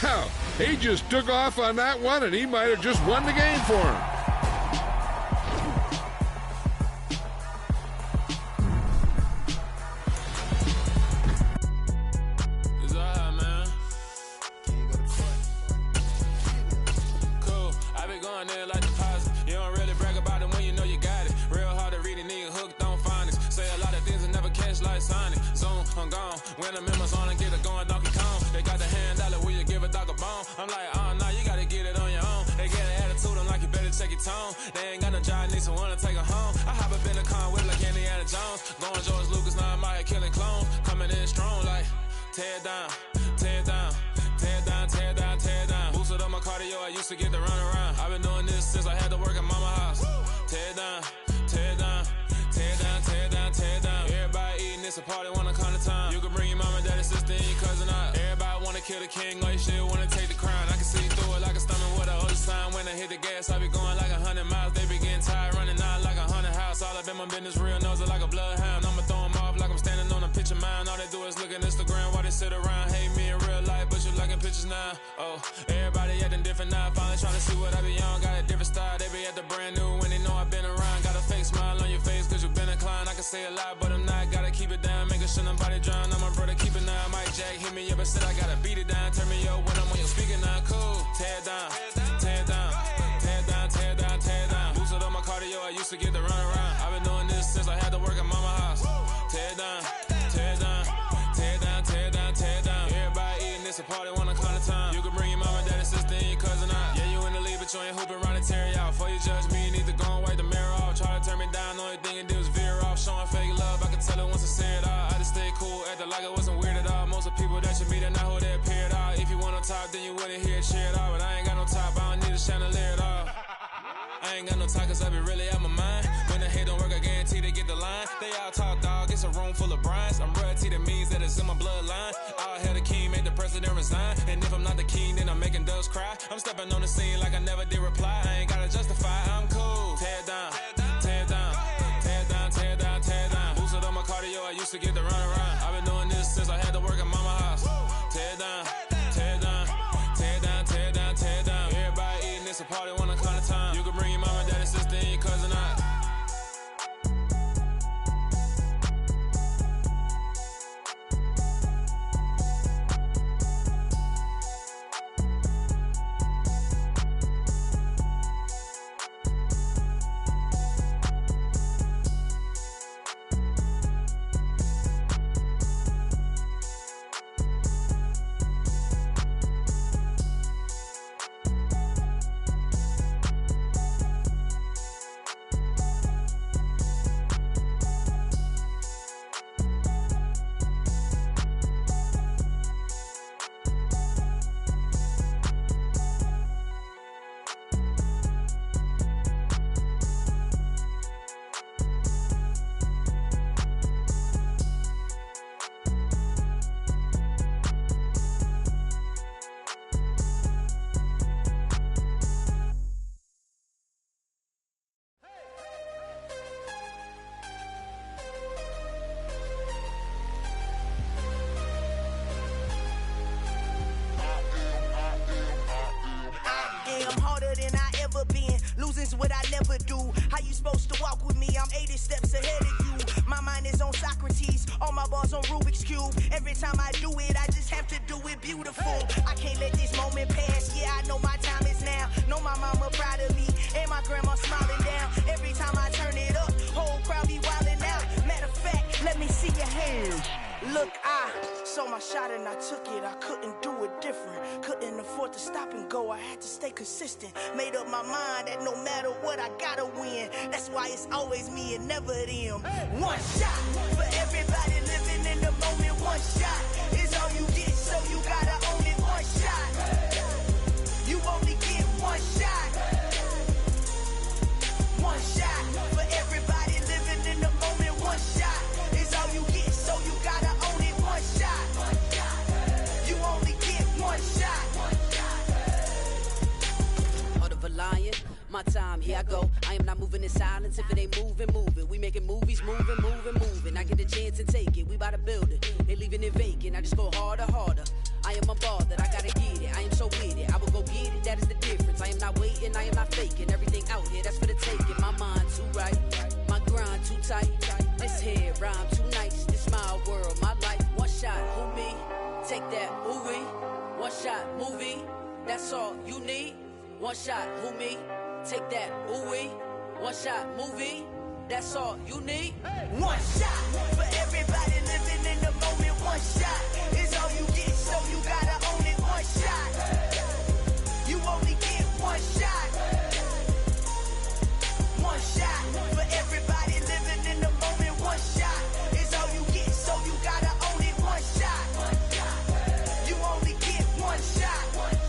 Wow, he just took off on that one, and he might have just won the game for him. I'm gone. When the members on and get it going, Donkey Kong. They got the hand dollar, will you give a dog a bone? I'm like, oh no, you gotta get it on your own. They get an attitude, I'm like, you better check your tone. They ain't got no job, need someone to take her home. I hop up in the car with like Indiana Jones. Going George Lucas, now I'm out here killing clones. Coming in strong like, tear down, tear down, tear down, tear down, tear down. Boosted up my cardio, I used to get to run around. I've been doing this since I had to work at mama house. Tear down, tear down, tear down, tear down, tear down. Everybody eating, it's a party, wanna come to time. You can bring your mama, daddy, sister, and your cousin out. Everybody wanna kill the king, like shit, wanna take the crown. I can see through it like a stomach with a other sign. When I hit the gas, I be going like 100 miles. They be getting tired, running out like 100 house. All up in my business, real nose it like a bloodhound. I'ma throw them off like I'm standing on a picture mound. All they do is look at Instagram while they sit around. Hate me in real life, but you liking pictures now. Oh, everybody acting different now. Finally trying to see what I be on. Got a different style, they be at the brand new when they know I've been around. Got a fake smile on your face, cause you been inclined. I can say a lot, but I'm not. Gotta keep it down, making sure nobody drown. I'm my brother, keep it now. Mike Jack hit me up and said I gotta beat it down. Turn me up when I'm on your speaker now. Cool, tear down, tear down, tear down, tear down, tear down. Boosted up my cardio, I used to get to run around. I've been doing this since I had to work at mama house. Tear down, tear down, tear down, tear down, tear down. Everybody eating, it's a party, wanna come to time. You can bring your mama, daddy, sister, and your cousin out. Yeah, you in the lead, but you ain't hooping around and tear you out. Before you judge me, you need to go and wipe the mirror off. Try to turn me down, only thing you do is veer off. Showing fake love, I can tell it once I say it all. I just stay cool, acting like it wasn't weird at all. Most of the people that you meet are not who they appear at all. If you want on top, then you wouldn't hear it cheer at all. But I ain't got no top, I don't need a chandelier at all. I ain't got no talk, cause I be really out my mind. When the hate don't work, I guarantee they get the line. They all talk, dog, it's a room full of Bryans. I'm royalty, that means that it's in my bloodline. All hell the king, made the president resign. And if I'm not the king, then I'm making doves cry. I'm stepping on the scene like I never did reply. I ain't gotta justify, I'm cool. Tear down, tear down, tear down, tear down, tear down. Boosted up my cardio, I used to get to run around. I've been doing this since I had to work at mama house. Tear down, tear down, tear down, tear down, tear down. Everybody eating, it's a party, wanna come to time. You can bring your mama, daddy, sister, and your cousin out. Losing's what I never do. How you supposed to walk with me? I'm 80 steps ahead of you. My mind is on Socrates, all my bars on Rubik's Cube. Every time I do it, I just have to do it beautiful. I can't let this moment pass. Yeah, I know my time is now. Know my mama proud of me, and my grandma smiling down. Every time I turn it up, whole crowd be wildin' out. Matter of fact, let me see your hands. Look, I saw my shot and I took it. I couldn't do it different. Couldn't afford to stop and go. I had to stay consistent. Made up my mind that no matter what, I gotta win. That's why it's always me and never them. One shot for everybody living in the moment. One shot is all you get, so you gotta own it. One shot. You only get one shot. One shot for everybody living in the moment. One shot is all you get, so you gotta own it. One shot. You only get one shot. Heart of a lion, my time, here I go. I am not moving in silence. If it ain't moving, moving. We making movies, moving, moving, moving. I get a chance and take it. We bout to build it. They leaving it vacant. I just go harder, harder. I am a ball that I gotta get it. I am so with it, I will go get it. That is the difference. I am not waiting, I am not faking. Everything out here, that's for the taking. My mind too right, my grind too tight. This here rhyme too nice. This my world, my life. One shot, who me? Take that, who we? One shot, movie. That's all you need. One shot, who me? Take that, who we? One shot, movie. That's all you need. One shot for everybody living in the moment. One shot is all you get, so you gotta own it. One shot. You only get one shot. One shot for everybody living in the moment. One shot is all you get, so you gotta own it. One shot. You only get one shot. One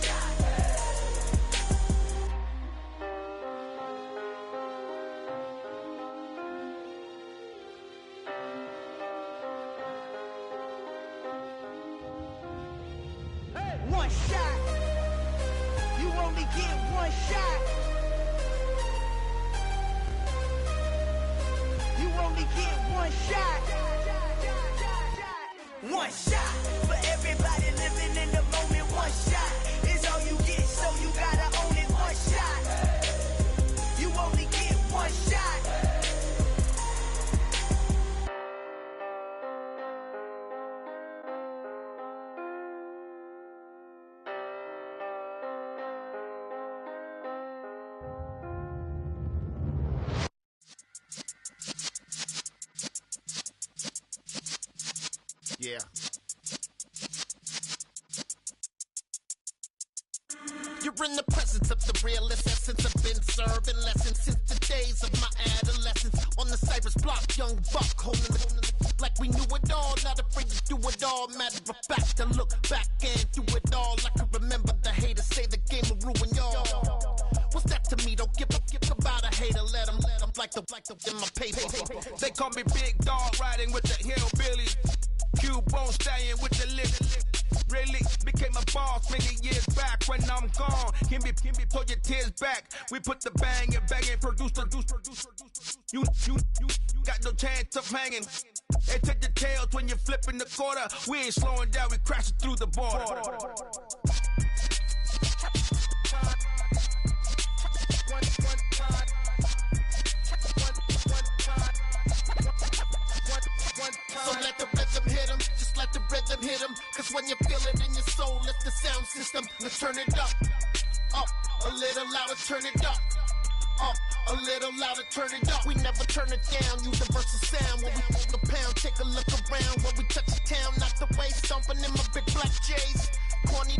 shot. You only get one shot. You only get one shot. One shot for everybody living in the moment. One shot is all you get, so you gotta own it. One shot. You only get one shot. Yeah. You're in the presence of the realest essence. I've been serving lessons since the days of my adolescence. On the Cypress block, young buck holding the like we knew it all. Not afraid to do it all. Matter of fact, to look back and do it all. I can remember the haters say the game will ruin y'all. What's that to me? Don't give about a hater. Let them like the in my paper. They call me Big Dog, riding with the hillbilly. Cubone staying with the lip. Really became a boss many years back. When I'm gone, can be pull your tears back. We put the bang and produce. You got no chance of hanging. They take your tails when you're flipping the quarter. We ain't slowing down, we crashing through the border. So let the rhythm hit him, just let the rhythm hit him. Cause when you feel it in your soul, it's the sound system. Let's turn it up, a little louder, turn it up, a little louder, turn it up. We never turn it down, universal sound. When we move the pound, take a look around. When we touch the town, not the way, stomping in my big black J's. Corny,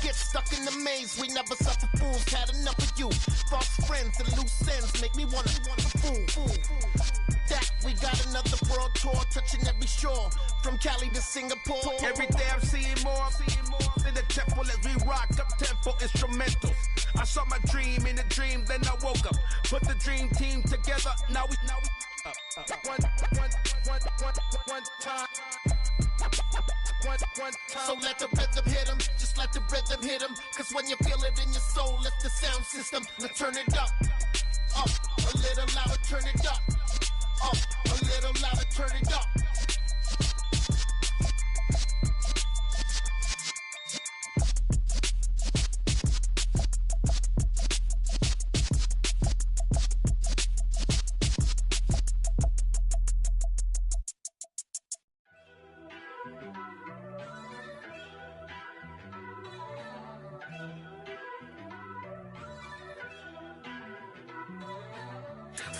get stuck in the maze. We never suffer fools, had enough of you. False friends and loose ends make me wanna fool. That we got another world tour, touching every shore, from Cali to Singapore. Every day I'm seeing more in the temple as we rock up tempo instrumentals. I saw my dream in a dream, then I woke up. Put the dream team together, now we one time. So let the rhythm hit him, just let the rhythm hit him. Cause when you feel it in your soul, it's the sound system. Let's turn it up, a little louder, turn it up, a little louder, turn it up.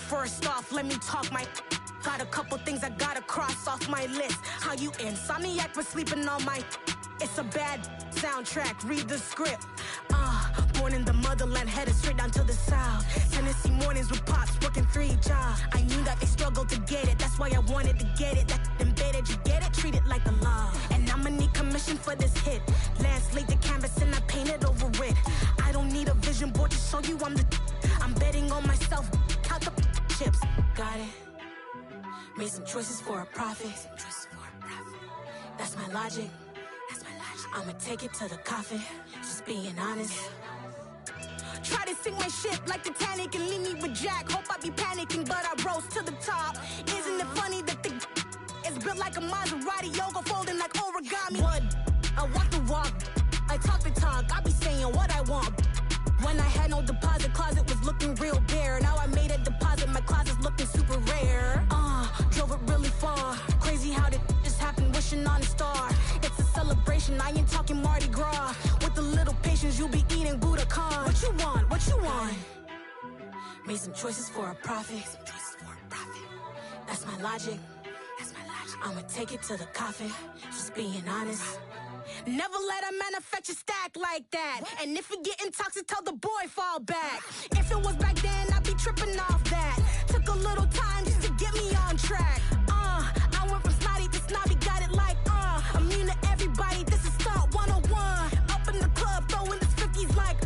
First off, let me talk my. Got a couple things I gotta cross off my list. How you insomniac for sleeping on my. It's a bad soundtrack, read the script. Born in the motherland, headed straight down to the south. Tennessee mornings with pops, working 3 jobs. I knew that they struggled to get it, that's why I wanted to get it. That embedded, you get it, treat it like a law. And I'ma need commission for this hit. Lance laid the canvas and I painted over it. I don't need a vision board to show you I'm betting on myself, count the chips. Got it. Made some choices for a profit. That's my logic. I'ma take it to the coffin. Just being honest. Try to sink my ship like Titanic and leave me with Jack. Hope I be panicking, but I rose to the top. Isn't it funny that the is built like a Maserati, yoga folding like origami? What? I walk the walk, I talk the talk, I be saying what I want. When I had no deposit, closet was looking real bare. Now I made a deposit, my closet's looking super rare. Drove it really far. Crazy how did this happen, wishing on a star. It's a celebration, I ain't talking Mardi Gras. With a little patience, you'll be eating Budokan. What you want? What you want? Made some choices for a profit. That's my logic. I'ma take it to the coffin. Just being honest. Never let a manufacture stack like that. And if it getting toxic, tell the boy fall back. If it was back then, I'd be tripping off that. Took a little time just to get me on track. I went from snotty to snobby, got it like immune to everybody, this is Stunt 101. Up in the club, throwing this 50s like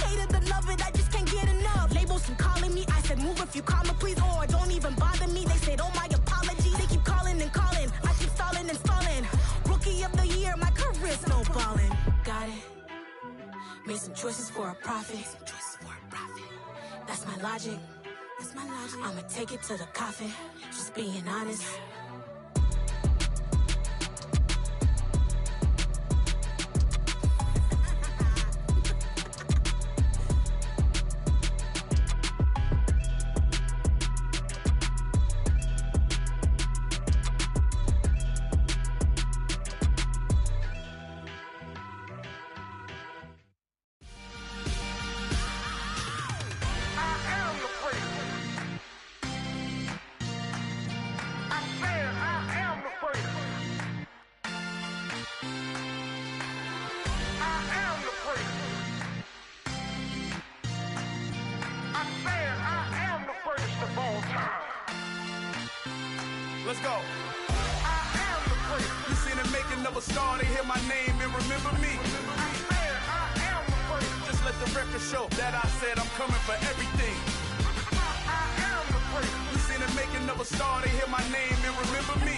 hate it or love it, I just can't get enough. Labels keep calling me, I said move if you call me please, or don't even bother me. They said oh my apology, they keep calling and calling. I keep stalling and stalling. Rookie of the year, my career snowballing. Got it. Made some choices for a profit. That's my logic. I'ma take it to the coffin. Just being honest. Let's go. You seen the making of a star, they hear my name and remember me. Just let the record show that I said I'm coming for everything. You seen the making of a star, they hear my name and remember me.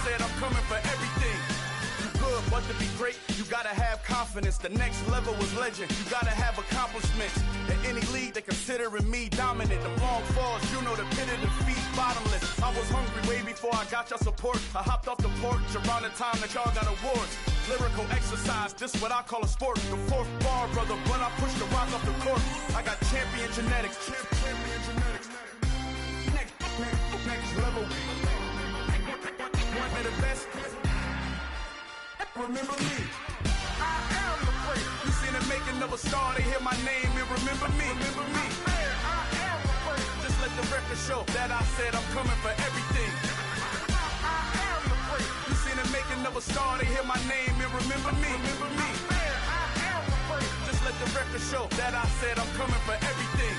Said I'm coming for everything. Good, but to be great, you gotta have confidence. The next level was legend. You gotta have accomplishments. In any league, they considering me dominant. The long falls, you know the pit of defeat, bottomless. I was hungry way before I got your support. I hopped off the porch around the time that y'all got awards. Lyrical exercise, this what I call a sport. The fourth bar, brother, when I push the rock off the court. I got champion genetics. Next level. One of the best. Remember me. I am the great. You seen the making of a star, they hear my name and remember me. I am the great. Just let the record show that I said I'm coming for everything. I am the great. You seen the making of a star, they hear my name and remember me. I am the great. Just let the record show that I said I'm coming for everything.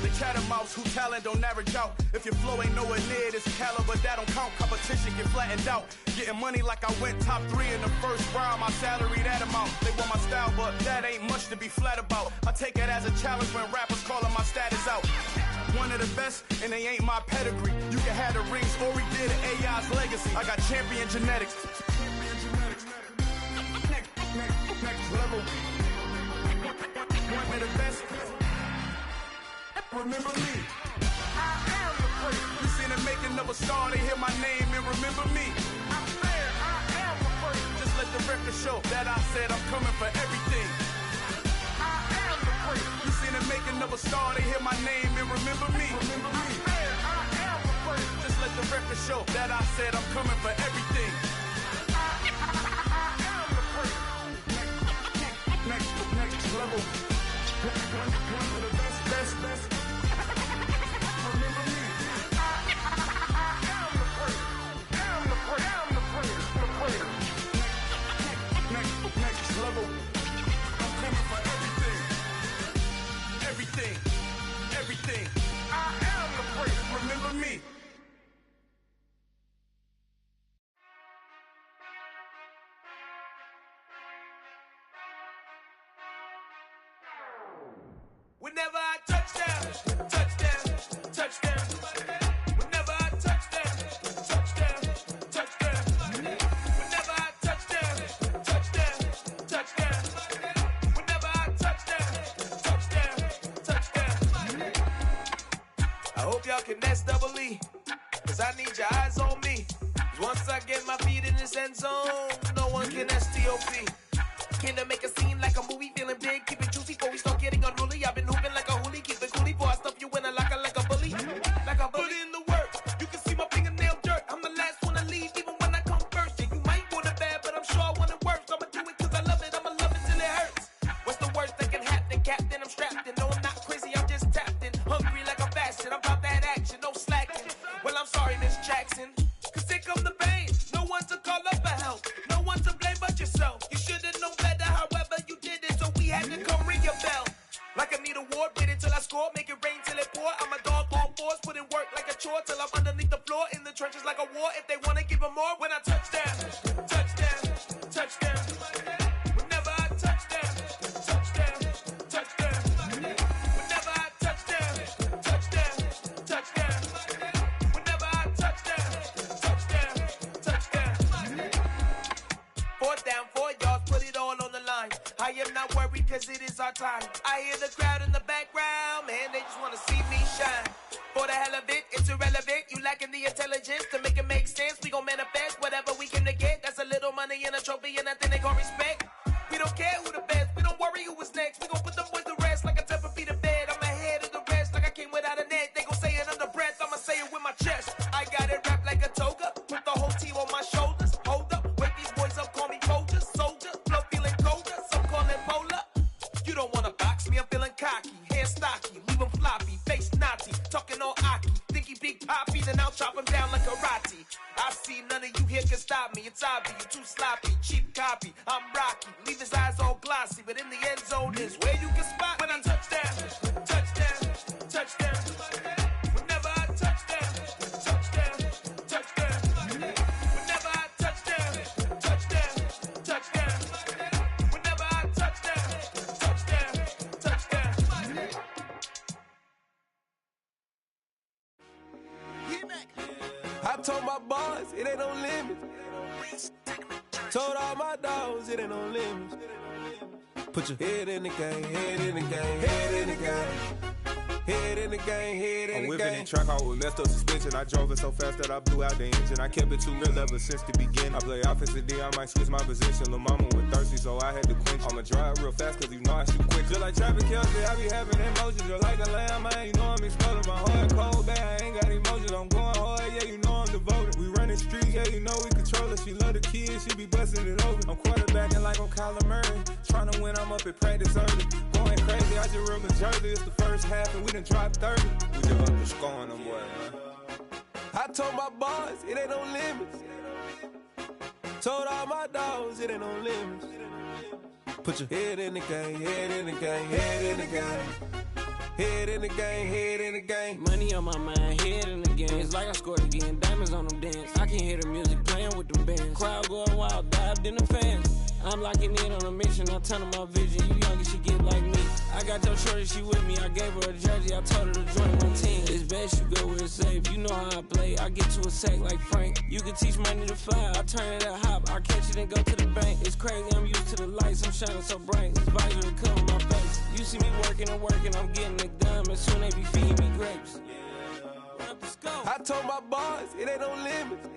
The chattermouths who talent don't average out. If your flow ain't nowhere near this caliber, that don't count. Competition get flattened out. Getting money like I went top 3 in the first round. My salary that amount. They want my style, but that ain't much to be flat about. I take it as a challenge when rappers calling my status out. One of the best, and they ain't my pedigree. You can have the rings, or we did an AI's legacy. I got champion genetics. Next level. One of the best. Remember me. I am the great. You seen the making of a star, they hear my name and remember me. I am the great. Just let the record show that I said I'm coming for everything. I am the great. You seen the making of a star, they hear my name and remember me. I am the great. Just let the record show that I said I'm coming for everything. I am the great. Next level. One of the best. Next level. I'm coming for everything. Everything. I am the great. Remember me. Whenever I touch down. Whenever I touch down. Whenever I touch down. Whenever I touch down. I hope y'all can nest double E, cause I need your eyes on me. Once I get my feet in this end zone, no one can STOP. Came to make a scene like a movie, feeling big, keep it juicy before we start getting unruly. I've been hooping like a hoolie, keep it coolie before I stuff you in a locker like a bully. Like a bully in the work, you can see my fingernail dirt. I'm the last one to leave, even when I come first. Yeah, you might want it bad, but I'm sure I want it worse. I'ma do it cause I love it, I'ma love it till it hurts. What's the worst that can happen, Captain? I'm strapped in, no I'm not crazy, I'm just tapped in. Hungry like I'm fasting, I'm about that action, no slacking. Well, I'm sorry, Miss Jackson, cause here come the pain. No one to call up for help, no one to blame but yourself. You should've known better, however you did it, so we had to come ring your bell. Like I need a ward, wait until I score, make it rain till it pour. I'm a dog on force, put in work like a chore till I'm underneath the floor, in the trenches like a war. If they wanna give them more, when I touch down, touchdown, touchdown. Whenever I touch down, touchdown, touchdown. Whenever I touch down, touchdown, touchdown. Whenever I touch down, touchdown, touchdown. 4th down, 4 yards, put it all on the line. I am not worried cause it is our time. I hear the crowd in the background, man, they just wanna see me shine. For the hell of it, it's irrelevant. You lacking the intelligence to make it make sense. We gon' manifest whatever we came to get. That's a little money and a trophy and nothing they gon' respect. We don't care who the best, we don't worry who is next. We gon' put them boys to rest like a Tempur-Pedic to bed. I'm ahead of the rest like I came without a net. They gon' say it under breath, I'ma say it with my chest. I got it wrapped like a toga, put the whole team on my shoulders. Hold up, wake these boys up, call me Folger, soldier. Flow feeling colder, some call it polar. You don't wanna box me, I'm feeling cocky. Hair stocky, leave him floppy, face naughty. Talking all aki, think he big poppy, then I'll chop him down like karate. I see none of you here can stop me. It's obvious, you too sloppy, cheap copy. I'm Rocky, leave his eyes all glossy, but in the end zone is where you can spot when I touch down, touchdown, touchdown. Whenever I touch down, touchdown, touchdown. Whenever I touch down, touchdown, touchdown. Whenever I touch down, touchdown, touchdown. I told my boys it ain't no limits. Told all my dogs it ain't no limits. Put your head in the game, head in the game, head in the game. Head in the game, head in the game. I'm whipping in track out with messed up suspension. I drove it so fast that I blew out the engine. I kept it too real ever since the beginning. I play offensive D, I might switch my position. Lil' mama was thirsty, so I had to quench. I'ma drive real fast, cause you know I shoot quick. Just like Travis Kelce, I be having emotions. Just like a lamb, man, you know I'm exploding. My heart cold, bad, I ain't got emotions. I'm going hard, yeah, you know I'm devoted. We running streets, yeah, you know we control it. She love the kids, she be busting it over. I'm quarterbacking like I'm Kyler Murray. Trying to win, I'm up at practice early. Going crazy, I just real the jersey. It's the first half, and we done dropped 30. We just up to scoring them, boy, man. I told my boys it ain't no limits. Told all my dogs it ain't no limits. Put your head in the game, head in the game, head in the game. Head in the game, head in the game. Money on my mind, head in the game. It's like I scored again, diamonds on them dance. I can hear the music playing with them bands. Crowd going wild, dived in the fans. I'm locking in on a mission, I'm turning my vision. You young and she get like me. I got your shorty, she with me. I gave her a jersey, I told her to join my team. It's best you go where it's safe. You know how I play, I get to a sack like Frank. You can teach money to fly, I turn it at hop. I catch it and go to the bank. It's crazy, I'm used to the lights, I'm shining so bright. This visor to cover my face. You see me working and working, I'm getting it done. And soon they be feeding me grapes. I told my boys it ain't no limits.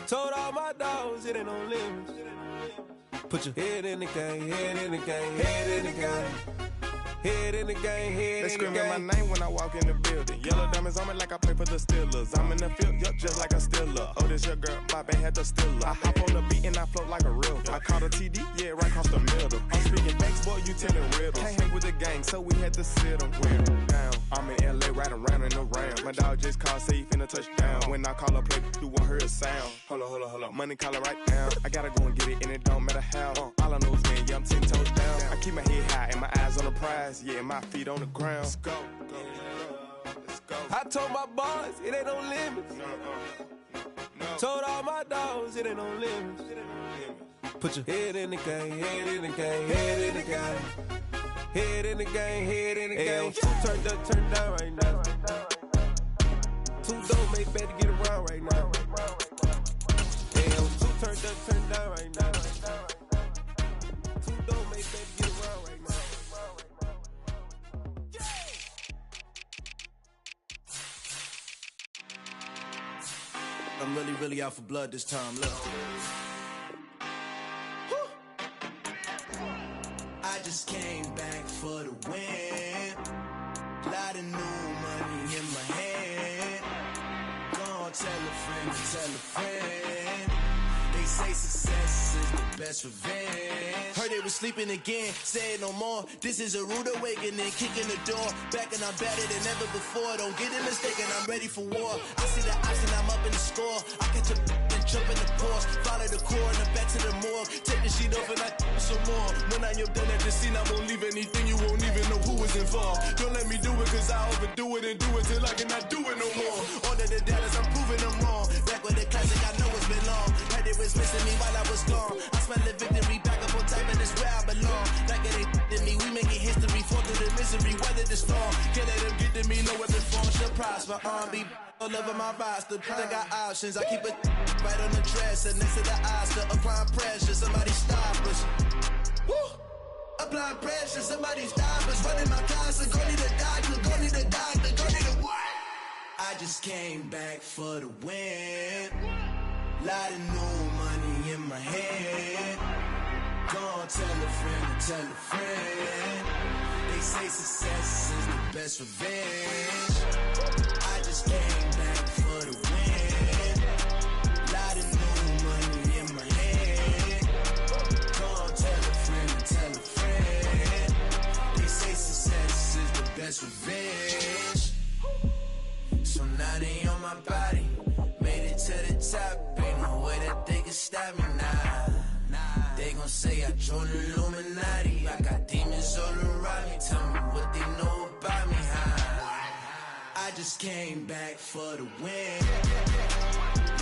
Told all my dogs it ain't no limits. Put your head in the game, head in the game, head in the game. Head in the game, head in the game. They screaming my name when I walk in the building. Yellow diamonds on me like I play for the Steelers. I'm in the field, yup, just like a Steeler. Oh, this your girl, my band had the Steeler. I hop on the beat and I float like a river. I caught a TD, yeah, right across the middle. I'm speaking thanks, boy, you telling riddles. Can't hang with the gang, so we had to sit them down. I'm in LA, riding around in the Ram. My dog just called, say he finna touchdown. When I call a play, you won't hear a sound. Hold up, money call it right down. I gotta go and get it, and it don't matter how. All I know is win, yeah, I'm 10 toes down. I keep my head high and my eyes on the prize. Yeah, my feet on the ground. Let's go. I told my boys it ain't no limits. Told all my dogs it ain't no limits. Put your head in the game, head in the game, head in the game. Head in the game, head in the game. Turned up, turned down right now. Too dope, make better get around right now. Too turned up, turned down right now. Too dope, make better get around right now. I'm really out for blood this time. Look. I just came back for the win. Lot of new money in my hand. Gonna tell a friend to tell a friend. They say success is the best revenge. Heard they was sleeping again, say it no more. This is a rude awakening, kicking the door. Back and I'm better than ever before. Don't get it mistaken, I'm ready for war. I see the option, I'm up in the score. I catch a and jump in the pause. Follow the core and back to the morgue. Take the sheet off and I some more. When I am done at the scene, I won't leave anything. You won't even know who was involved. Don't let me do it, cause I overdo it and do it till I cannot do it no more. Under the Dallas, I'm proving them wrong. Back with the classic, I know it's been long. Heard it was missing me while I was gone. I smell the victory, back up on time, and it's where I belong. Like it ain't to me, we making history. Fall through the misery, weather the storm. Can't let them get to me, no weapon form. Should prosper, be all over my roster. I got options, I keep it right on the dresser. Next to the Oscar, applying pressure, somebody stop us. Woo! Applying pressure, somebody stop us. Running my closet, go need a doctor, go need a doctor, go need a what? I just came back for the win. Lot of new money in my hand. Gonna tell a friend to tell a friend. They say success is the best revenge. I just came back for the win. Lot of new money in my hand. Gonna tell a friend to tell a friend. They say success is the best revenge. So now they on my body. Made it to the top. Ain't no way that they can stop me now. They gon' say I joined the Illuminati. I got demons all around me. Tell me what they know about me, huh? I just came back for the win.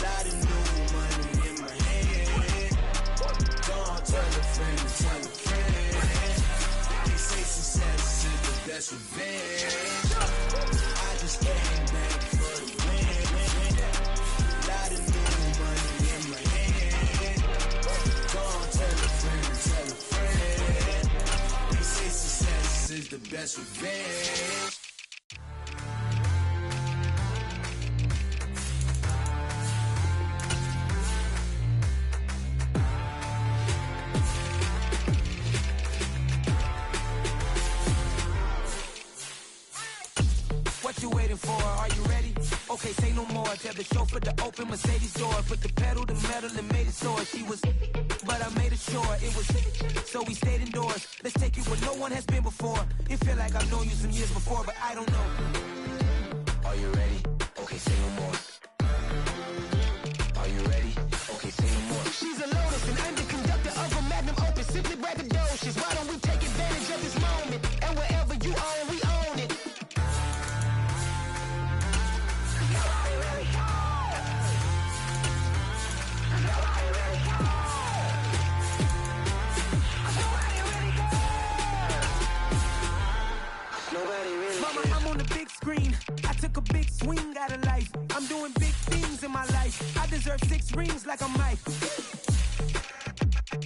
Lot of new money in my hand. Don't tell a friend to tell a friend. They say success is the best revenge. I just came back for the win. Lot of new money in my hand. Don't tell a friend to tell a friend. They say success is the best revenge. What you waiting for? Are you ready? Okay, say no more. Tell the chauffeur to open Mercedes door. Put the pedal to metal and made it soar. She was, but I made it sure it was. So we stayed indoors. Let's take you where no one has been before. It feel like I've known you some years before, but I don't know. Are you ready? Okay, say no more. Are you ready? Okay, say no more. She's a Lotus and I'm the conductor of a magnum opus. Simply braggadocious. Why don't we take advantage of this moment? And wherever you own, we own it. Mama, I'm on the big screen. I took a big swing out of life. I'm doing big things in my life. I deserve 6 rings like I'm Mike.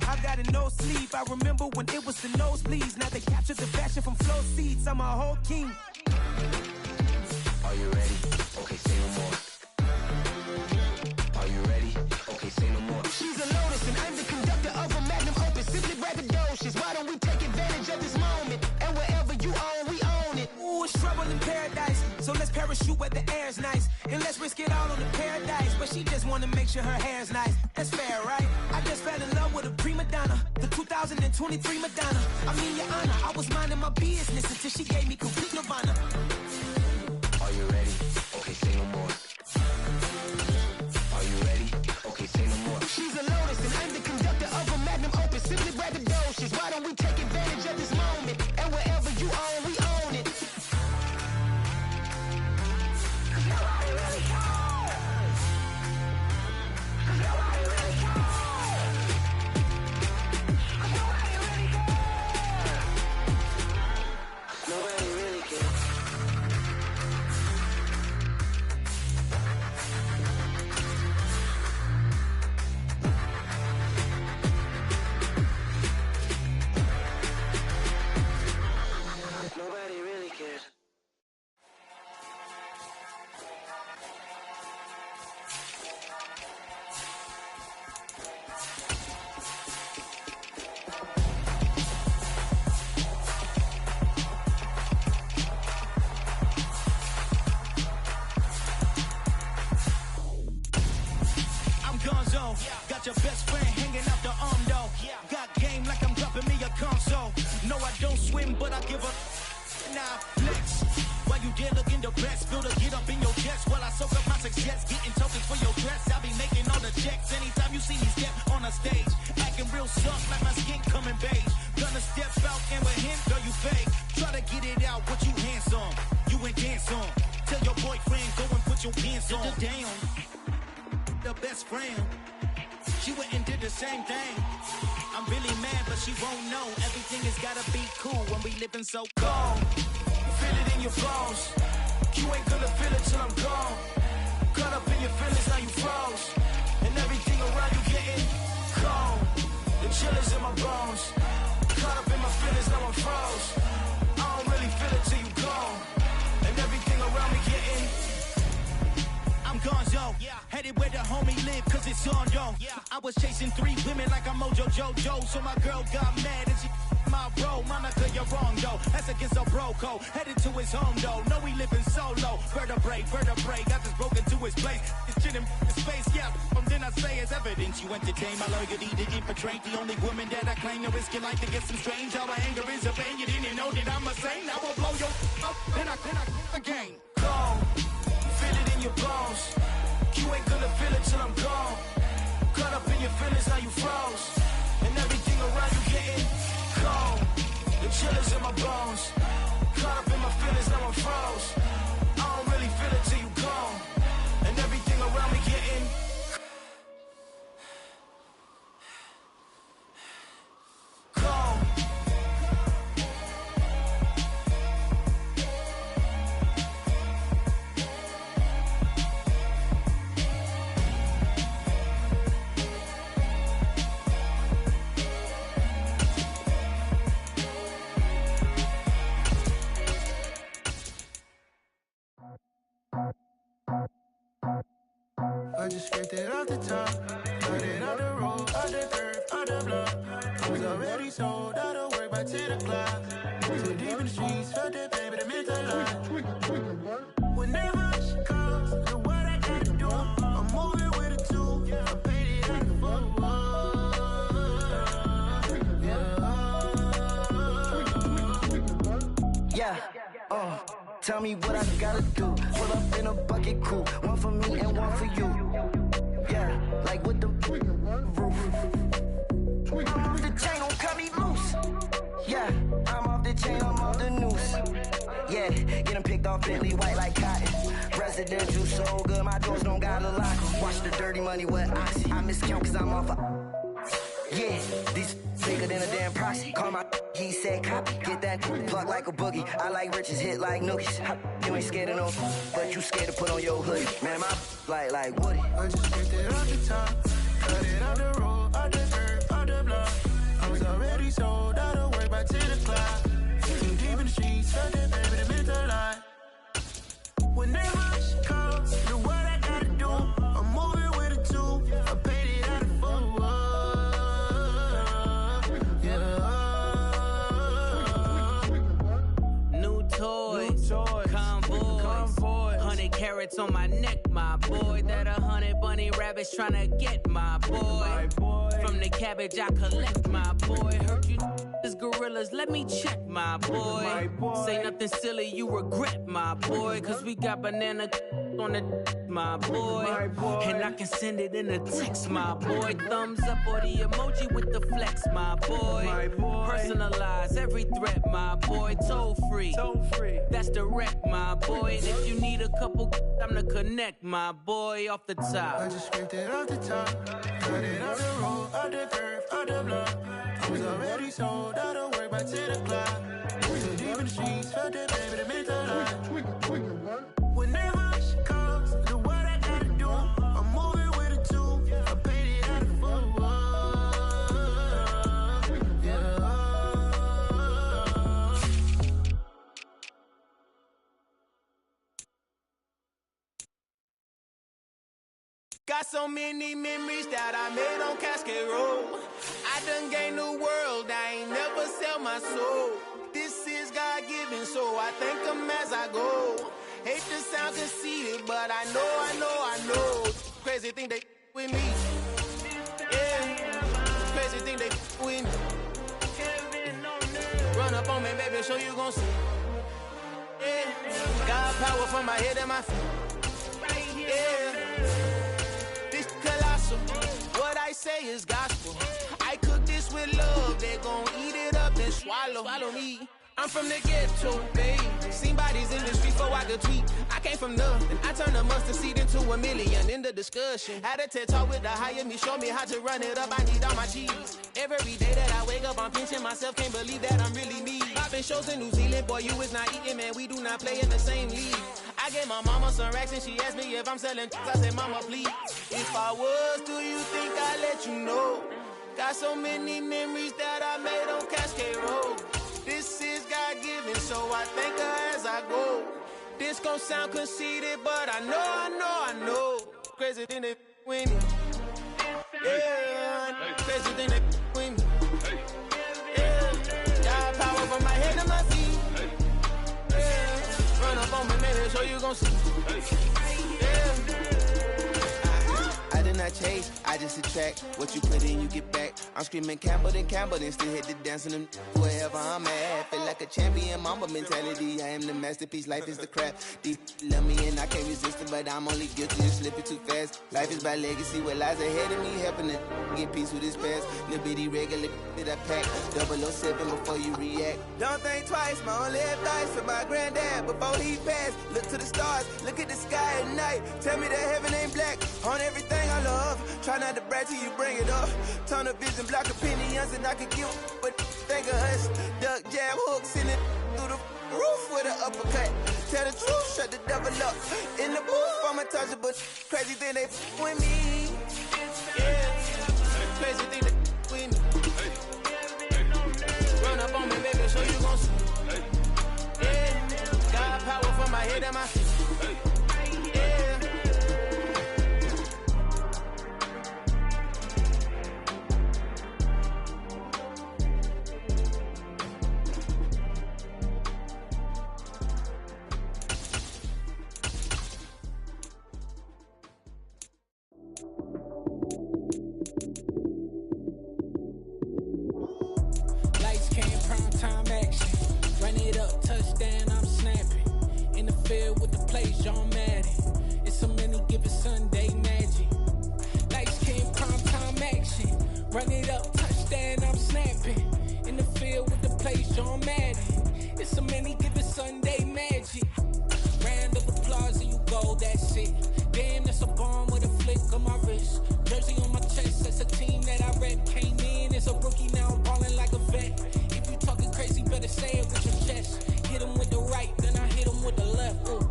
I've got a no sleep. I remember when it was the nosebleeds. Now they captured the fashion from flow seats. I'm a whole king. Are you ready? Okay, say no more. Are you ready? Okay, say no more. She's a Lotus and I'm the conductor of a magnum opus. Simply braggadocious. Why don't we take advantage of this moment? And wherever you own, we own it. Ooh, it's trouble in paradise. So let's parachute where the air's nice. And let's risk it all on the paradise. But she just wanna make sure her hair's nice. That's fair, right? I just fell in love with a prima donna. The 2023 Madonna. I mean, your honor, I was minding my business until she gave me complete nirvana. Are you ready? Okay, say no more. Are you ready? Okay, say no more. She's a Lotus and I'm the conductor of a magnum opus. Simply braggadocious. Why don't we take advantage of this moment? And wherever you own, we own it. Nobody really cares. Nobody really cares. Nobody really cares. Nobody really cares. got your best friend hanging out the arm though. Got game like I'm dropping me a console. No, I don't swim, but I give up. Now, flex. While you there looking the best, feel the get up in your chest while I soak up my success. Getting tokens for your dress, I'll be making all the checks. Anytime you see me step on a stage, acting real soft like my skin coming beige. Gonna step out and with him, girl, you fake. Try to get it out, what you handsome, you ain't dance on. Tell your boyfriend, go and put your pants on. Damn, the best friend, she went and did the same thing. I'm really mad, but she won't know. Everything has gotta be cool when we living so cold. Feel it in your bones. You ain't gonna feel it till I'm gone. Caught up in your feelings, now you froze. And everything around you getting cold. The chill is in my bones. Caught up in my feelings, now I'm froze. I don't really feel it till you gone. And everything around me getting I'm gonzo, headed where the homie live, cause it's on, yo. I was chasing 3 women like I'm Mojo Jojo, so my girl got mad and she my bro. Monica, you're wrong, though. That's against a bro code. Headed to his home, though. No, we living solo. Vertebrae, got this broken to his place. It's shit in space, yeah. Then I say it's evidence. You entertain my loyalty to infiltrate. The only woman that I claim to risk your life to get some strange. How my anger is a pain. You didn't know that I'm a saint. I will blow your up, then I again. Gone. Feel it in your bones. You ain't gonna feel it till I'm gone. Caught up in your feelings, now you froze. And everything around you getting cold. The chill is in my bones. Caught up in my feelings, now I'm froze. I don't really feel it till you gone. And everything around me getting cold. I just scraped it off the top, cut it on the road, on the curve, on the block. I was already sold out of work by 10 o'clock. Too deep in the streets, felt that baby, the mental lie. Whenever she calls, do what I gotta do. I'm moving with a tool, I paid it out the book. Yeah, tell me what I gotta do. Pull up in a bucket crew, one for me and one for you. Yeah, like with the roof. I'm off the chain, don't cut me loose. Yeah, I'm off the chain, I'm off the noose. Yeah, getting picked off Bentley white like cotton. Residential so good, my doors don't got a lock. Watch the dirty money with oxy. I miscount cause I'm off yeah, these bigger than a damn proxy. Call my he said copy. Get that plug like a boogie. I like riches, hit like nookies. You ain't scared of no, but you scared to put on your hoodie. Man, my like Woody. I just scraped it off the top, cut it on the road, on the curve, on the block. I was already sold out of work by 10 o'clock. Too deep in the streets, felt that baby, the mental lie. Whenever she calls, do what I gotta do. I'm moving with a tool, I paid it out of full. Convoy, 100 carats on my neck, my boy. That 100 bunny rabbits tryna get my boy. From the cabbage I collect, my boy. Heard you is gorillas, let me check, my boy. Say nothing silly, you regret, my boy. Cause we got banana on the my boy. And I can send it in a text, my boy. Thumbs up or the emoji with the flex, my boy. Personalize every threat, my boy. Toll free, that's direct, my boy. And if you need a couple, I'm to connect, my boy, off the top. I just scraped it off the top, cut it on the road, on the curve, on the block. I was already sold out of work by 10 o'clock. Too deep in the streets, felt that baby, the mental lie. Whenever she calls, do what I gotta do. I'm moving with a tool, I paid it out of full. Got so many memories that I made on Cascade Road. I done gained the world, I ain't never sell my soul. This is God-given, so I thank him as I go. Hate to sound conceited, but I know. Crazy thing they with me. Crazy thing they with me. Run up on me, baby, show you gon' see. Yeah. Got power from my head and my feet. Yeah. This colossal. What I say is gospel. I cook this with love. They gon' eat it up and swallow me. I'm from the ghetto, baby. Seen bodies in the streets before I could tweet. I came from nothing. I turned a mustard seed into a million in the discussion. Had a TED talk with the higher me, show me how to run it up. I need all my cheese. Every day that I wake up, I'm pinching myself. Can't believe that I'm really me. Popping shows in New Zealand, boy, you is not eating, man. We do not play in the same league. I gave my mama some racks and she asked me if I'm selling. I said, mama, please. If I was, do you think I'd let you know? Got so many memories that I made on Cascade Road. This is God-given, so I thank her as I go. This gon' sound conceited, but I know. Crazy thing they with me. Yeah, crazy thing they with me. Yeah, got power from my head to my feet. Yeah, run up on me, maybe so you gon' see. Yeah. I did not chase, I just attract. What you put in, you get back. I'm screaming Campbell, then still hit the dance and them wherever I'm at. Feel like a champion, mamba mentality. I am the masterpiece, life is the crap. Deep love me and I can't resist it, but I'm only guilty of slipping too fast. Life is by legacy, what lies ahead of me, helping to get peace with this past. Little bitty regular that I pack. 007 before you react. Don't think twice, my only advice for my granddad before he passed. Look to the stars, look at the sky at night. Tell me that heaven ain't black on everything I love. Try not to brag till you bring it up. Turn the vision, block opinions, and I could give but think of us. Duck, jab, hooks in it through the roof with an uppercut. Tell the truth, shut the devil up. In the booth, I'm untouchable. Crazy thing they with me. Yeah, crazy thing they with me. Run up on me, baby, so you gon' see. Yeah, got power from my head and my feet. Yeah. John Madden. It's so many given Sunday magic. Lights came prime time action. Run it up, touchdown, I'm snapping. In the field with the plays, John Madden. It's so many given Sunday magic. Round of applause and you go, that's it. Damn, that's a bomb with a flick on my wrist. Jersey on my chest, that's a team that I rep. Came in as a rookie, now I'm ballin' like a vet. If you talking crazy, better say it with your chest. Hit him with the right, then I hit him with the left. Ooh.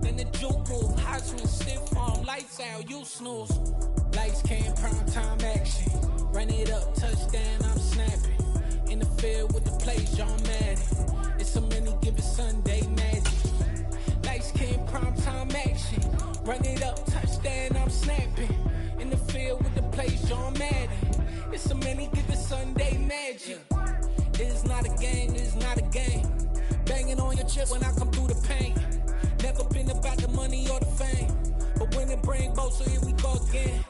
Then the juke move, high swing, stiff arm, lights out, you snooze. Lights came, prime time action. Run it up, touchdown, I'm snapping. In the field with the plays, John Madden. It's so many given Sunday magic. Lights came, prime time action. Run it up, touchdown, I'm snapping. In the field with the plays, John Madden. It's so many given Sunday magic. It is not a game, it is not a game. Banging on your chest when I come through the pain. Never been about the money or the fame, but when it bring both, so here we go again.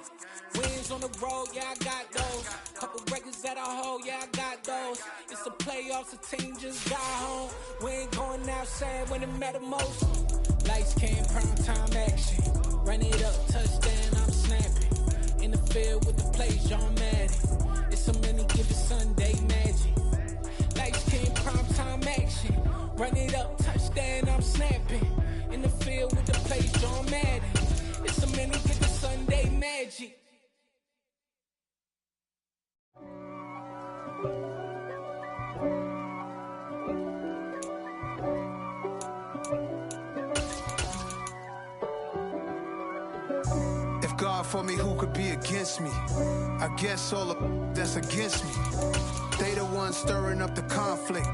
Wins on the road, yeah, I got those. Couple records that I hold, yeah, I got those. It's the playoffs, the team just got home. We ain't going outside when it matter most. Lights came, prime time action. Run it up, touchdown, I'm snapping. In the field with the plays, John Madden. It's so many given Sunday magic. Lights came, prime time action. Run it up, touchdown, I'm snapping. In the field with the plays, John Madden. It's so many given Sunday magic. If God for me, who could be against me? I guess all of that's against me. They the ones stirring up the conflict.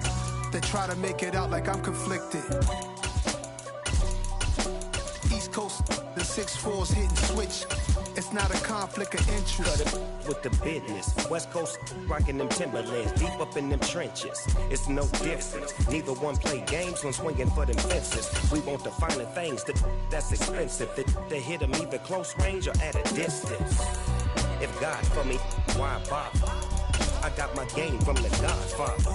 They try to make it out like I'm conflicted. East Coast, the 6'4's hitting switch. It's not a conflict of interest. Cut it with the business. West Coast rocking them Timberlands, deep up in them trenches. It's no difference. Neither one play games when swinging for them fences. We want the finer things that's expensive. They hit them either close range or at a distance. If God for me, why bother? I got my game from the Godfather.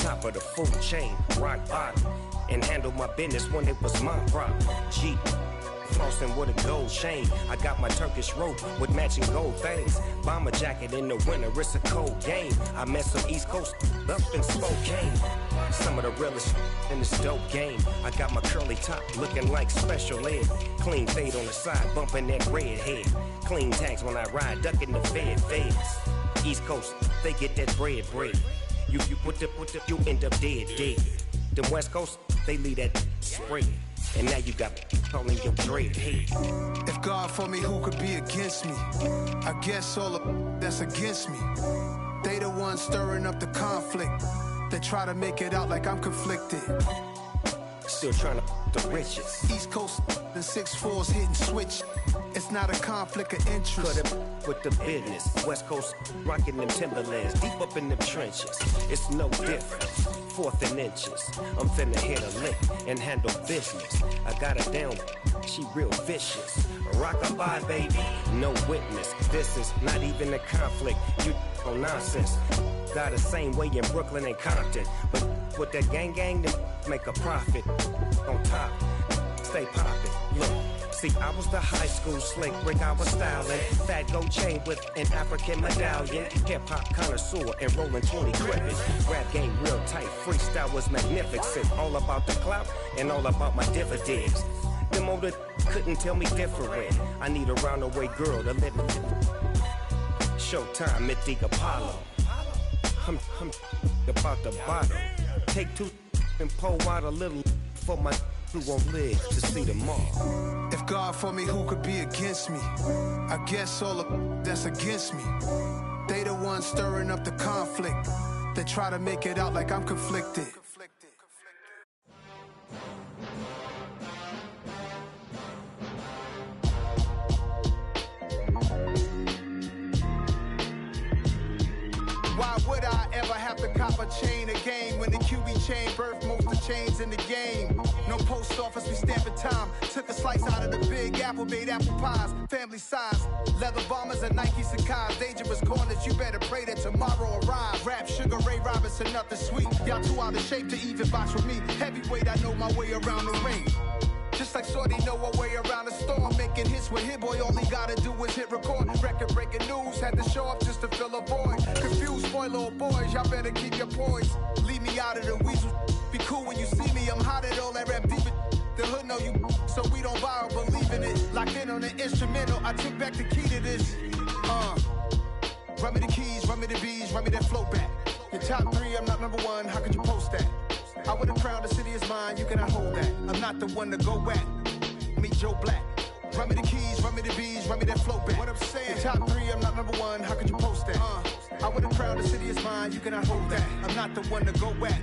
Top of the food chain, rock bottom. And handle my business when it was my problem. Jeep, flossing with a gold chain. I got my Turkish rope with matching gold things. Bomber jacket in the winter, it's a cold game. I met some East Coast up in Spokane. Some of the realest in this dope game. I got my curly top looking like special ed. Clean fade on the side, bumping that red head. Clean tags when I ride, ducking the feds. East Coast, they get that bread. You put the, you end up dead. Them West Coast, they leave that spread. And now you got calling your dread head. If God for me, who could be against me? I guess all of that's against me. They the ones stirring up the conflict. They try to make it out like I'm conflicted. Still trying to the riches. East Coast, the 6'4s hitting switch. It's not a conflict of interest. Cut it with the business. West Coast rocking them Timberlands, deep up in them trenches. It's no different. 4th and inches. I'm finna hit a lick and handle business. I got her down, she real vicious. Rock-a-bye, baby, no witness. This is not even a conflict. You on nonsense. Got the same way in Brooklyn and Compton. But with that gang, then make a profit. On top, stay poppin'. Look. See, I was the high school slick Rick, I was styling. Fat gold chain with an African medallion. Hip-hop connoisseur and rolling 20 crippin'. Rap game real tight, freestyle was magnificent. All about the clout and all about my dividends. Them older couldn't tell me different. I need a roundaway girl to live in. Showtime, Mythic Apollo. I'm about the bottle. Take 2 and pour out a little for my who won't live to see tomorrow. If God for me, who could be against me? I guess all of that's against me. They the ones stirring up the conflict. They try to make it out like I'm conflicted. Why would I ever have to cop a chain again when the QB chain birthed most of chains in the game? No post office, we stamping time. Took a slice out of the Big Apple, made apple pies, family size. Leather bombers and Nike Sacai's. Dangerous corners, you better pray that tomorrow arrives. Rap, Sugar Ray Robinson, nothing sweet. Y'all too out of shape to even box with me. Heavyweight, I know my way around the ring. Just like Shorty know her way around the storm. Making hits with Hit Boy, all he gotta do is hit record. Record breaking news, had to show up just to fill a void. Confused boy, little boys, y'all better keep your poise. Leave me out of the weasel. Be cool when you see me, I'm hot at all that rap deep. The hood know you, so we don't borrow, believe in it. Locked in on the instrumental, I took back the key to this. Run me the keys, run me the bees, run me that flow back. Your top 3, I'm not number 1, how could you post that? I would've crowned the city is mine, you cannot hold that. I'm not the one to go back. Meet Joe Black. Run me the keys, run me the bees, run me that flow back. What I'm saying, your top 3, I'm not number 1, how could you post that? I would've crowned the city is mine, you cannot hold that. I'm not the one to go back.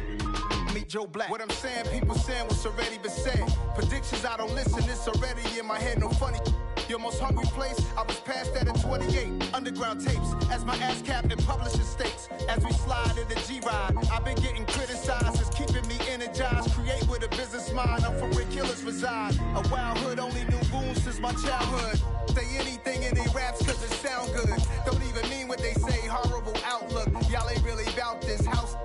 Meet Joe Black. What I'm saying, people saying what's already been said. Predictions, I don't listen, it's already in my head, no funny. Your most hungry place, I was past that at 28. Underground tapes, as my ass capped in publishing states. As we slide in the G-Ride, I've been getting criticized, it's keeping me energized. Create with a business mind, I'm from where killers reside. A wild hood, only knew goons since my childhood. Say anything in they raps cause it sound good. Don't even mean what they say, horrible outlook. Y'all ain't really about this house.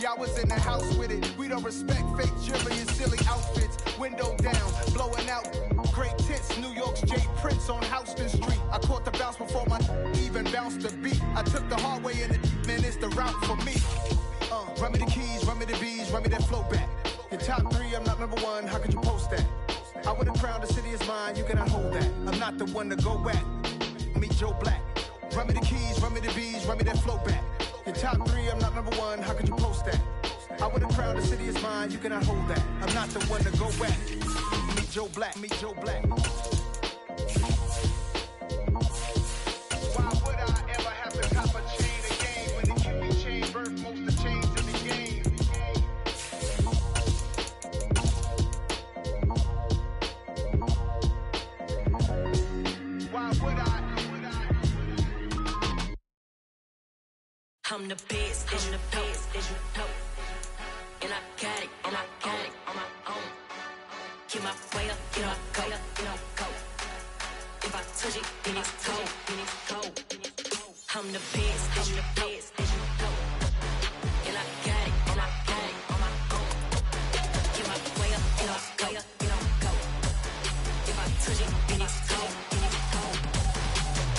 Y'all was in the house with it. We don't respect fake jewelry and silly outfits. Window down, blowing out great tits. New York's J. Prince on Houston Street. I caught the bounce before my even bounced the beat. I took the hard way in it, man, it's the route for me. Run me the keys, run me the bees, run me that flow back. Your top 3, I'm not number 1, how could you post that? I would've crowned the city is mine, you cannot hold that. I'm not the one to go back. Meet Joe Black. Run me the keys, run me the bees, run me that flow back. Your top 3, I'm not number 1, how could you post that? I would've crowned the city is mine, you cannot hold that. I'm not the one to go back. Meet Joe Black, meet Joe Black. Why would I ever have to cop a chain again when the QB chain birthed most of the chains in the game? Why would I? I'm the best, I'm the best, as you know. And I got it, and I got it on my own. Get my way up, get my go, get my go. If I touch it, then it's cold, then it's cold. I'm the best, as you know. And I got it, and I got it on my own. Get my way up, and I go, and I go. If I touch it, then it's cold, then it's cold.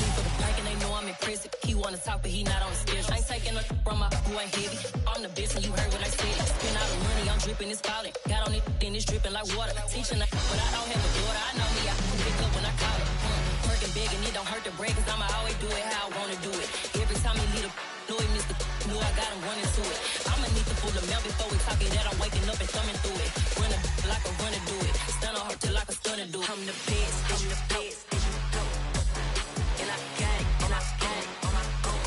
He for the bank and they know I'm in prison. He wanna talk, but he not on the schedule. I ain't taking a from my who ain't heavy. I'm the best, and you heard what I said. Spend all the money, I'm dripping, it's falling. Got on it, then it's dripping like water. Teaching her, but I don't have a daughter. I know me, I can pick up when I call her. Working big and it don't hurt to break, cause I'ma always do it how I wanna do it. Every time he lead a know he missed the know I got him running to it. I'ma need to pull the mail before we talk it that I'm waking up and thumbing through it. Run a like a runner do it. Stun on her till like a stunner do it. I'm the best, I'm the best, as you know. And I got it, and I got it on my own.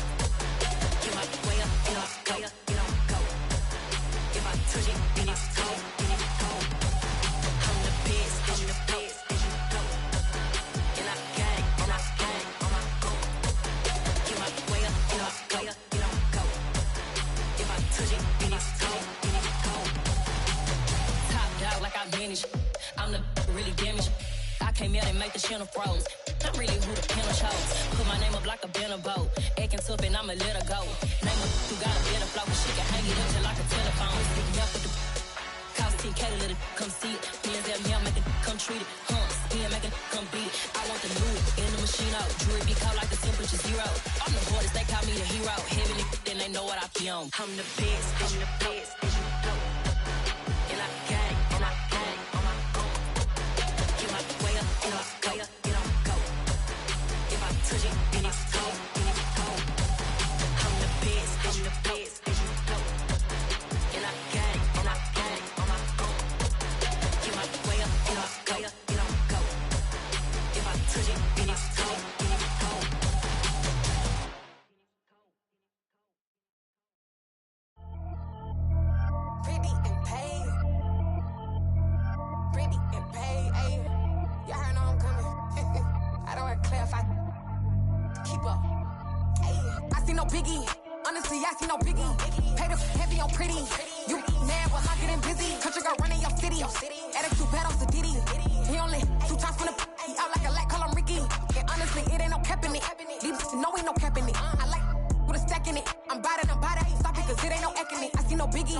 Get my way up, and I go, and I go. If I touch it, then it's cold, then it's cold. I'm the best, I'm the best, as you know. And I got it, and I got it on my own. Get my way up, and I go, and I go. If I touch it, then it's cold, then it's cold. Top dog like I manage. I'm the really damaged. I came out and make the channel froze. I'm really who the piano chose. Put my name up like a banner boat. Acting tough and I'ma let her go. Name her who got a better flow, but she can hang it up just like a telephone. Stick me up with the cost 10K to let it come see it. Hands at me, I'm making come treat it. Spin, making come beat it. I want the new in the machine out. Jewelry be called like the temperature zero. I'm the hardest, they call me the hero. Heaven, then they know what I be on. I'm the best, I'm the best, as you know. And I got it, and I got it on my own. Get my way up, and I go, and I go. If I touch it, then it's cold, then it's cold. I'm the best, I'm the best, as you know. And I got it, and I got it on my own. Get my way up, and I go, and I go. If I touch it, then it's cold, then it's cold. Pretty and paid. Pretty and paid, ayy. Y'all heard I'm coming. I don't want to clarify. Keep up. Ayy. I see no biggie. Honestly, I see no biggie. Pay the heavy on pretty. You mad while I'm getting busy. Country girl running your city. Attitude bad on the Diddy. He only 2 times from the he out like a light, call him Ricky. And honestly, it ain't no cap in it. These know ain't no cap in it. I like with a stack in it. I'm bad it. Stop it, cause it ain't no acting it. I see no biggie.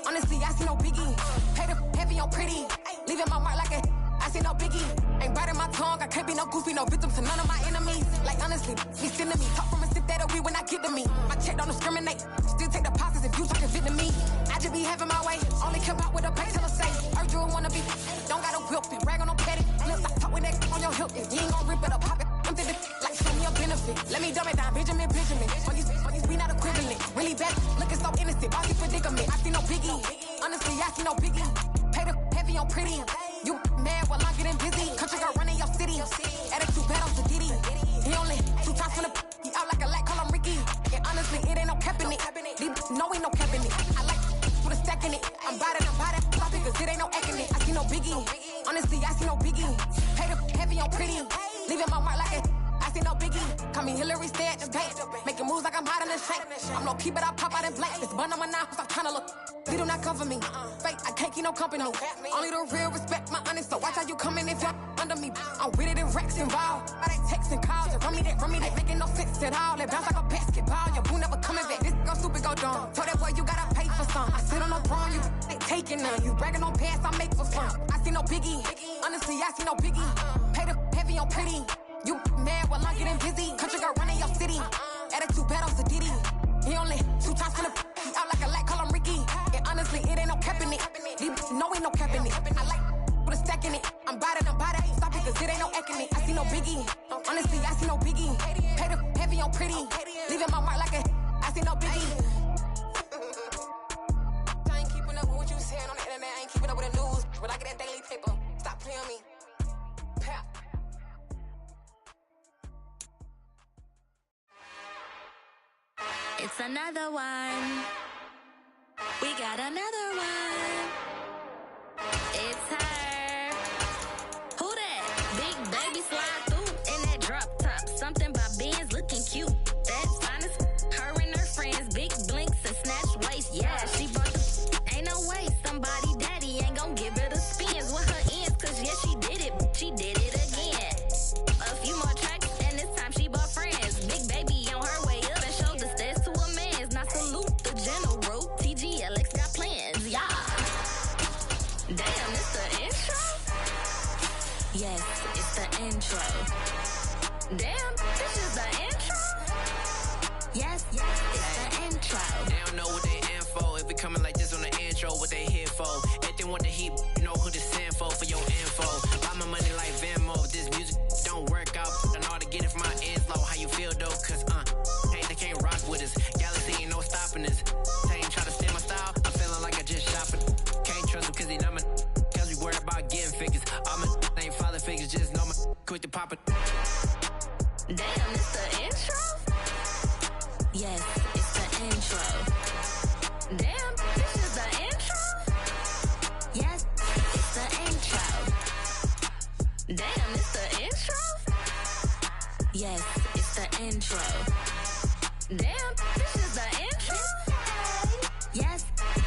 Honestly, I see no biggie. Pay the heavy on pretty. Leaving my mark like a I see no biggie. Ain't biting my tongue. I can't be no goofy, no victim to none of my enemies. Like honestly, be sending me. Talk from a sip that we when I get to me. My check don't discriminate. Still take the pauses if you talking Vietnamese. I just be having my way. Only come out with a pay till I say. Heard you wanna be. Don't got a whip it. Rag on no petty. Lips like talk with that on your hip. If you ain't gon' rip it up, pop it. I'm the like show me a benefit. Let me dumb it down. Benjamin. We not equivalent. Really bad. Looking so innocent. Bossy predicament. I see no biggie. Honestly, I see no biggie. Pay the heavy on pretty. You mad while I'm getting busy. Country girl running your city. Attitude bad on the Diddy. He only 2 times from the he out like a light, call him Ricky. And honestly, it ain't no cap in it. These know ain't no cap in it. I like with a stack in it. I'm bad it. Stop it, cause it ain't no acting it. I see no biggie. Honestly, I see no biggie. Pay the heavy on pretty. Leaving my mark like a I see no biggie. Call me Hillary, stay at the bank. Making moves like I'm hot in the shank. I'm low key, but I pop out in blank. This bun on my knife, stop trying to look. They do not cover me. Fake, I can't keep no company. Only the real respect my honest. So watch how you coming if you're under me. I'm with it and Rex involved. I they texting calls. Just run me that. Making no sense at all. They bounce like a basketball. Your boo never coming back. This go stupid, go dumb. Told that boy you gotta pay for some. I sit on no throne, you they taking none. You bragging on pants, I make for fun. I see no biggie. Honestly, I see no biggie. Pay the heavy on pretty. You mad while I'm getting busy. Country girl running your city. Attitude bad on the Diddy. He only 2 times from the he out like a light, call him Ricky. And honestly, it ain't no cap in it. These know ain't no cap in it. I like with a stack in it. I'm bad it. Stop it, cause it ain't no acting it. I see no biggie. Honestly, I see no biggie. Pay the heavy on pretty. Leaving my mark like a I see no biggie. I ain't keeping up with what you saying on the internet. I ain't keeping up with the news. But I get that daily paper. Stop playing me. Pap. It's another one. We got another one. It's her. Who that? Big baby slide through in that drop top. Something by Benz looking cute. That's fine as her and her friends. Big blinks and snatch waist. Yeah, she bought ain't no way somebody daddy ain't gon' give her the spins with her ends. Cause yeah, she did it. She did it again. A few more tracks and this time she bought friends. Big baby on her way up. Yes, it's the intro. Damn, this is the intro? Yes, it's the intro. They don't know what they in for. If we coming like this on the intro, what they here for? If they want the heat, you know who to send for your info. Buy my money like Venmo. If this music don't work out, I know how to get it from my ends low. How you feel though? Cause hey, they can't rock with us. Galaxy ain't no stopping us. They ain't try to steal my style. I'm feeling like I just shopping. Can't trust him cause he not my. Cause we worried about getting figures. All my ain't father figures, just know my quick to pop it. Damn, it's the intro? Yes, it's the intro. Damn, this is the intro? Yes, it's the intro. Damn, it's the intro? Yes, it's the intro. Damn, this is the intro? Yes,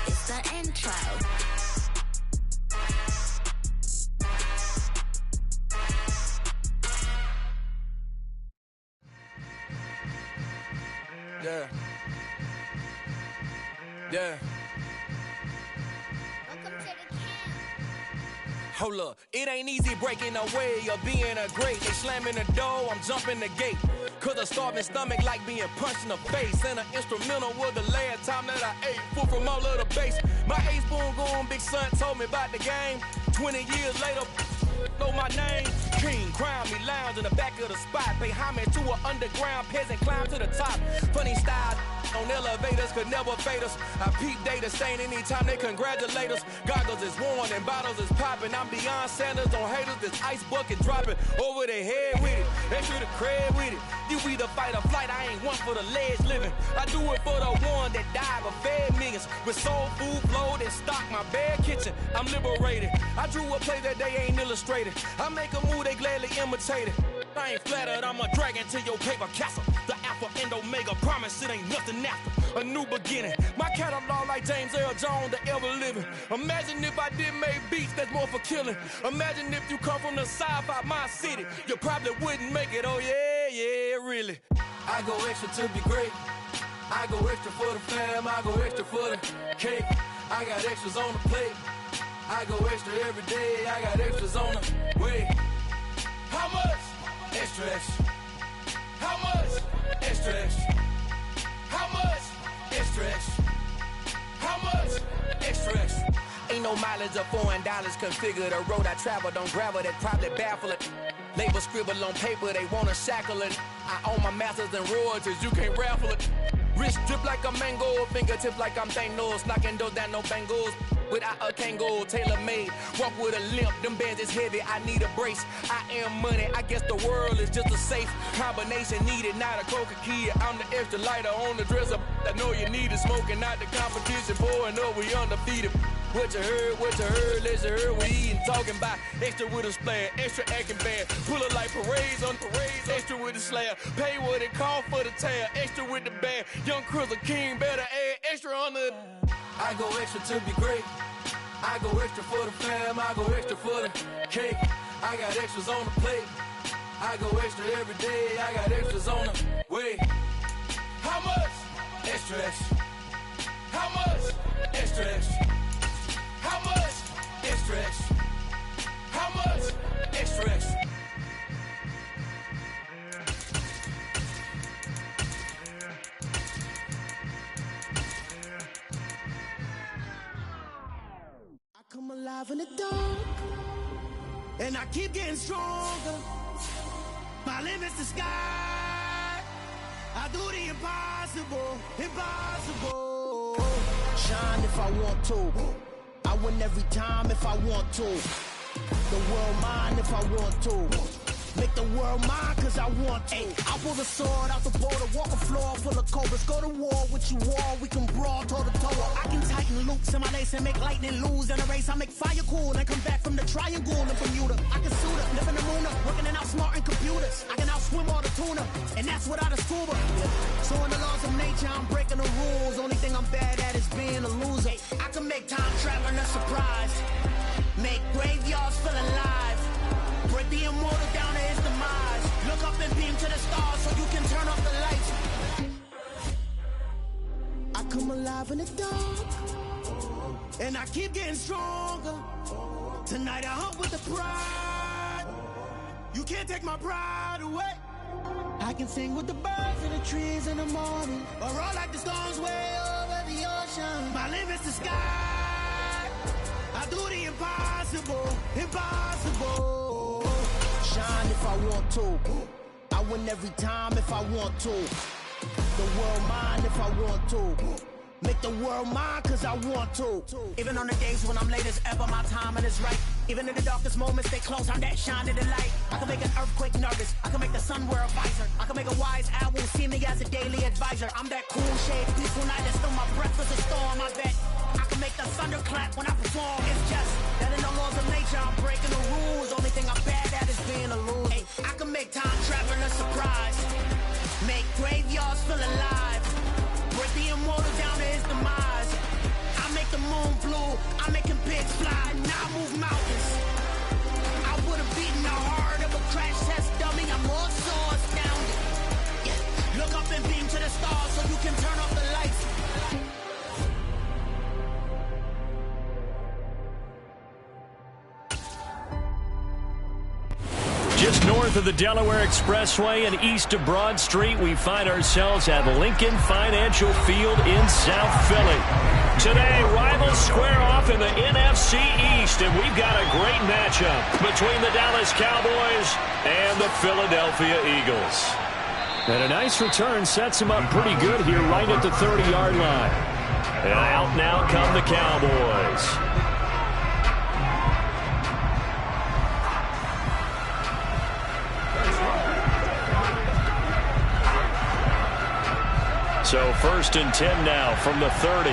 it's the intro. Yeah. Yeah. Hold up, it ain't easy breaking away or being a great. They slamming the door, I'm jumping the gate. Cause a starving stomach like being punched in the face. And an instrumental was the last time that I ate food from all of the bass. My ace spoon going, big son told me about the game. 20 years later, know my name. King, crown me, lounge in the back of the spot. Pay homage to an underground peasant, climb to the top. Funny style on elevators could never fade us. I peep data stain anytime they congratulate us. Goggles is worn and bottles is popping. I'm beyond Sanders on haters, this ice bucket dropping over their head with it. Extra the cred with it. You either fight or flight, I ain't one for the ledge living. I do it for the one that died but fed millions. With soul food flowed and stocked my bare kitchen. I'm liberated. I drew a play that they ain't illustrated. I make a move, they gladly imitate it. I ain't flattered, I'm a dragon to your paper castle. The Alpha and Omega, promise it ain't nothing after. A new beginning. My catalog like James Earl Jones, the ever living. Imagine if I did make beats that's more for killing. Imagine if you come from the sci-fi, my city. You probably wouldn't make it, oh yeah, yeah, really. I go extra to be great. I go extra for the fam, I go extra for the cake. I got extras on the plate. I go extra every day, I got extras on the way. How much? Extra, extra. How much? Extra, extra. How much? Extra, extra. How much? Extra, extra. Ain't no mileage of $4 configure the road I travel. Don't gravel that probably baffle it. Label scribble on paper, they wanna shackle it. I own my masters and royalties, you can't raffle it. Wrist drip like a mango, fingertips like I'm Thanos. Knocking those down, no bangles. Without a Kango, tailor-made. Walk with a limp, them bands is heavy, I need a brace. I am money, I guess the world is just a safe combination needed, not a coca key. I'm the extra lighter on the dresser. I know you need it, smoking out the competition, pouring up, we undefeated. What you heard, let's hear we eatin', talking about extra with a splash, extra acting bad. Pull it like parades on parades, extra with the slab. Pay what it cost for the tab, extra with the bag. Young Chris, a king, better add extra on the. I go extra to be great. I go extra for the fam, I go extra for the cake. I got extras on the plate. I go extra every day, I got extras on the way. How much? Extra, extra. How much? Extra, extra. How much? Extra, extra. How much? Extra, extra. Come alive in the dark, and I keep getting stronger. My limit's the sky. I do the impossible, impossible. Shine if I want to. I win every time if I want to. The world mine if I want to. Make the world mine cause I want to. I'll pull the sword out the border, walk a floor full of cobras. Go to war with you all, we can brawl toe to toe. I can tighten loops in my lace and make lightning lose in a race. I make fire cool and come back from the triangle in Bermuda. I can suit up, live in the moon up, working and outsmarting computers. I can outswim all the tuna, and that's without a scuba. So in the laws of nature, I'm breaking the rules. Only thing I'm bad at is being a loser. I can make time traveling a surprise. Make graveyards feel alive. Break the immortal down to his demise. Look up and beam to the stars so you can turn off the lights. I come alive in the dark, and I keep getting stronger. Tonight I hunt with the pride. can't take my pride away. I can sing with the birds and the trees in the morning, or roll like the storms way over the ocean. My limit's the sky. I do the impossible, impossible. Shine if I want to. I win every time if I want to. The world mine if I want to. Make the world mine cause I want to. Even on the days when I'm late as ever, my timing is right. Even in the darkest moments, stay close, I'm that shine of the light. I can make an earthquake nervous, I can make the sun wear a visor. I can make a wise owl see me as a daily advisor. I'm that cool shade, peaceful night that still my breath is a storm, I bet. I can make the thunder clap when I perform. It's just that in the laws of nature, I'm breaking the rules. Only thing I'm bad at is being a loser. Hey, I can make time travel a surprise. Make graveyards feel alive. Break the immortal down to his demise. I make the moon blue, I'm making pigs fly. Now I move mountains. I would've beaten the heart of a crash test dummy. I'm more so astounded. Yeah. Look up and beam to the stars so you can turn off the lights. Just north of the Delaware Expressway and east of Broad Street, we find ourselves at Lincoln Financial Field in South Philly. Today, rivals square off in the NFC East, and we've got a great matchup between the Dallas Cowboys and the Philadelphia Eagles. And a nice return sets him up pretty good here right at the 30-yard line. And out now come the Cowboys. So 1st and 10 now from the 30.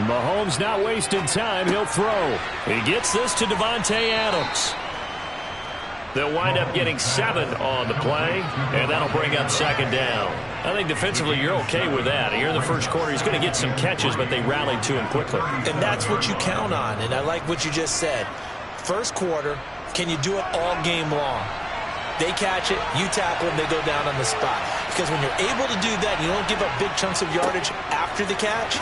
Mahomes not wasting time. He'll throw. He gets this to Davante Adams. They'll wind up getting 7 on the play, and that'll bring up 2nd down. I think defensively you're okay with that. Here in the first quarter, he's going to get some catches, but they rallied to him quickly. And that's what you count on, and I like what you just said. First quarter, can you do it all game long? They catch it, you tackle them, they go down on the spot. Because when you're able to do that, you don't give up big chunks of yardage after the catch,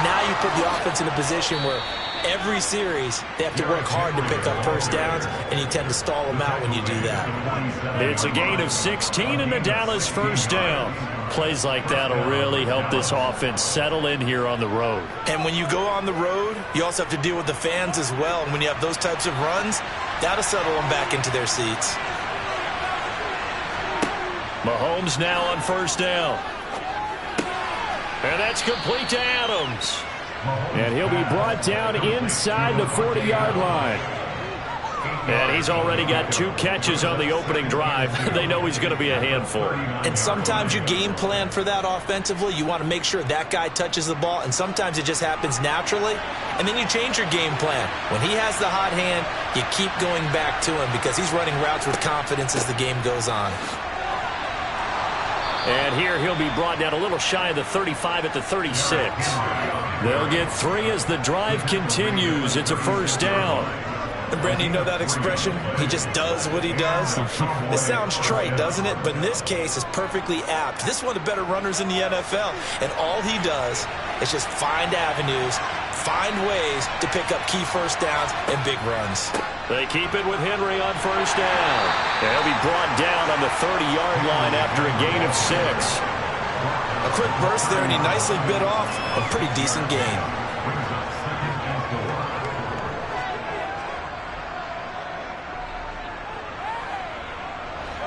now you put the offense in a position where every series they have to work hard to pick up first downs, and you tend to stall them out when you do that. It's a gain of 16 in the Dallas first down. Plays like that will really help this offense settle in here on the road. And when you go on the road, you also have to deal with the fans as well. And when you have those types of runs, that'll settle them back into their seats. Mahomes now on first down. And that's complete to Adams. And he'll be brought down inside the 40-yard line. And he's already got 2 catches on the opening drive. They know he's going to be a handful. And sometimes you game plan for that offensively. You want to make sure that guy touches the ball, and sometimes it just happens naturally. And then you change your game plan. When he has the hot hand, you keep going back to him because he's running routes with confidence as the game goes on. And here he'll be brought down a little shy of the 35 at the 36. They'll get 3 as the drive continues. It's a first down. And Brandon, you know that expression? He just does what he does. It sounds trite, doesn't it? But in this case, it's perfectly apt. This is one of the better runners in the NFL. And all he does is just find avenues, find ways to pick up key first downs and big runs. They keep it with Henry on first down. And he'll be brought down on the 30-yard line after a gain of 6. A quick burst there, and he nicely bit off a pretty decent gain.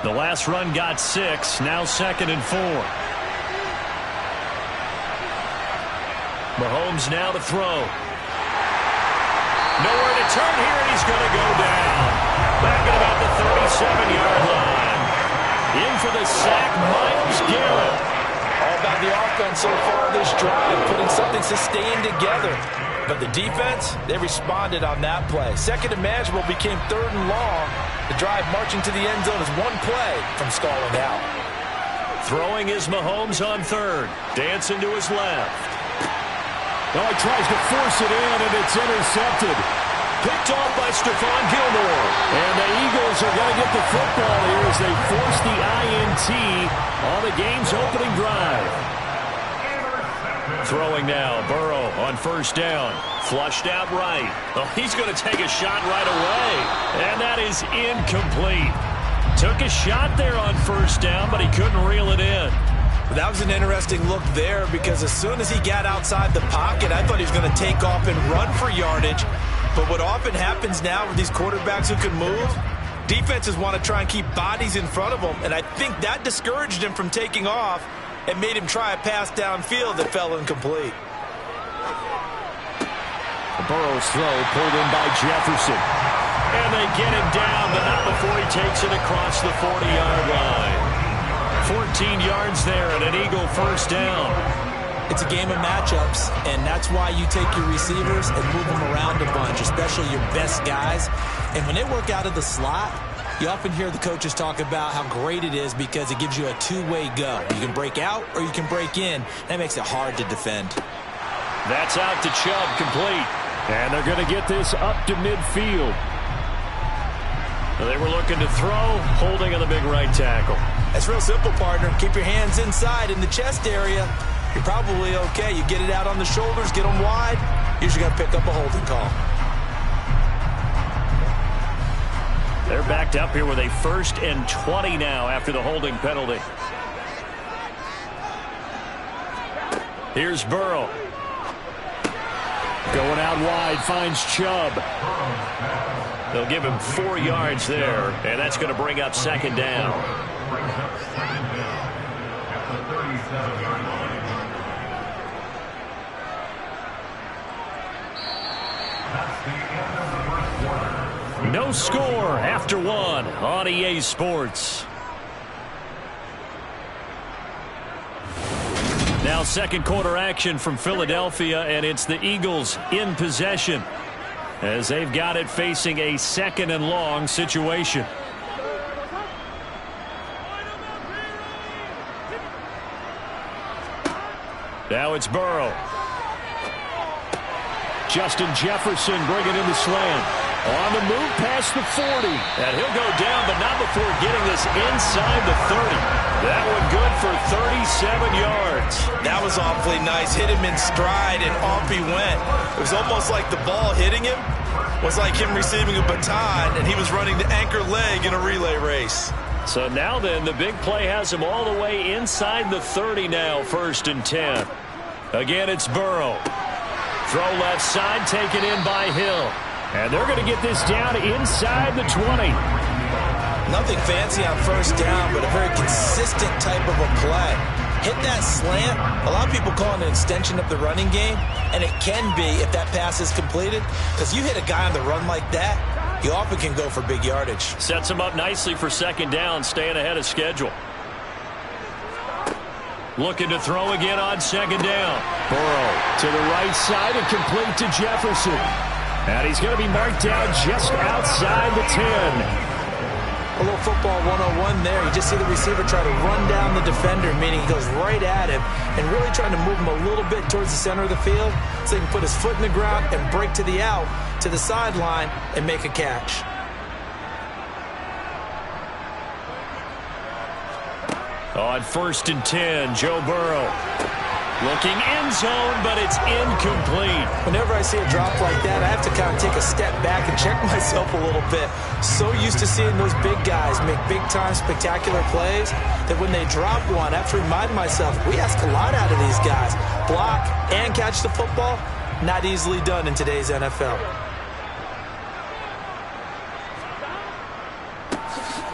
The last run got 6, now 2nd and 4. Mahomes now to throw. Nowhere to turn here, and he's going to go down. Back at about the 37-yard line. In for the sack, Myles Garrett. All about the offense so far this drive, putting something sustained together. But the defense, they responded on that play. 2nd and manageable became 3rd and long. The drive marching to the end zone is 1 play from stalling out. Throwing is Mahomes on 3rd. Dancing to his left. Oh, he tries to force it in, and it's intercepted. Picked off by Stephon Gilmore. And the Eagles are going to get the football here as they force the INT on the game's opening drive. Throwing now, Burrow on first down. Flushed out right. Oh, he's going to take a shot right away. And that is incomplete. Took a shot there on first down, but he couldn't reel it in. That was an interesting look there because as soon as he got outside the pocket, I thought he was going to take off and run for yardage. But what often happens now with these quarterbacks who can move, defenses want to try and keep bodies in front of them, and I think that discouraged him from taking off and made him try a pass downfield that fell incomplete. Burrow's throw pulled in by Jefferson. And they get him down, but not before he takes it across the 40-yard line. 14 yards there and an Eagle first down. It's a game of matchups, and that's why you take your receivers and move them around a bunch, especially your best guys. And when they work out of the slot, you often hear the coaches talk about how great it is because it gives you a two-way go. You can break out or you can break in. That makes it hard to defend. That's out to Chubb, complete. And they're going to get this up to midfield. They were looking to throw, holding on the big right tackle. That's real simple, partner. Keep your hands inside in the chest area. You're probably okay. You get it out on the shoulders, get them wide. Usually got to pick up a holding call. They're backed up here with a 1st and 20 now after the holding penalty. Here's Burrow. Going out wide, finds Chubb. They'll give him 4 yards there, and that's going to bring up 2nd down. No score after 1 on EA Sports. Now 2nd quarter action from Philadelphia, and it's the Eagles in possession as they've got it facing a 2nd and long situation. Now it's Burrow. Justin Jefferson bringing in the slant. On the move past the 40. And he'll go down, but not before getting this inside the 30. That one good for 37 yards. That was awfully nice. Hit him in stride, and off he went. It was almost like the ball hitting him was like him receiving a baton, and he was running the anchor leg in a relay race. So now then, the big play has him all the way inside the 30 now, 1st and 10. Again, it's Burrow. Throw left side, taken in by Hill. And they're going to get this down inside the 20. Nothing fancy on 1st down, but a very consistent type of a play. Hit that slant. A lot of people call it an extension of the running game, and it can be if that pass is completed, because you hit a guy on the run like that, you often can go for big yardage. Sets him up nicely for 2nd down, staying ahead of schedule. Looking to throw again on 2nd down. Burrow to the right side and complete to Jefferson. And he's going to be marked down just outside the 10. A little football 101 there. You just see the receiver try to run down the defender, meaning he goes right at him and really trying to move him a little bit towards the center of the field so he can put his foot in the ground and break to the out, to the sideline, and make a catch. On 1st and 10, Joe Burrow. Looking end zone, but it's incomplete. Whenever I see a drop like that, I have to kind of take a step back and check myself a little bit. So used to seeing those big guys make big-time spectacular plays that when they drop one, I have to remind myself, we ask a lot out of these guys. Block and catch the football, not easily done in today's NFL.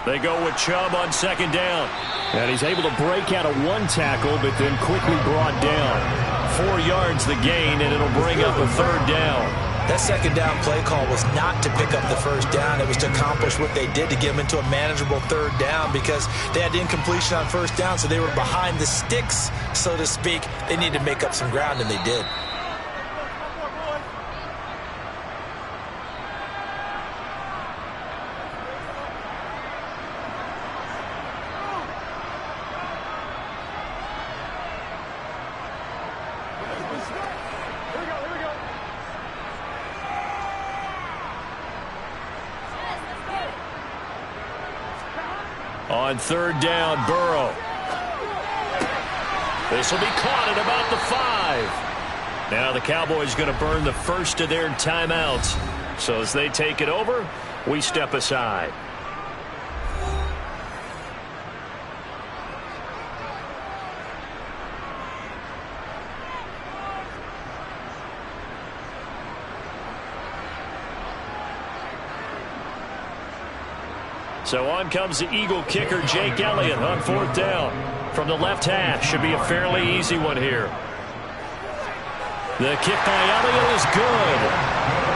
They go with Chubb on 2nd down. And he's able to break out of 1 tackle, but then quickly brought down. 4 yards the gain, and it'll bring up a 3rd down. That 2nd down play call was not to pick up the 1st down. It was to accomplish what they did to get them into a manageable 3rd down because they had incompletion on 1st down, so they were behind the sticks, so to speak. They needed to make up some ground, and they did. On 3rd down, Burrow. This will be caught at about the 5. Now the Cowboys going to burn the first of their timeouts. So as they take it over, we step aside. So on comes the Eagle kicker, Jake Elliott, on 4th down. From the left hash, should be a fairly easy one here. The kick by Elliott is good.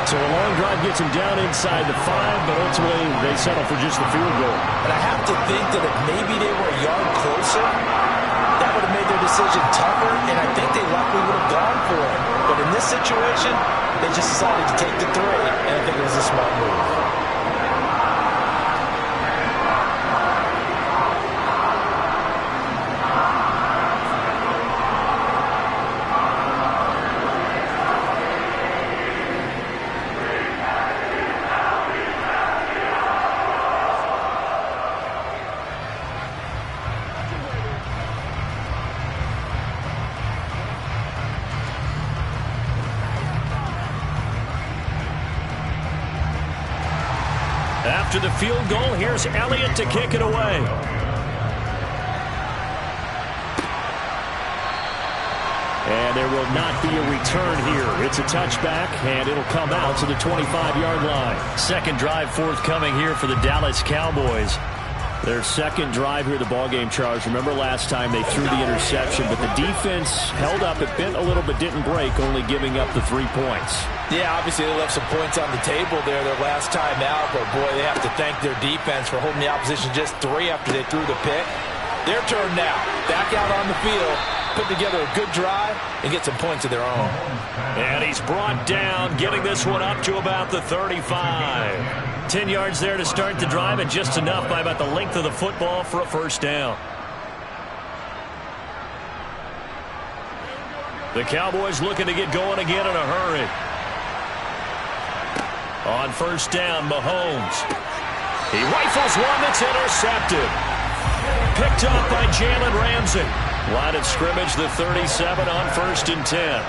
So a long drive gets him down inside the 5, but ultimately they settle for just the field goal. And I have to think that if maybe they were a yard closer, that would have made their decision tougher, and I think they likely would have gone for it. But in this situation, they just decided to take the 3, and I think it was a smart move. After the field goal, here's Elliott to kick it away. And there will not be a return here. It's a touchback, and it'll come out to the 25-yard line. Second drive forthcoming here for the Dallas Cowboys. Their second drive here, the ballgame, Charles. Remember last time they threw the interception, but the defense held up. It bent a little but didn't break, only giving up the 3 points. Yeah, obviously they left some points on the table there their last time out, but boy, they have to thank their defense for holding the opposition just 3 after they threw the pick. Their turn now. Back out on the field, put together a good drive, and get some points of their own. And he's brought down, getting this one up to about the 35. 10 yards there to start the drive, and just enough by about the length of the football for a first down. The Cowboys looking to get going again in a hurry. On first down, Mahomes. He rifles one that's intercepted. Picked up by Jalen Ramsey. Line of scrimmage, the 37 on 1st and 10.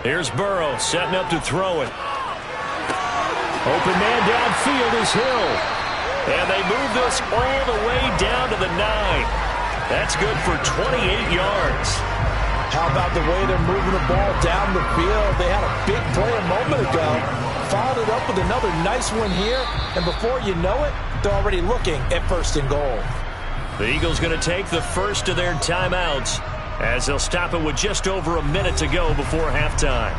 Here's Burrow setting up to throw it. Open man downfield is Hill. And they move this all the way down to the 9. That's good for 28 yards. How about the way they're moving the ball down the field? They had a big play a moment ago. Followed it up with another nice one here. And before you know it, they're already looking at 1st and goal. The Eagles going to take the first of their timeouts as they'll stop it with just over a minute to go before halftime.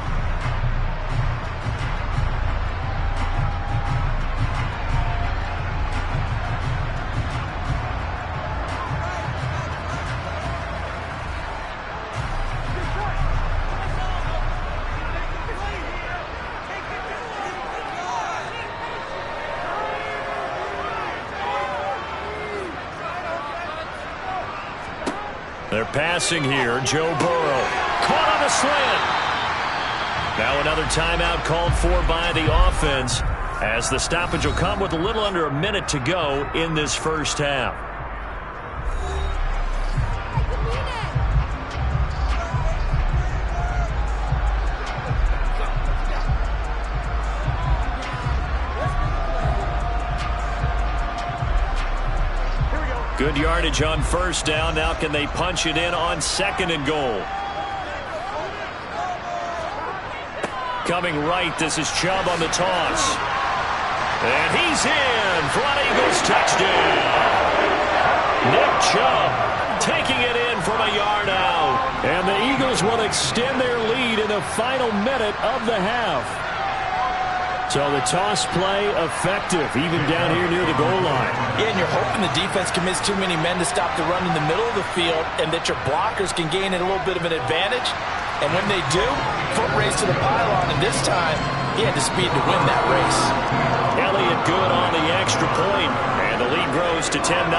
They're passing here. Joe Burrow caught on a slant. Now another timeout called for by the offense as the stoppage will come with a little under a minute to go in this first half. Good yardage on first down. Now can they punch it in on 2nd and goal? Coming right, this is Chubb on the toss. And he's in for an Eagles touchdown. Nick Chubb taking it in from a yard out. And the Eagles will extend their lead in the final minute of the half. So the toss play effective, even down here near the goal line. Yeah, and you're hoping the defense commits too many men to stop the run in the middle of the field and that your blockers can gain a little bit of an advantage. And when they do, foot race to the pylon, and this time, he had the speed to win that race. Elliott good on the extra point, and the lead grows to 10-0.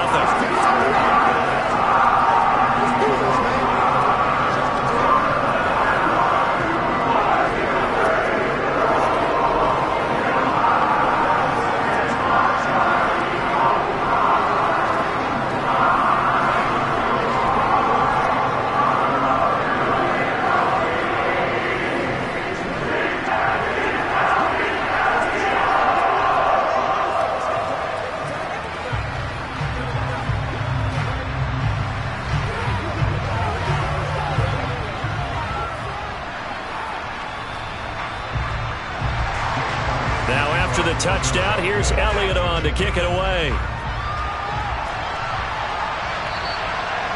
Now after the touchdown, here's Elliott on to kick it away.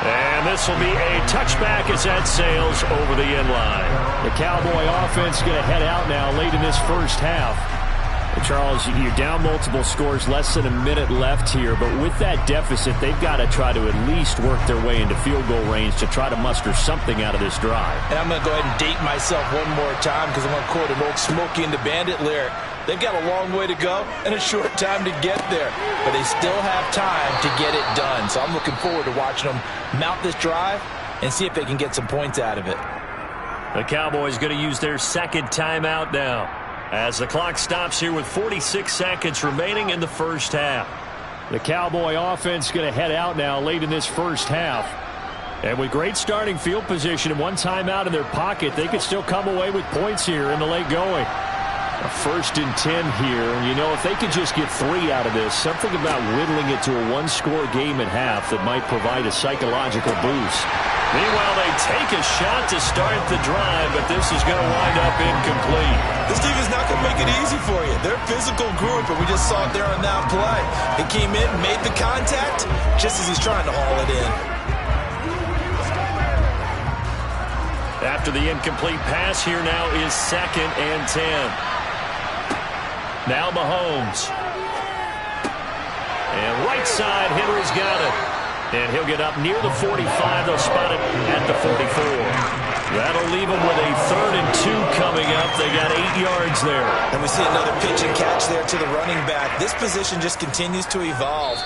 And this will be a touchback as that sails over the end line. The Cowboy offense going to head out now late in this first half. Charles, you're down multiple scores, less than a minute left here, but with that deficit, they've got to try to at least work their way into field goal range to try to muster something out of this drive. And I'm going to go ahead and date myself one more time because I'm going to quote an old Smokey and the Bandit lyric. They've got a long way to go and a short time to get there, but they still have time to get it done. So I'm looking forward to watching them mount this drive and see if they can get some points out of it. The Cowboys going to use their second timeout now, as the clock stops here with 46 seconds remaining in the first half. The Cowboy offense going to head out now late in this first half. And with great starting field position and one timeout in their pocket, they could still come away with points here in the late going. A 1st and 10 here. And, you know, if they could just get 3 out of this, something about whittling it to a one-score game at half that might provide a psychological boost. Meanwhile, they take a shot to start the drive, but this is going to wind up incomplete. This defense not going to make it easy for you. They're a physical group, and we just saw it there on that play. He came in, made the contact, just as he's trying to haul it in. After the incomplete pass, here now is 2nd and 10. Now Mahomes. And right side, Henry's got it. And he'll get up near the 45. They'll spot it at the 44. That'll leave them with a 3rd and 2 coming up. They got 8 yards there. And we see another pitch and catch there to the running back. This position just continues to evolve.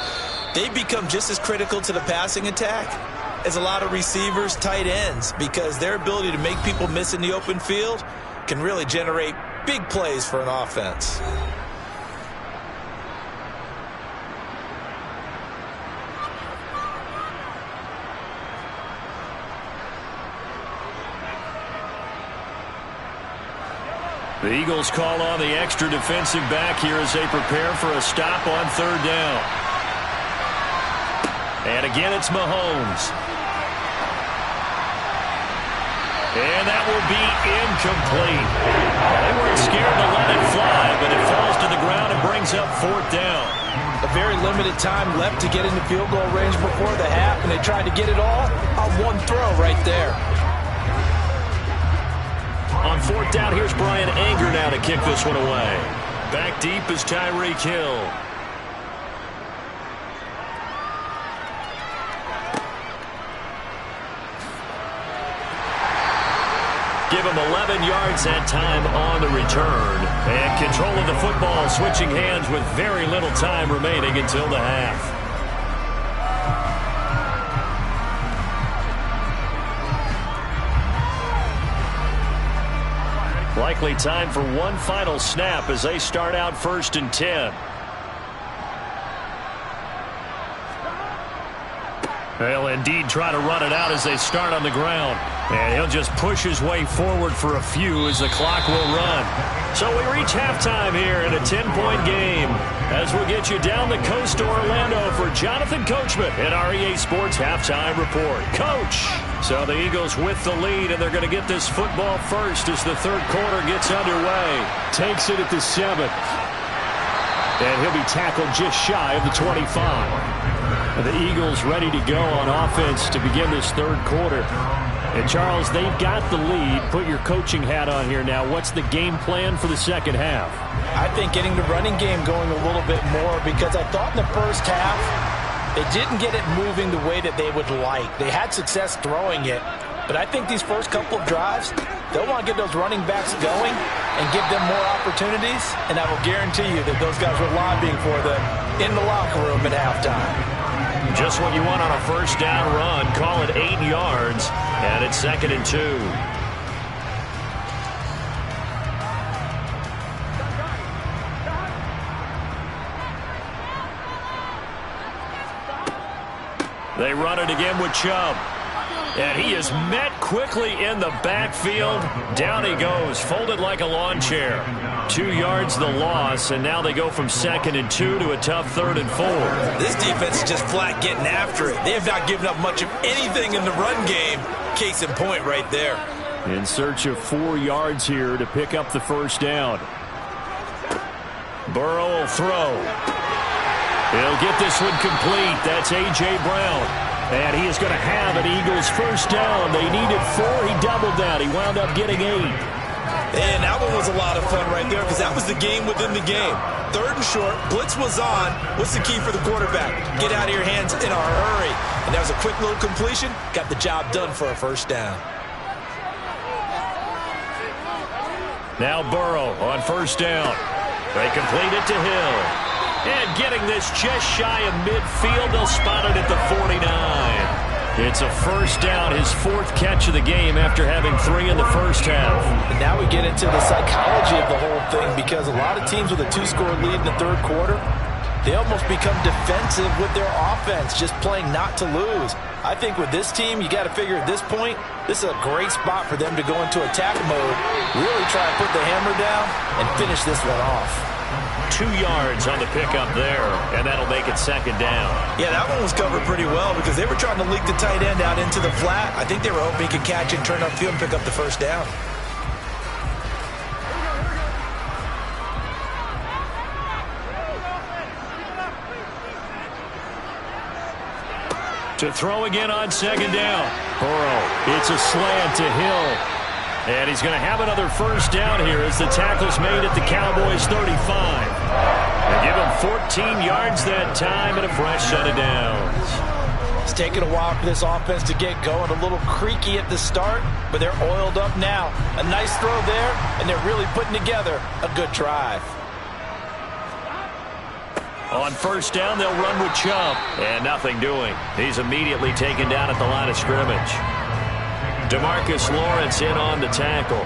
They become just as critical to the passing attack as a lot of receivers, tight ends, because their ability to make people miss in the open field can really generate big plays for an offense. The Eagles call on the extra defensive back here as they prepare for a stop on 3rd down. And again, it's Mahomes. And that will be incomplete. They weren't scared to let it fly, but it falls to the ground and brings up 4th down. A very limited time left to get into field goal range before the half, and they tried to get it all on one throw right there. On 4th down, here's Brian Anger now to kick this one away. Back deep is Tyreek Hill. Give him 11 yards that time on the return. And control of the football, switching hands with very little time remaining until the half. Likely time for one final snap as they start out 1st and 10. They'll indeed try to run it out as they start on the ground. And he'll just push his way forward for a few as the clock will run. So we reach halftime here in a 10-point game as we'll get you down the coast to Orlando for Jonathan Coachman at our EA Sports Halftime Report. Coach! So the Eagles with the lead, and they're going to get this football first as the 3rd quarter gets underway. Takes it at the 7th. And he'll be tackled just shy of the 25. The Eagles ready to go on offense to begin this 3rd quarter. And, Charles, they've got the lead. Put your coaching hat on here now. What's the game plan for the 2nd half? I think getting the running game going a little bit more, because I thought in the first half they didn't get it moving the way that they would like. They had success throwing it, but I think these first couple of drives, they'll want to get those running backs going and give them more opportunities, and I will guarantee you that those guys were lobbying for them in the locker room at halftime. Just what you want on a 1st down run. Call it 8 yards, and it's 2nd and 2. They run it again with Chubb. And he is met quickly in the backfield. Down he goes, folded like a lawn chair. 2 yards the loss, and now they go from 2nd and 2 to a tough 3rd and 4. This defense is just flat getting after it. They have not given up much of anything in the run game. Case in point right there. In search of 4 yards here to pick up the 1st down. Burrow will throw. He'll get this one complete. That's A.J. Brown. And he is going to have an Eagles first down. They needed 4. He doubled that. He wound up getting 8. And that one was a lot of fun right there because that was the game within the game. 3rd and short, blitz was on. What's the key for the quarterback? Get out of your hands in a hurry. And that was a quick little completion. Got the job done for a first down. Now Burrow on first down. They complete it to Hill. And getting this just shy of midfield, they'll spot it at the 49. It's a first down, his 4th catch of the game after having 3 in the first half. And now we get into the psychology of the whole thing because a lot of teams with a 2-score lead in the 3rd quarter, they almost become defensive with their offense, just playing not to lose. I think with this team, you got to figure at this point, this is a great spot for them to go into attack mode, really try to put the hammer down and finish this one off. 2 yards on the pickup there, and that'll make it 2nd down. Yeah, that one was covered pretty well because they were trying to leak the tight end out into the flat. I think they were hoping he could catch it, turn upfield, and pick up the first down. To throw again on 2nd down. Burrow, it's a slant to Hill. And he's going to have another first down here as the tackle's made at the Cowboys' 35. They give him 14 yards that time and a fresh set of downs. It's taken a while for this offense to get going. A little creaky at the start, but they're oiled up now. A nice throw there, and they're really putting together a good drive. On first down, they'll run with Chubb. And nothing doing. He's immediately taken down at the line of scrimmage. DeMarcus Lawrence in on the tackle.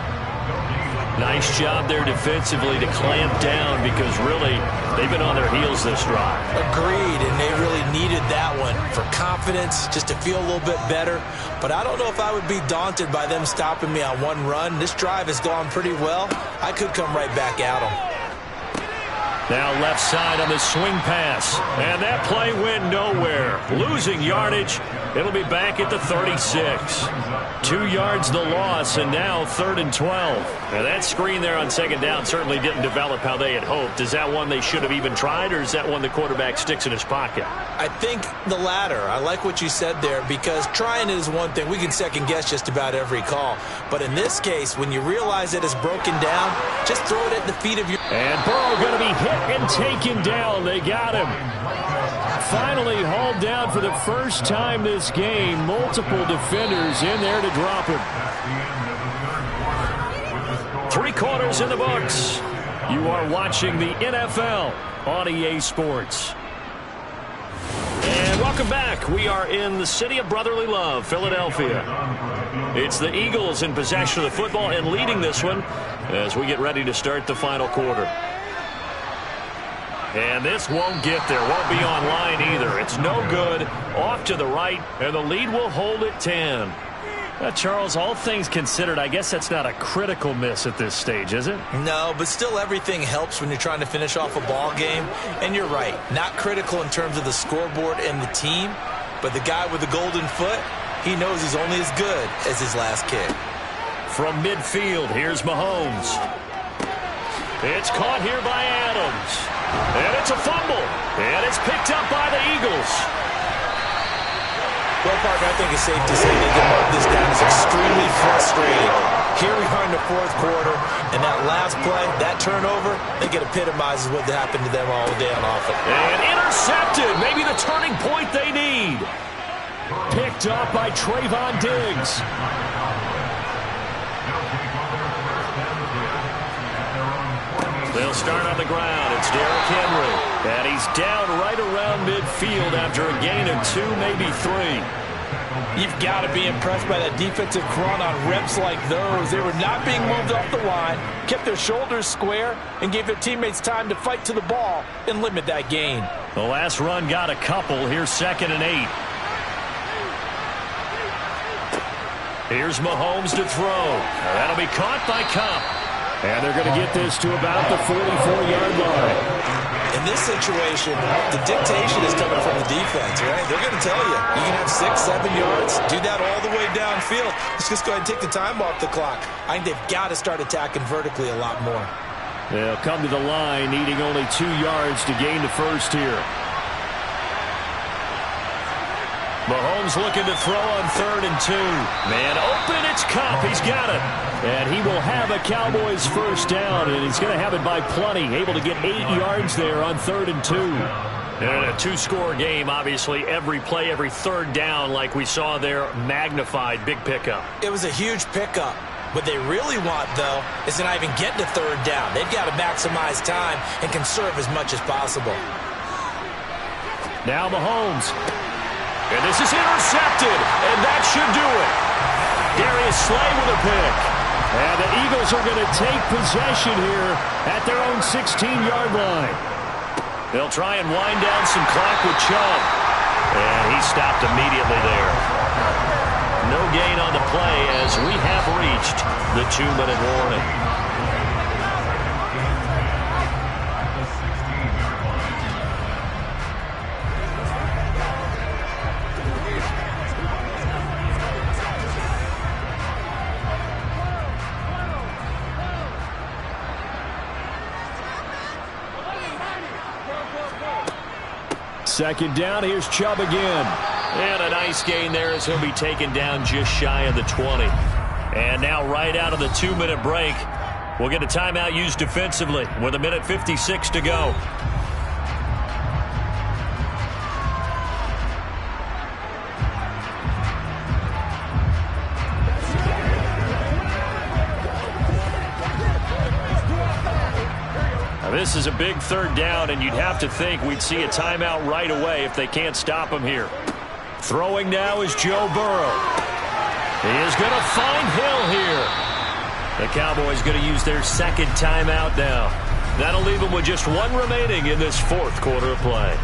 Nice job there defensively to clamp down because really they've been on their heels this drive. Agreed, and they really needed that one for confidence, just to feel a little bit better. But I don't know if I would be daunted by them stopping me on one run. This drive has gone pretty well. I could come right back at them. Now left side on the swing pass. And that play went nowhere. Losing yardage. It'll be back at the 36. 2 yards the loss, and now 3rd and 12. Now that screen there on 2nd down certainly didn't develop how they had hoped. Is that one they should have even tried, or is that one the quarterback sticks in his pocket? I think the latter. I like what you said there because trying is one thing. We can second guess just about every call. But in this case, when you realize that it's broken down, just throw it at the feet of your... And Burrow going to be hit and taken down. They got him. Finally hauled down for the first time this game. Multiple defenders in there to drop him. 3 quarters in the books. You are watching the NFL on EA Sports. And welcome back. We are in the city of brotherly love, Philadelphia. It's the Eagles in possession of the football and leading this one as we get ready to start the final quarter. And this won't get there. Won't be online either. It's no good. Off to the right, and the lead will hold at 10. Charles, all things considered, I guess that's not a critical miss at this stage, is it? No, but still everything helps when you're trying to finish off a ball game. And you're right. Not critical in terms of the scoreboard and the team, but the guy with the golden foot, he knows he's only as good as his last kick. From midfield, here's Mahomes. It's caught here by Adams. And it's a fumble. And it's picked up by the Eagles. Well, partner, I think it's safe to say they can mark this down as extremely frustrating. Here we are in the 4th quarter, and that last play, that turnover, I think it epitomizes what happened to them all day on offense. And intercepted. Maybe the turning point they need. Picked up by Trayvon Diggs. They'll start on the ground. It's Derrick Henry. And he's down right around midfield after a gain of 2, maybe 3. You've got to be impressed by that defensive front on reps like those. They were not being moved off the line, kept their shoulders square, and gave their teammates time to fight to the ball and limit that gain. The last run got a couple. Here's 2nd and 8. Here's Mahomes to throw. That'll be caught by Kupp. And they're going to get this to about the 44-yard line. In this situation, the dictation is coming from the defense, right? They're going to tell you, you can have 6, 7 yards, do that all the way downfield. Let's just go ahead and take the time off the clock. I think they've got to start attacking vertically a lot more. They'll come to the line, needing only 2 yards to gain the first here. Mahomes looking to throw on 3rd and 2. Man open, it's Kupp. He's got it. And he will have a Cowboys first down, and he's going to have it by plenty. Able to get 8 yards there on 3rd and 2. And a 2-score game, obviously, every play, every third down, like we saw there, magnified. Big pickup. It was a huge pickup. What they really want, though, is to not even get to 3rd down. They've got to maximize time and conserve as much as possible. Now Mahomes. And this is intercepted, and that should do it. Darius Slay with a pick. And the Eagles are going to take possession here at their own 16-yard line. They'll try and wind down some clock with Chubb. And he stopped immediately there. No gain on the play as we have reached the 2-minute warning. Second down, here's Chubb again. And a nice gain there as he'll be taken down just shy of the 20. And now right out of the 2-minute break, we'll get a timeout used defensively with 1:56 to go. This is a big 3rd down, and you'd have to think we'd see a timeout right away if they can't stop him here. Throwing now is Joe Burrow. He is going to find Hill here. The Cowboys going to use their 2nd timeout now. That'll leave them with just 1 remaining in this 4th quarter of play.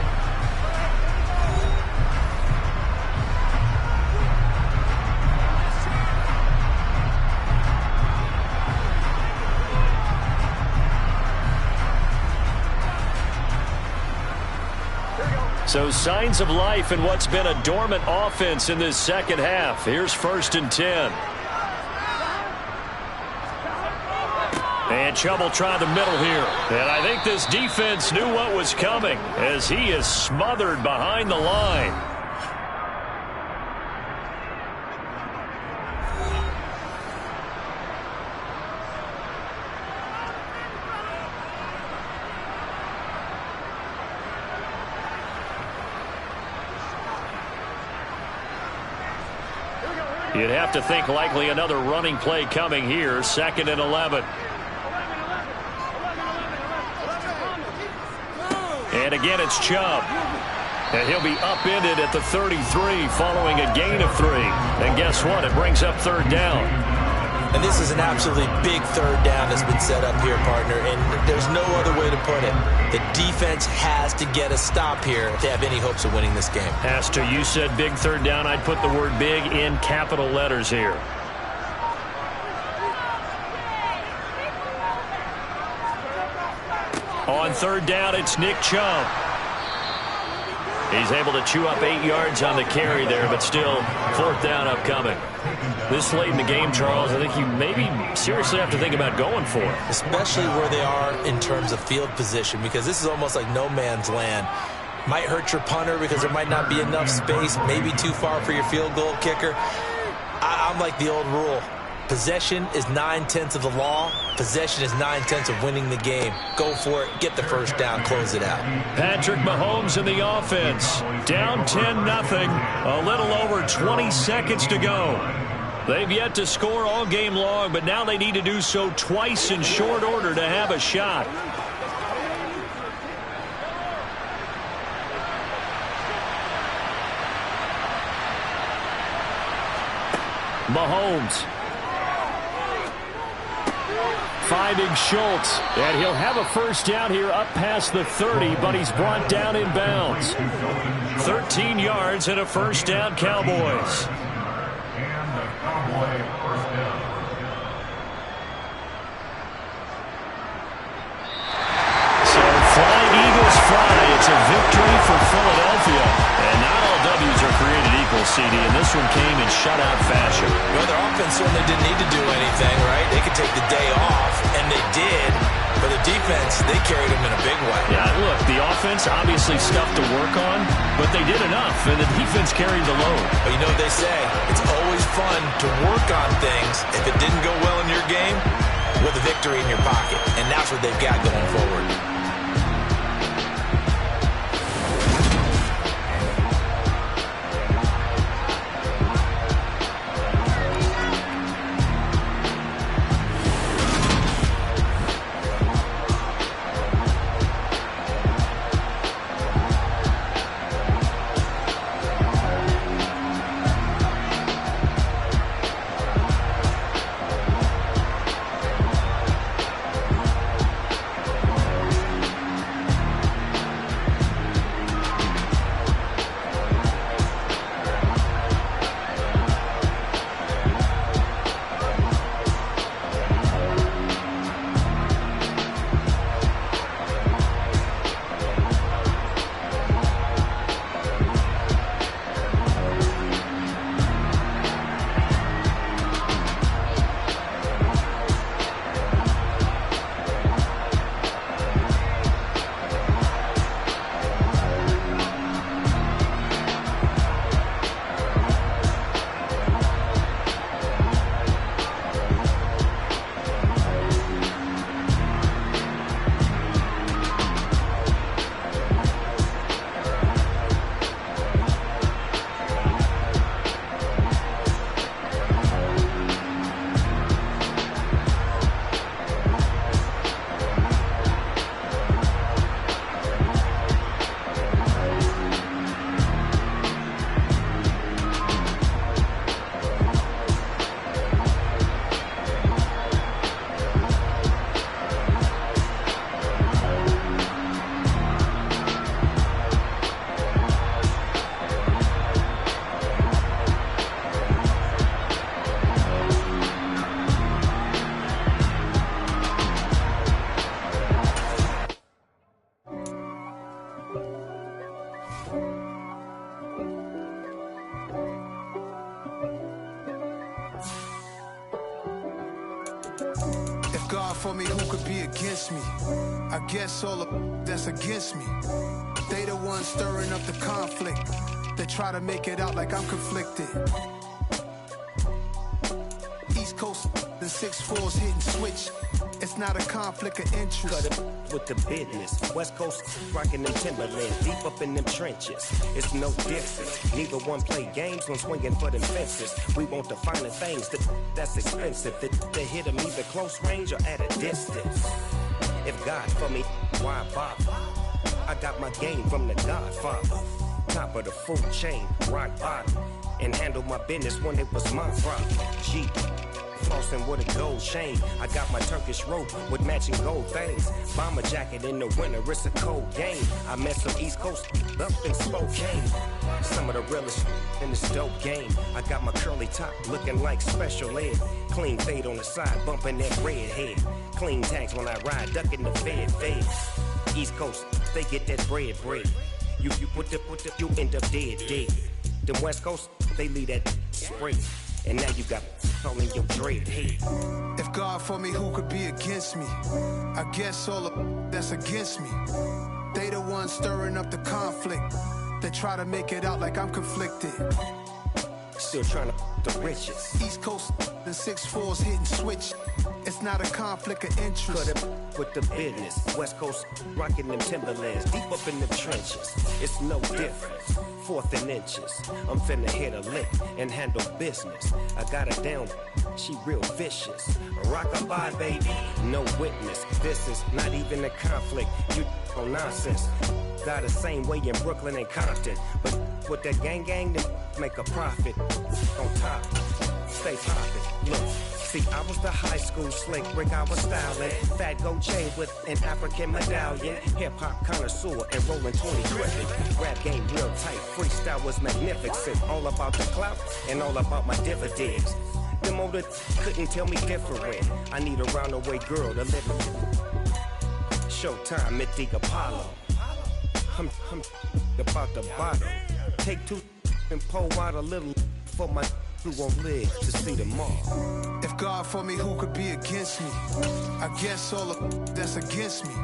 So signs of life in what's been a dormant offense in this second half. Here's 1st and 10. And Chubb will try the middle here. And I think this defense knew what was coming as he is smothered behind the line. You'd have to think likely another running play coming here. 2nd and 11. And again, it's Chubb. And he'll be upended at the 33 following a gain of 3. And guess what? It brings up 3rd down. And this is an absolutely big 3rd down that's been set up here, partner. And there's no other way to put it. The defense has to get a stop here if they have any hopes of winning this game. Pastor, you said big 3rd down. I'd put the word big in capital letters here. On 3rd down, it's Nick Chubb. He's able to chew up 8 yards on the carry there, but still 4th down upcoming. This late in the game, Charles, I think you maybe seriously have to think about going for it. Especially where they are in terms of field position, because this is almost like no man's land. Might hurt your punter because there might not be enough space, maybe too far for your field goal kicker. I'm like the old rule. Possession is 9/10 of the law. Possession is 9/10 of winning the game. Go for it. Get the first down. Close it out. Patrick Mahomes in the offense. Down 10-0. A little over 20 seconds to go. They've yet to score all game long, but now they need to do so twice in short order to have a shot. Mahomes. Finding Schultz, and he'll have a first down here up past the 30, but he's brought down in bounds. 13 yards and a first down, Cowboys. So flying Eagles fly. It's a victory for Philadelphia, and not all W's are created equal. tackles, CD, and this one came in shutout fashion. Well, their offense certainly didn't need to do anything, right? They could take the day off, and they did. But the defense, they carried them in a big way. Yeah, look, the offense obviously stuff to work on, but they did enough, and the defense carried the load. But you know what they say, it's always fun to work on things. If it didn't go well in your game, with a victory in your pocket. And that's what they've got going forward. For me, who could be against me? I guess all of that's against me. They the ones stirring up the conflict. They try to make it out like I'm conflicted. East Coast, the 6'4's hitting switch. It's not a conflict of interest. Cut it with the business. West Coast rocking them Timberlands, deep up in them trenches. It's no different. Neither one play games when swinging for them fences. We want the finer things that's expensive. That hit them either close range or at a distance. If God for me, why bother? I got my game from the Godfather. Top of the food chain, rock bottom. And handle my business when it was my problem. G. Flossing with a gold chain. I got my Turkish rope with matching gold things. Bomber jacket in the winter, it's a cold game. I met some East Coast up in Spokane. Some of the realest in this dope game. I got my curly top looking like special ed. Clean fade on the side, bumping that red head. Clean tags when I ride, ducking the fed. East Coast, they get that bread. You you end up dead. Them West Coast, they leave that spray. And now you got all in your dread head. If God for me, who could be against me? I guess all of that's against me. They the ones stirring up the conflict. They try to make it out like I'm conflicted. Still trying to the riches. East Coast, the 6'4's hitting switch. It's not a conflict of interest. Cut it with the business. West Coast rocking them Timberlands, deep up in the trenches. It's no different. 4th and inches. I'm finna hit a lick and handle business. I got her down. She real vicious. Rock-a-bye, baby. No witness. This is not even a conflict. You on nonsense. Got the same way in Brooklyn and Compton. But with that gang, then make a profit. On top, stay poppin'. Look, see, I was the high school slick Rick, I was styling. Fat gold chain with an African medallion. Hip-hop connoisseur and rolling 20 gripping. Rap game real tight, freestyle was magnificent. All about the clout and all about my dividends. Them older couldn't tell me different. I need a roundaway girl to live with. Showtime at the Apollo. I'm about the bottom. Take two and pour out a little for my who won't live to see tomorrow. If God for me, who could be against me? I guess all of that's against me.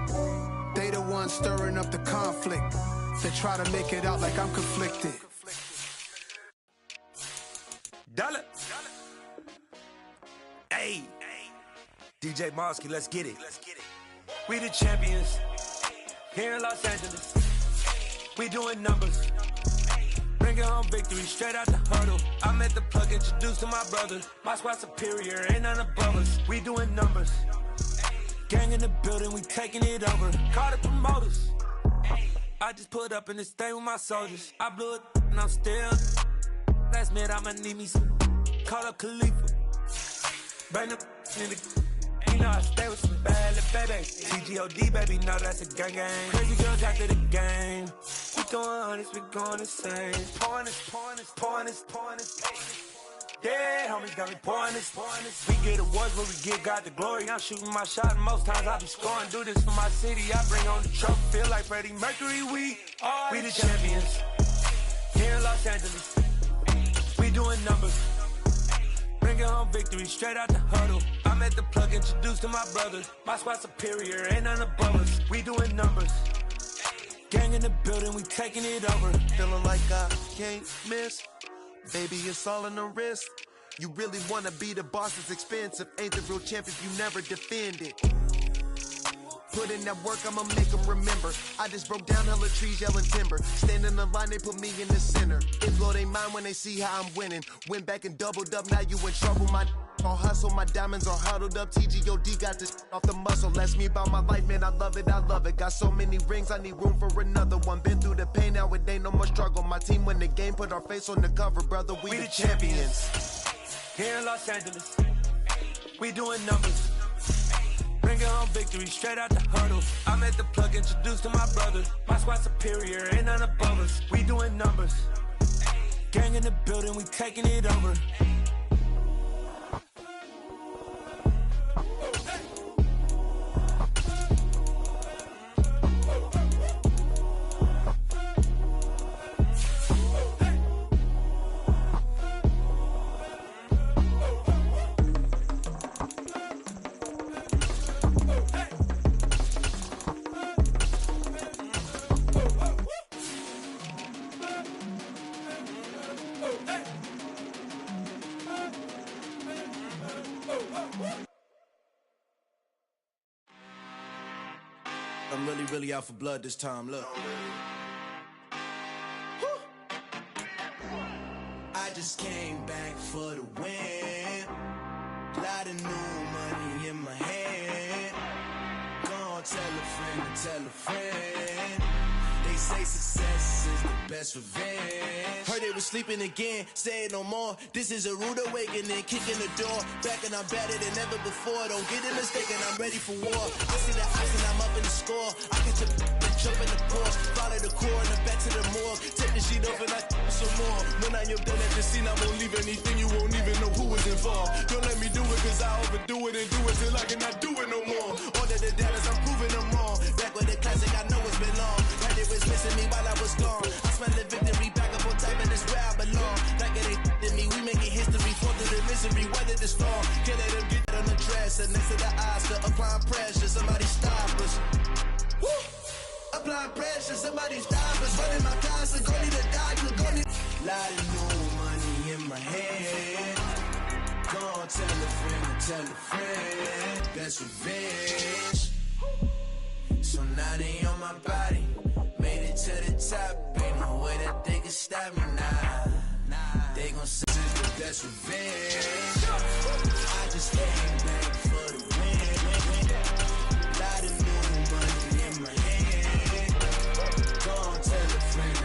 They the ones stirring up the conflict. They try to make it out like I'm conflicted. Dollar. Hey. DJ Mosky, let's get it. We the champions here in Los Angeles. We doing numbers. Bringing home victory straight out the huddle. I'm at the plug, introduced to my brother. My squad superior, ain't none above us. We doing numbers. Gang in the building, we taking it over. Call the promoters. I just put up in this thing with my soldiers. I blew it and I'm still. Last minute I'ma need me some. Call up Khalifa. Bring the in the. You know I stay with some bad little baby. TGOD baby, no that's a gang gang. Crazy girls after the game. We doing hundreds, we going insane. Pouring this. Yeah, homies got me pouring this. We get awards, but we give God the glory. I'm shooting my shot, and most times I be scoring. Do this for my city, I bring on the trophy. Feel like Freddie Mercury, we the champions. Here in Los Angeles, we doing numbers. Bringing home victory straight out the huddle. I'm at the plug, introduced to my brother. My squad superior, ain't none above us. We doing numbers. Gang in the building, we taking it over. Feeling like I can't miss. Baby, it's all in the wrist. You really wanna be the boss, it's expensive. Ain't the real champ if you never defend it. Put in that work, I'ma make them remember. I just broke down hella trees, yelling timber. Stand in the line, they put me in the center. It blow their mind when they see how I'm winning. Went back and doubled up, now you in trouble. My all hustle, my diamonds are huddled up. TGOD got this off the muscle. Ask me about my life, man, I love it. Got so many rings, I need room for another one. Been through the pain, now it ain't no more struggle. My team win the game, put our face on the cover, brother. We the champions. Here in Los Angeles, we doing numbers. Bringing home victory straight out the huddle. I'm at the plug, introduced to my brother. My squad superior, ain't none above us. We doing numbers. Gang in the building, we taking it over. I'm really out for blood this time, look. I just came back for the win. Lot of new money in my hand. Gonna tell a friend to tell a friend. They say success is the best revenge. Heard they was sleeping again, say it no more. This is a rude awakening, kicking the door. Back and I'm better than ever before. Don't get it mistaken, I'm ready for war. I see the ice and I'm up in the score. I catch a and jump in the Porsche. Follow the core and the back to the morgue. Take the sheet off and I some more. When I am done at the scene, I won't leave anything. You won't even know who was involved. Don't let me do it cause I overdo it and do it till I cannot do it no more. All of the doubters, I'm proving them wrong. Back with the classic, I know it's been long. They was missing me while I was gone. I smell the victory back up on time and it's where I belong. Like it ain't in me, we making history. Fall through the misery, weather the storm. Can't let them get on the dresser. Next to the Oscar, applying pressure. Somebody stop us. Woo! Applying pressure, somebody stop us. Running my closet, go need a doctor, go need. Lot of new money in my hand. Gonna tell a friend, that's revenge. So now they on my body. Made it to the top, ain't no way that they can stop me now. They gon' say this is the best revenge. I just came back for the win. Lot of new money in my hand. Gonna tell a friend.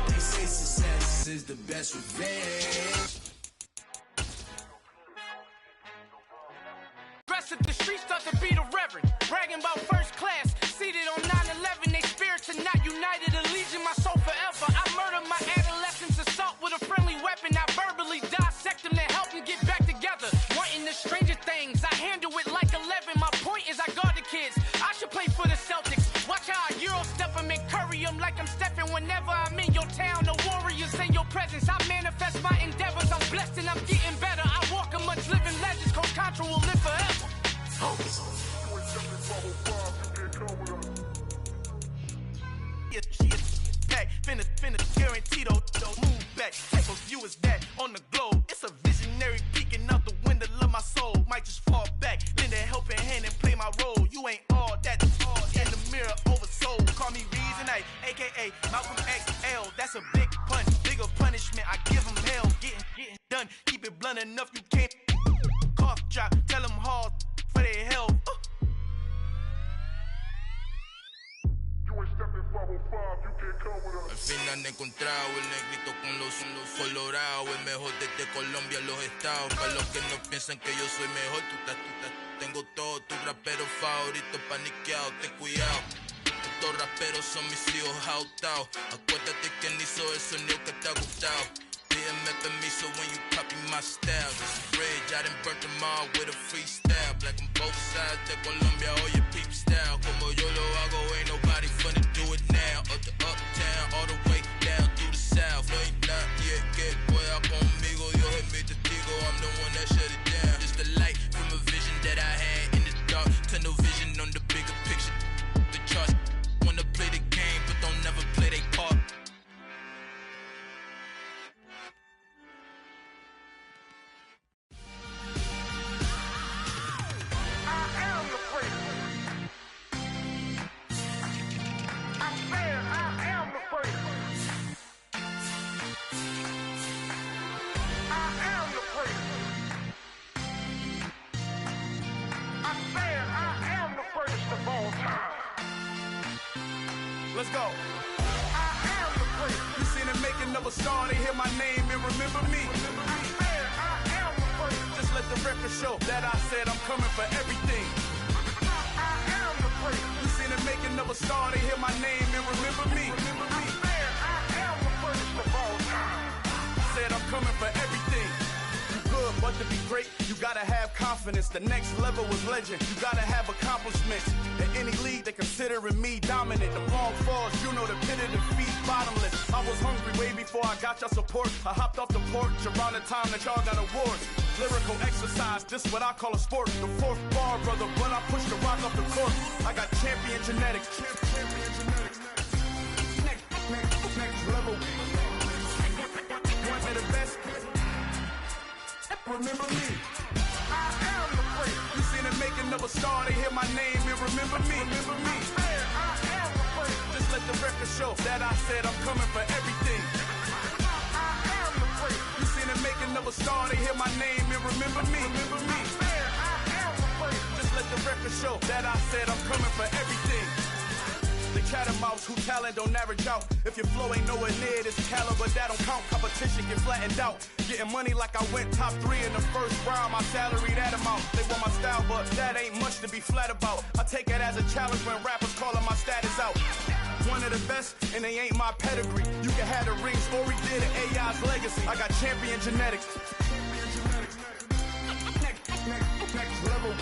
They say success is the best revenge. Rest of the streets start to be the reverend. Bragging about first class, seated on 9/11. They spirits are not united. Allegiant my soul forever. I murdered my adolescence, assault with a friendly weapon. I verbally dissect them to help them get back together. Wanting the stranger things, I handle it like 11. My point is I guard the kids. I should play for the Celtics. Watch how I Euro step them and curry them like I'm stepping whenever I'm in your town. finna guarantee don't move back. Take a view as that on the globe. It's a visionary peeking out the window of my soul. Might just fall back, lend a helping hand and play my role. You ain't all that, all in the mirror oversold. Call me Reason A, aka Malcolm XL. That's a big pun, bigger punishment. I give him hell, getting done. Keep it blunt enough, you can't cough drop. Tell them hard for their health. Al fin han encontrado el negrito con los colorados, el mejor desde Colombia a los estados. Para los que no piensan que yo soy mejor, tengo todo, tu rapero favorito paniqueado, ten cuidado. Estos raperos son mis hijos jautados. Acuérdate quién hizo el sonido que te ha gustado. Pídeme permiso when you copy my style. This bridge, I done burnt them all with a freestyle. Black on both sides de Colombia, oye peep style. Como yo lo hago, ain't nobody finna do it now. Up to uptown, all the way down through the south. No hay nadie que pueda conmigo, Dios es mi testigo. I'm the one that shut it down. Just the light from a vision that I had in the dark. Tunnel vision on the bigger picture. The charts wanna play the game, but don't never play their part. Let's go. You seen the making of a star, they hear my name and remember me. Just let the record show that I said I'm coming for everything. You seen the making of a star, they hear my name and remember me. Said I'm coming for everything. Good, but to be great, you gotta have confidence. The next level was legend. You gotta have accomplishments. In any league, they considering me dominant. The long falls, you know the pit of defeat, bottomless. I was hungry way before I got your support. I hopped off the porch around the time that y'all got awards. Lyrical exercise, this what I call a sport. The fourth bar, brother, when I push the rock off the court. I got champion genetics. Next level. One of the best. Remember me. I am the first. You seen the making of a star, they hear my name and remember me. Remember me. I am the first. Just let the record show that I said I'm coming for everything. I am the first. You seen the making of a star, they hear my name and remember me. Remember me. I am the first. Just let the record show that I said I'm coming for everything. The cat and mouse, who talent don't average out. If your flow ain't nowhere near this caliber, that don't count. Competition get flattened out. Getting money like I went top 3 in the first round. My salary that amount. They want my style, but that ain't much to be flat about. I take it as a challenge when rappers calling my status out. One of the best, and they ain't my pedigree. You can have the rings, or we did it, AI's legacy. I got champion genetics. Next level.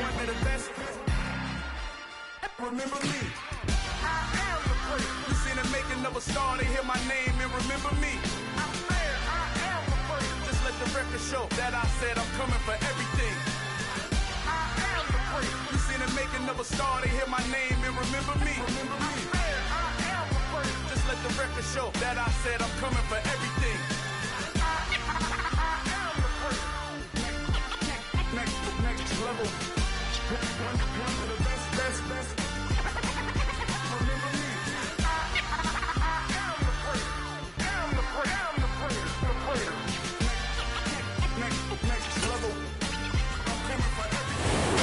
One of the best. Remember me. I am the first. You seen the making of a star, they hear my name and remember me. I am the first. Just let the record show that I said I'm coming for everything. I am the first. You seen the making of a star, they hear my name and remember me. Remember me. I am the first. Just let the record show that I said I'm coming for everything. I am the first. Next level. One of the best.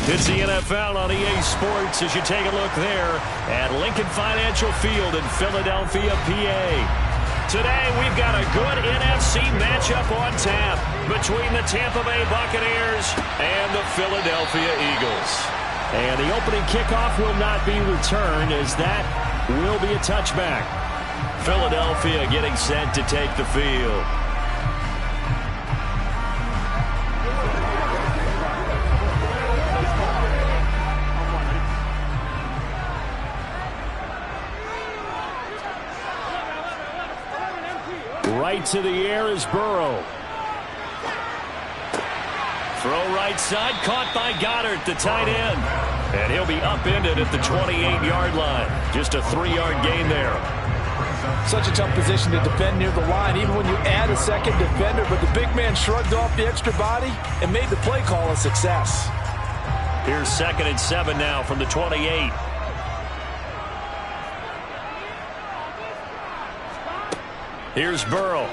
It's the NFL on EA Sports as you take a look there at Lincoln Financial Field in Philadelphia, PA. Today, we've got a good NFC matchup on tap between the Tampa Bay Buccaneers and the Philadelphia Eagles. And the opening kickoff will not be returned as that will be a touchback. Philadelphia getting set to take the field. Right to the air is Burrow. Throw right side, caught by Goddard, the tight end. And he'll be upended at the 28-yard line. Just a 3-yard gain there. Such a tough position to defend near the line, even when you add a second defender. But the big man shrugged off the extra body and made the play call a success. Here's 2nd and 7 now from the 28. Here's Burrow.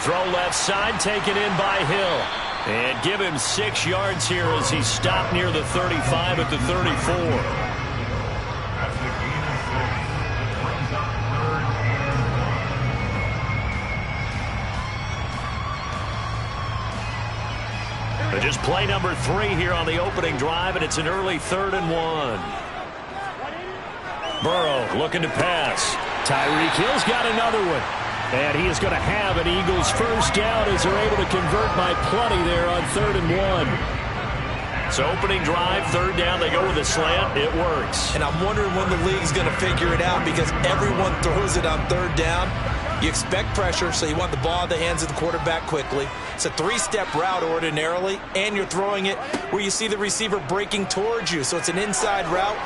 Throw left side, taken in by Hill. And give him 6 yards here as he stopped near the 35 at the 34. Just play number 3 here on the opening drive, and it's an early 3rd and 1. Burrow looking to pass. Tyreek Hill's got another one. And he is going to have an Eagles first down as they're able to convert by plenty there on 3rd and 1. So opening drive, 3rd down, they go with a slant. It works. And I'm wondering when the league's going to figure it out because everyone throws it on 3rd down. You expect pressure, so you want the ball in the hands of the quarterback quickly. It's a 3-step route ordinarily, and you're throwing it where you see the receiver breaking towards you. So it's an inside route.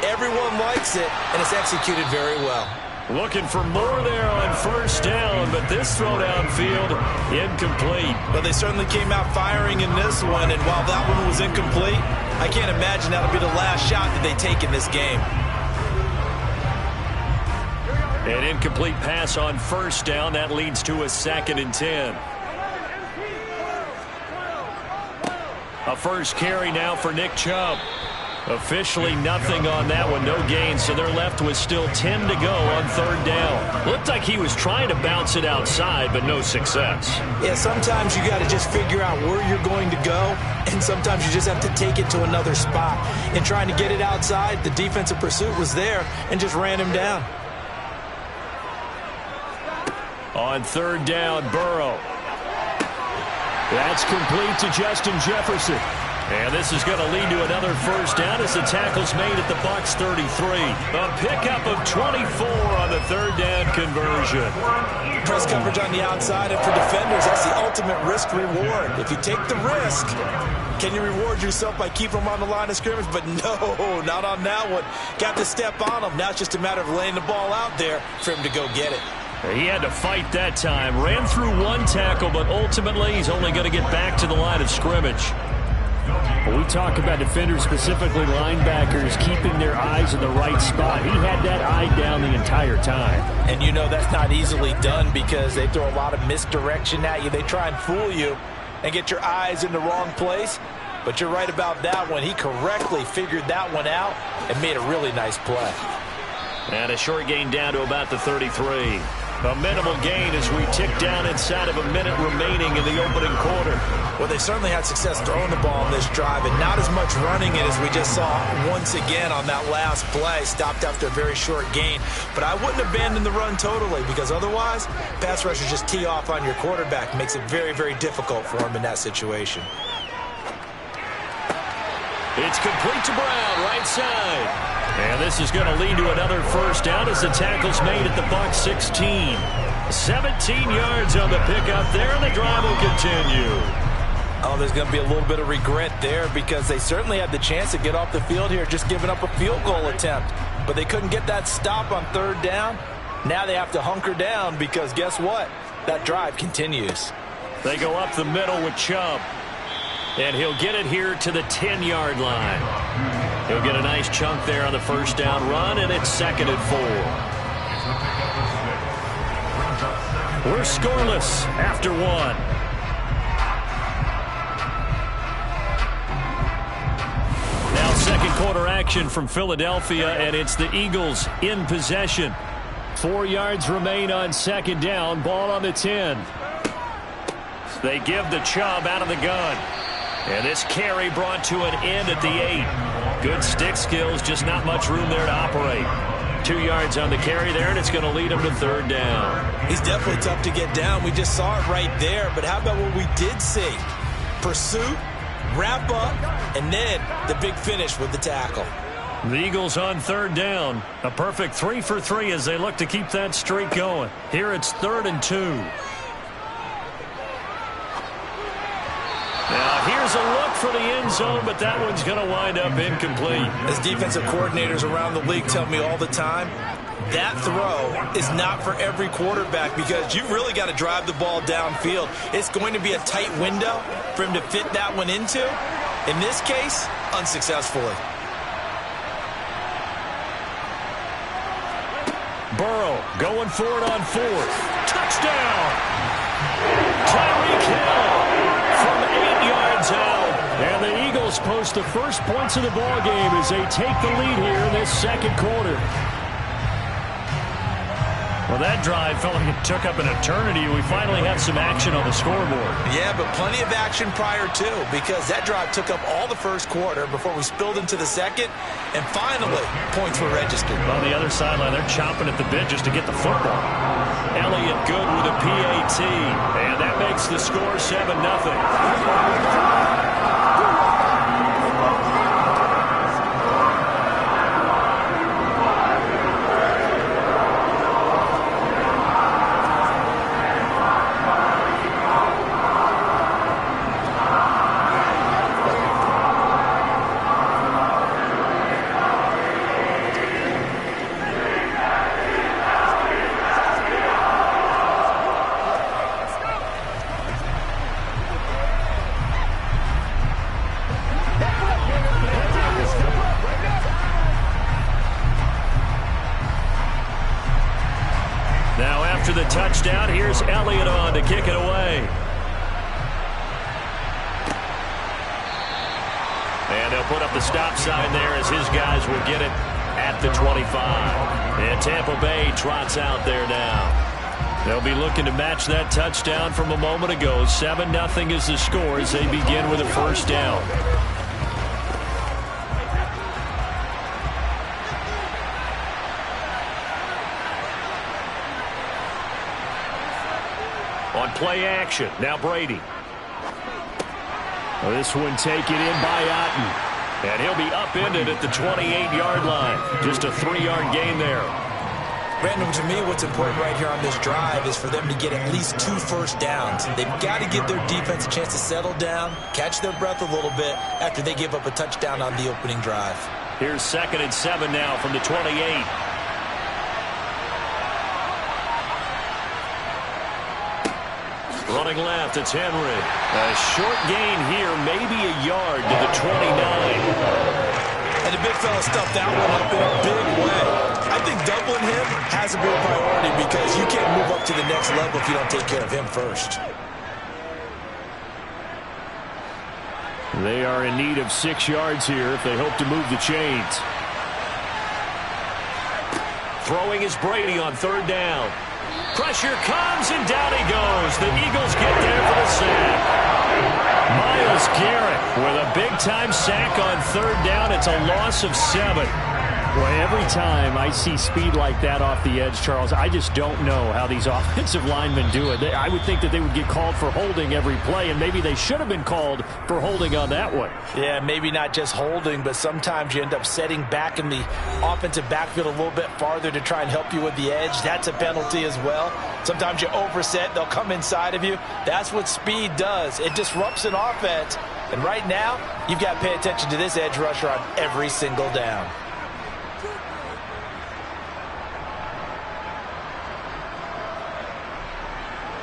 Everyone likes it, and it's executed very well. Looking for more there on 1st down, but this throw downfield incomplete. But they certainly came out firing in this one, and while that one was incomplete, I can't imagine that'll be the last shot that they take in this game. An incomplete pass on 1st down. That leads to a 2nd and 10. A first carry now for Nick Chubb. Officially nothing on that one, no gain, so they're left with still 10 to go on 3rd down. Looked like he was trying to bounce it outside, but no success. Yeah, sometimes you got to just figure out where you're going to go, and sometimes you just have to take it to another spot. In trying to get it outside, the defensive pursuit was there and just ran him down. On 3rd down, Burrow. That's complete to Justin Jefferson. And this is going to lead to another first down as the tackle's made at the Bucs 33. A pickup of 24 on the 3rd down conversion. Press coverage on the outside, and for defenders, that's the ultimate risk reward. If you take the risk, can you reward yourself by keeping them on the line of scrimmage? But no, not on that one. Got to step on them. Now it's just a matter of laying the ball out there for him to go get it. He had to fight that time. Ran through one tackle, but ultimately he's only going to get back to the line of scrimmage. When we talk about defenders, specifically linebackers, keeping their eyes in the right spot, he had that eye down the entire time. And you know that's not easily done because they throw a lot of misdirection at you. They try and fool you and get your eyes in the wrong place. But you're right about that one. He correctly figured that one out and made a really nice play. And a short gain down to about the 33. A minimal gain as we tick down inside of a minute remaining in the opening quarter. Well, they certainly had success throwing the ball in this drive, and not as much running it as we just saw once again on that last play. Stopped after a very short gain. But I wouldn't abandon the run totally because otherwise, pass rushers just tee off on your quarterback. Makes it very, very difficult for him in that situation. It's complete to Brown, right side. And this is going to lead to another first down as the tackle's made at the Bucs 16. 17 yards on the pickup there, and the drive will continue. Oh, there's going to be a little bit of regret there because they certainly had the chance to get off the field here, just giving up a field goal attempt. But they couldn't get that stop on 3rd down. Now they have to hunker down because guess what? That drive continues. They go up the middle with Chubb. And he'll get it here to the 10-yard line. He'll get a nice chunk there on the first down run, and it's 2nd and 4. We're scoreless after 1. Now second quarter action from Philadelphia, and it's the Eagles in possession. 4 yards remain on 2nd down. Ball on the 10. They give the Chubb out of the gun. And this carry brought to an end at the 8. Good stick skills, just not much room there to operate. 2 yards on the carry there, and it's going to lead him to 3rd down. He's definitely tough to get down. We just saw it right there. But how about what we did see? Pursuit, wrap up, and then the big finish with the tackle. The Eagles on 3rd down. A perfect 3 for 3 as they look to keep that streak going. Here it's 3rd and 2. Now, here's a look for the end zone, but that one's going to wind up incomplete. As defensive coordinators around the league tell me all the time, that throw is not for every quarterback because you've really got to drive the ball downfield. It's going to be a tight window for him to fit that one into. In this case, unsuccessfully. Burrow going for it on fourth. Touchdown! Tyreek Hill from 8 yards out. And the Eagles post the first points of the ball game as they take the lead here in this second quarter. Well, that drive felt like it took up an eternity. We finally have some action on the scoreboard. Yeah, but plenty of action prior to, because that drive took up all the first quarter before we spilled into the second, and finally, points were registered. On the other sideline, they're chomping at the bit just to get the football. Elliott good with a PAT, and that makes the score 7-0. The touchdown. Here's Elliott on to kick it away. And they'll put up the stop sign there as his guys will get it at the 25. And Tampa Bay trots out there now. They'll be looking to match that touchdown from a moment ago. 7-0 is the score as they begin with a first down. On play action, now Brady. Well, this one taken in by Otten. And he'll be upended at the 28-yard line. Just a 3-yard gain there. Brandon, to me, what's important right here on this drive is for them to get at least 2 first downs. They've got to give their defense a chance to settle down, catch their breath a little bit after they give up a touchdown on the opening drive. Here's 2nd and 7 now from the 28. Running left, it's Henry. A short gain here, maybe a yard to the 29. And the big fella stuffed that one up in a big way. I think doubling him has to be a priority because you can't move up to the next level if you don't take care of him first. They are in need of 6 yards here if they hope to move the chains. Throwing is Brady on 3rd down. Pressure comes, and down he goes. The Eagles get there for the sack. Myles Garrett with a big-time sack on 3rd down. It's a loss of 7. Boy, every time I see speed like that off the edge, Charles, I just don't know how these offensive linemen do it. I would think that they would get called for holding every play, and maybe they should have been called for holding on that one. Yeah, maybe not just holding, but sometimes you end up setting back in the offensive backfield a little bit farther to try and help you with the edge. That's a penalty as well. Sometimes you overset, they'll come inside of you. That's what speed does. It disrupts an offense. And right now, you've got to pay attention to this edge rusher on every single down.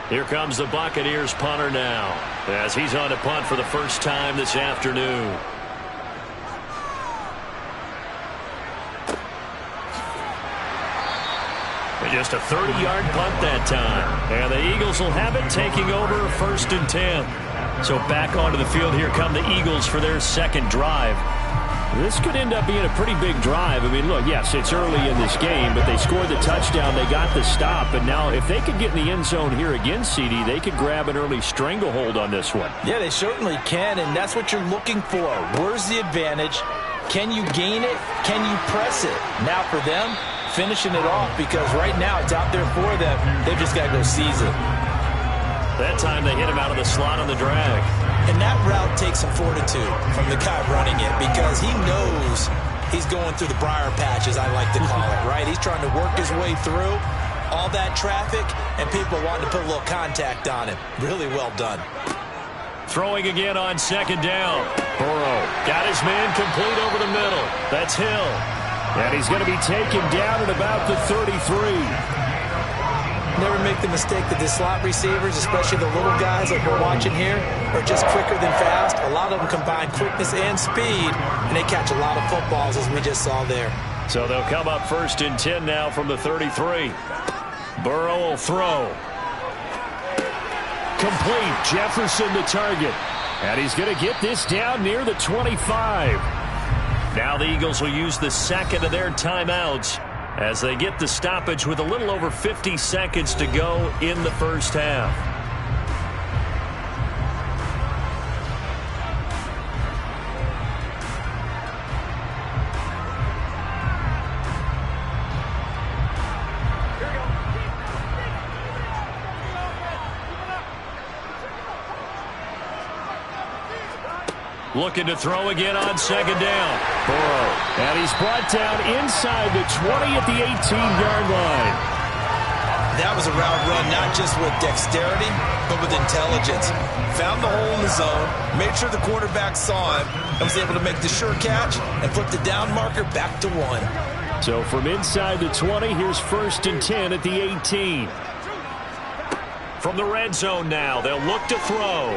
Here comes the Buccaneers punter now, as he's on to punt for the first time this afternoon. And just a 30-yard punt that time. And the Eagles will have it, taking over 1st and 10. So back onto the field, here come the Eagles for their second drive. This could end up being a pretty big drive. I mean, look, yes, it's early in this game, but they scored the touchdown. They got the stop. And now if they could get in the end zone here again, CD, they could grab an early stranglehold on this one. Yeah, they certainly can, and that's what you're looking for. Where's the advantage? Can you gain it? Can you press it? Now for them, finishing it off, because right now it's out there for them. They've just got to go seize it. That time they hit him out of the slot on the drag. And that route takes some fortitude from the guy running it, because he knows he's going through the briar patch, as I like to call it, right? He's trying to work his way through all that traffic, and people wanting to put a little contact on him. Really well done. Throwing again on second down. Burrow got his man complete over the middle. That's Hill. And he's going to be taken down at about the 33. Never make the mistake that the slot receivers, especially the little guys like we're watching here, are just quicker than fast. A lot of them combine quickness and speed, and they catch a lot of footballs, as we just saw there. So they'll come up 1st and 10 now from the 33. Burrow will throw. Complete. Jefferson the target. And he's going to get this down near the 25. Now the Eagles will use the second of their timeouts as they get the stoppage with a little over 50 seconds to go in the first half. Looking to throw again on second down. Burrow. And he's brought down inside the 20 at the 18-yard line. That was a route run not just with dexterity, but with intelligence. Found the hole in the zone, made sure the quarterback saw him, and was able to make the sure catch and flip the down marker back to 1. So from inside the 20, here's 1st and 10 at the 18. From the red zone now, they'll look to throw.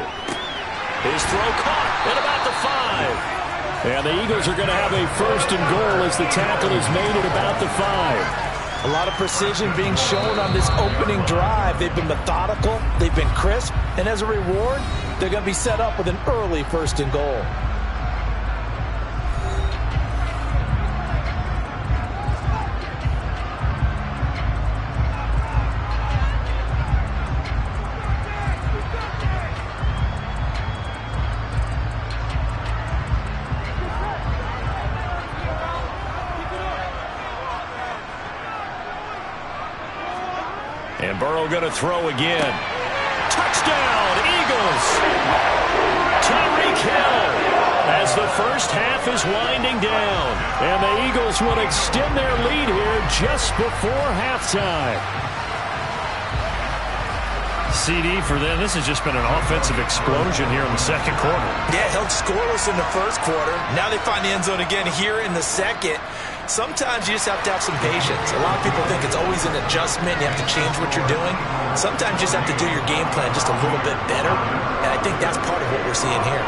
His throw caught at about the 5. And the Eagles are going to have a 1st and goal as the tackle is made at about the 5. A lot of precision being shown on this opening drive. They've been methodical, they've been crisp, and as a reward, they're going to be set up with an early 1st and goal. And Burrow going to throw again. Touchdown, Eagles! Tyreek Hill as the first half is winding down. And the Eagles will extend their lead here just before halftime. CD for them. This has just been an offensive explosion here in the second quarter. Yeah, held scoreless in the first quarter. Now they find the end zone again here in the second. Sometimes you just have to have some patience. A lot of people think it's always an adjustment. You have to change what you're doing. Sometimes you just have to do your game plan just a little bit better. And I think that's part of what we're seeing here.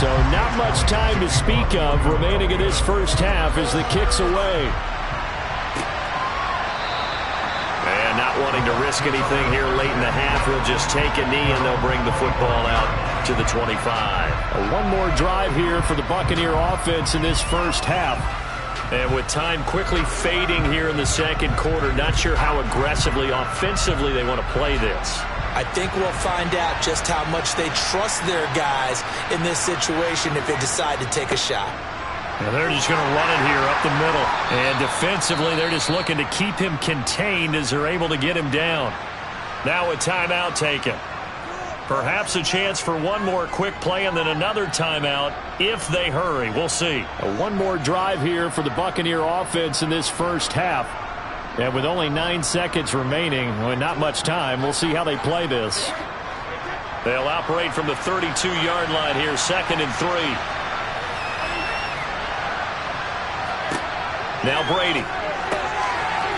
So not much time to speak of remaining in this first half as the kick's away. And not wanting to risk anything here late in the half, he'll just take a knee and they'll bring the football out to the 25. One more drive here for the Buccaneer offense in this first half. And with time quickly fading here in the second quarter, not sure how aggressively, offensively they want to play this. I think we'll find out just how much they trust their guys in this situation if they decide to take a shot. And they're just going to run it here up the middle. And defensively, they're just looking to keep him contained as they're able to get him down. Now a timeout taken. Perhaps a chance for one more quick play and then another timeout if they hurry. We'll see. One more drive here for the Buccaneer offense in this first half. And with only 9 seconds remaining, well, not much time, we'll see how they play this. They'll operate from the 32-yard line here, 2nd and 3. Now Brady.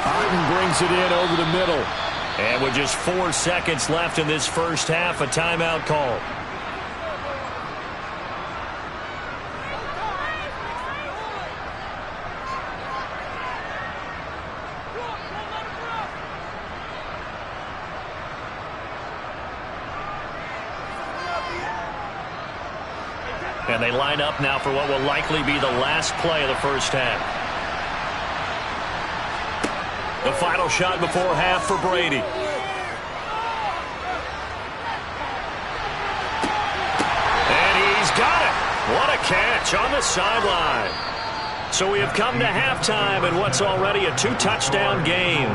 Martin brings it in over the middle. And with just 4 seconds left in this first half, a timeout call. And they line up now for what will likely be the last play of the first half. The final shot before half for Brady. And he's got it. What a catch on the sideline. So we have come to halftime in what's already a 2-touchdown game.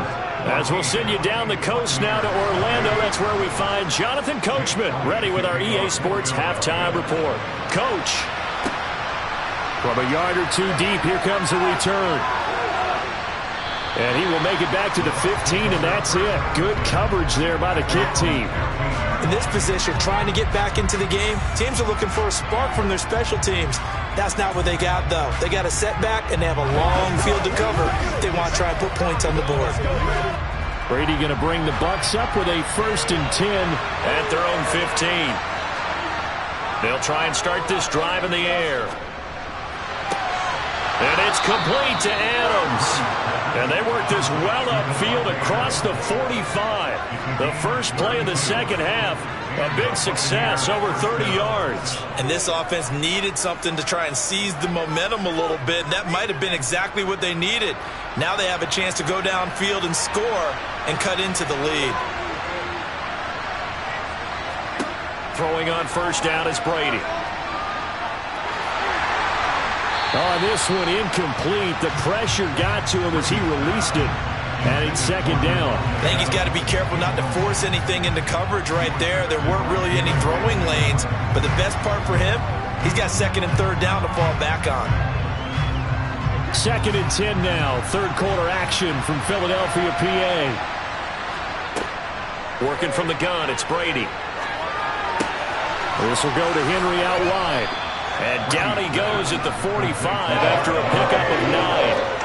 As we'll send you down the coast now to Orlando, that's where we find Jonathan Coachman, ready with our EA Sports halftime report. Coach. From a yard or two deep, here comes a return. And he will make it back to the 15, and that's it. Good coverage there by the kick team. In this position, trying to get back into the game, teams are looking for a spark from their special teams. That's not what they got, though. They got a setback, and they have a long field to cover. They want to try and put points on the board. Brady going to bring the Bucs up with a 1st and 10 at their own 15. They'll try and start this drive in the air. And it's complete to Adams. And they work this well upfield across the 45. The first play of the second half. A big success, over 30 yards. And this offense needed something to try and seize the momentum a little bit, and that might have been exactly what they needed. Now they have a chance to go downfield and score and cut into the lead. Throwing on first down is Brady. On this one, incomplete. The pressure got to him as he released it. And it's second down. I think he's got to be careful not to force anything into coverage right there. There weren't really any throwing lanes. But the best part for him, he's got 2nd and 3rd down to fall back on. 2nd and 10 now. 3rd quarter action from Philadelphia, PA. Working from the gun, it's Brady. This will go to Henry out wide. And down he goes at the 45 after a pickup of 9.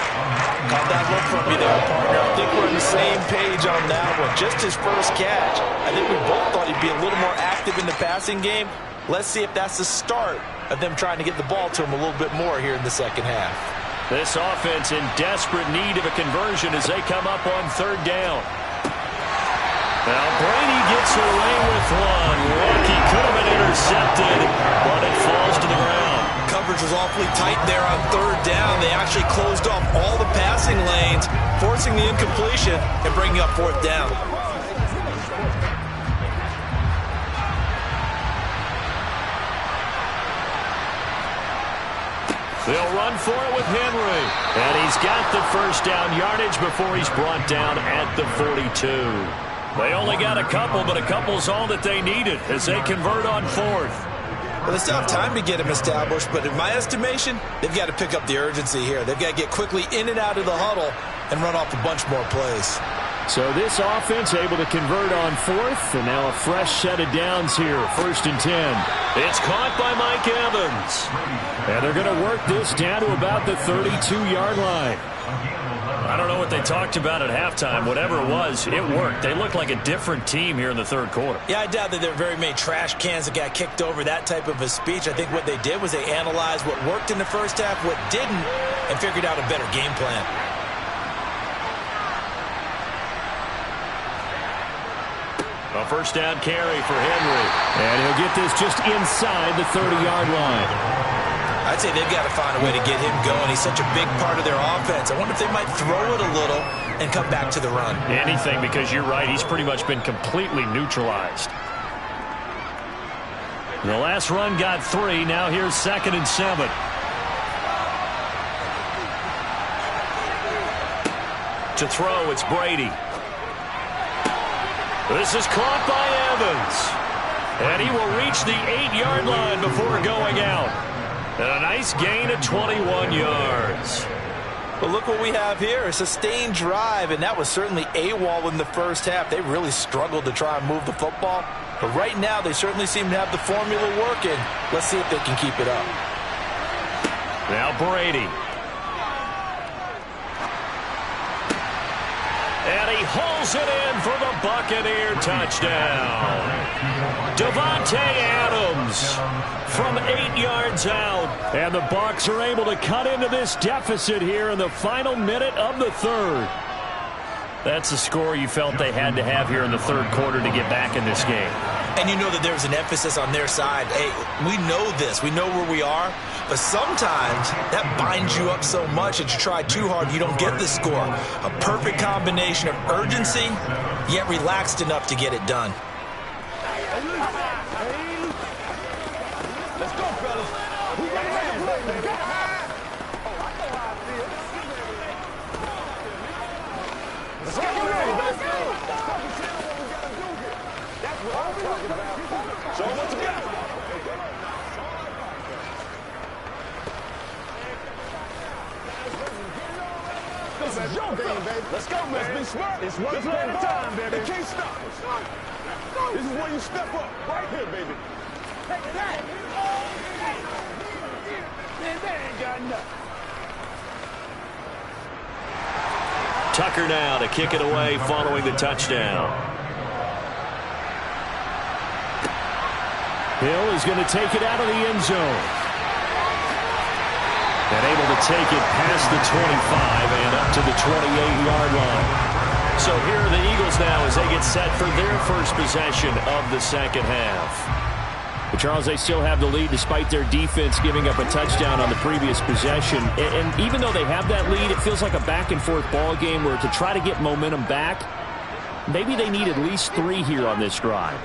Caught that look from me there, partner. I think we're on the same page on that one. Just his first catch. I think we both thought he'd be a little more active in the passing game. Let's see if that's the start of them trying to get the ball to him a little bit more here in the second half. This offense in desperate need of a conversion as they come up on 3rd down. Now Brady gets away with one. Lucky could have been intercepted, but it falls to the ground. Coverage was awfully tight there on 3rd down. They actually closed off all the passing lanes, forcing the incompletion and bringing up 4th down. They'll run for it with Henry. And he's got the first down yardage before he's brought down at the 42. They only got a couple, but a couple's all that they needed as they convert on 4th. Well, they still have time to get him established, but in my estimation, they've got to pick up the urgency here. They've got to get quickly in and out of the huddle and run off a bunch more plays. So this offense able to convert on 4th, and now a fresh set of downs here, 1st and 10. It's caught by Mike Evans. And they're going to work this down to about the 32-yard line. I don't know what they talked about at halftime. Whatever it was, it worked. They look like a different team here in the 3rd quarter. Yeah, I doubt that there are very many trash cans that got kicked over, that type of a speech. I think what they did was they analyzed what worked in the first half, what didn't, and figured out a better game plan. A first down carry for Henry. And he'll get this just inside the 30-yard line. I'd say they've got to find a way to get him going. He's such a big part of their offense. I wonder if they might throw it a little and come back to the run. Anything, because you're right. He's pretty much been completely neutralized. The last run got 3. Now here's 2nd and 7. To throw, it's Brady. This is caught by Evans. And he will reach the 8-yard line before going out. And a nice gain of 21 yards. But look what we have here, a sustained drive, and that was certainly AWOL in the first half. They really struggled to try and move the football. But right now, they certainly seem to have the formula working. Let's see if they can keep it up. Now Brady. And he hauls it in for the Buccaneer touchdown. Davante Adams from 8 yards out. And the Bucs are able to cut into this deficit here in the final minute of the 3rd. That's the score you felt they had to have here in the 3rd quarter to get back in this game. and you know that there's an emphasis on their side. Hey, we know this. We know where we are. But sometimes that binds you up so much that you try too hard, you don't get the score. A perfect combination of urgency, yet relaxed enough to get it done. Let's go, fellas. We ready to play. Let's get ready. Let's go. That's what I'm talking about. Show them what you got. This is your game, baby. Let's go, man. Let's be smart. It's one play at a time, baby. They can't stop us. This is where you step up. Right here, baby. Take that. Man, that ain't got nothing. Tucker now to kick it away following the touchdown. Hill is going to take it out of the end zone. And able to take it past the 25 and up to the 28-yard line. So here are the Eagles now as they get set for their first possession of the second half. But Charles, they still have the lead despite their defense giving up a touchdown on the previous possession. And even though they have that lead, it feels like a back-and-forth ball game where to try to get momentum back, maybe they need at least 3 here on this drive.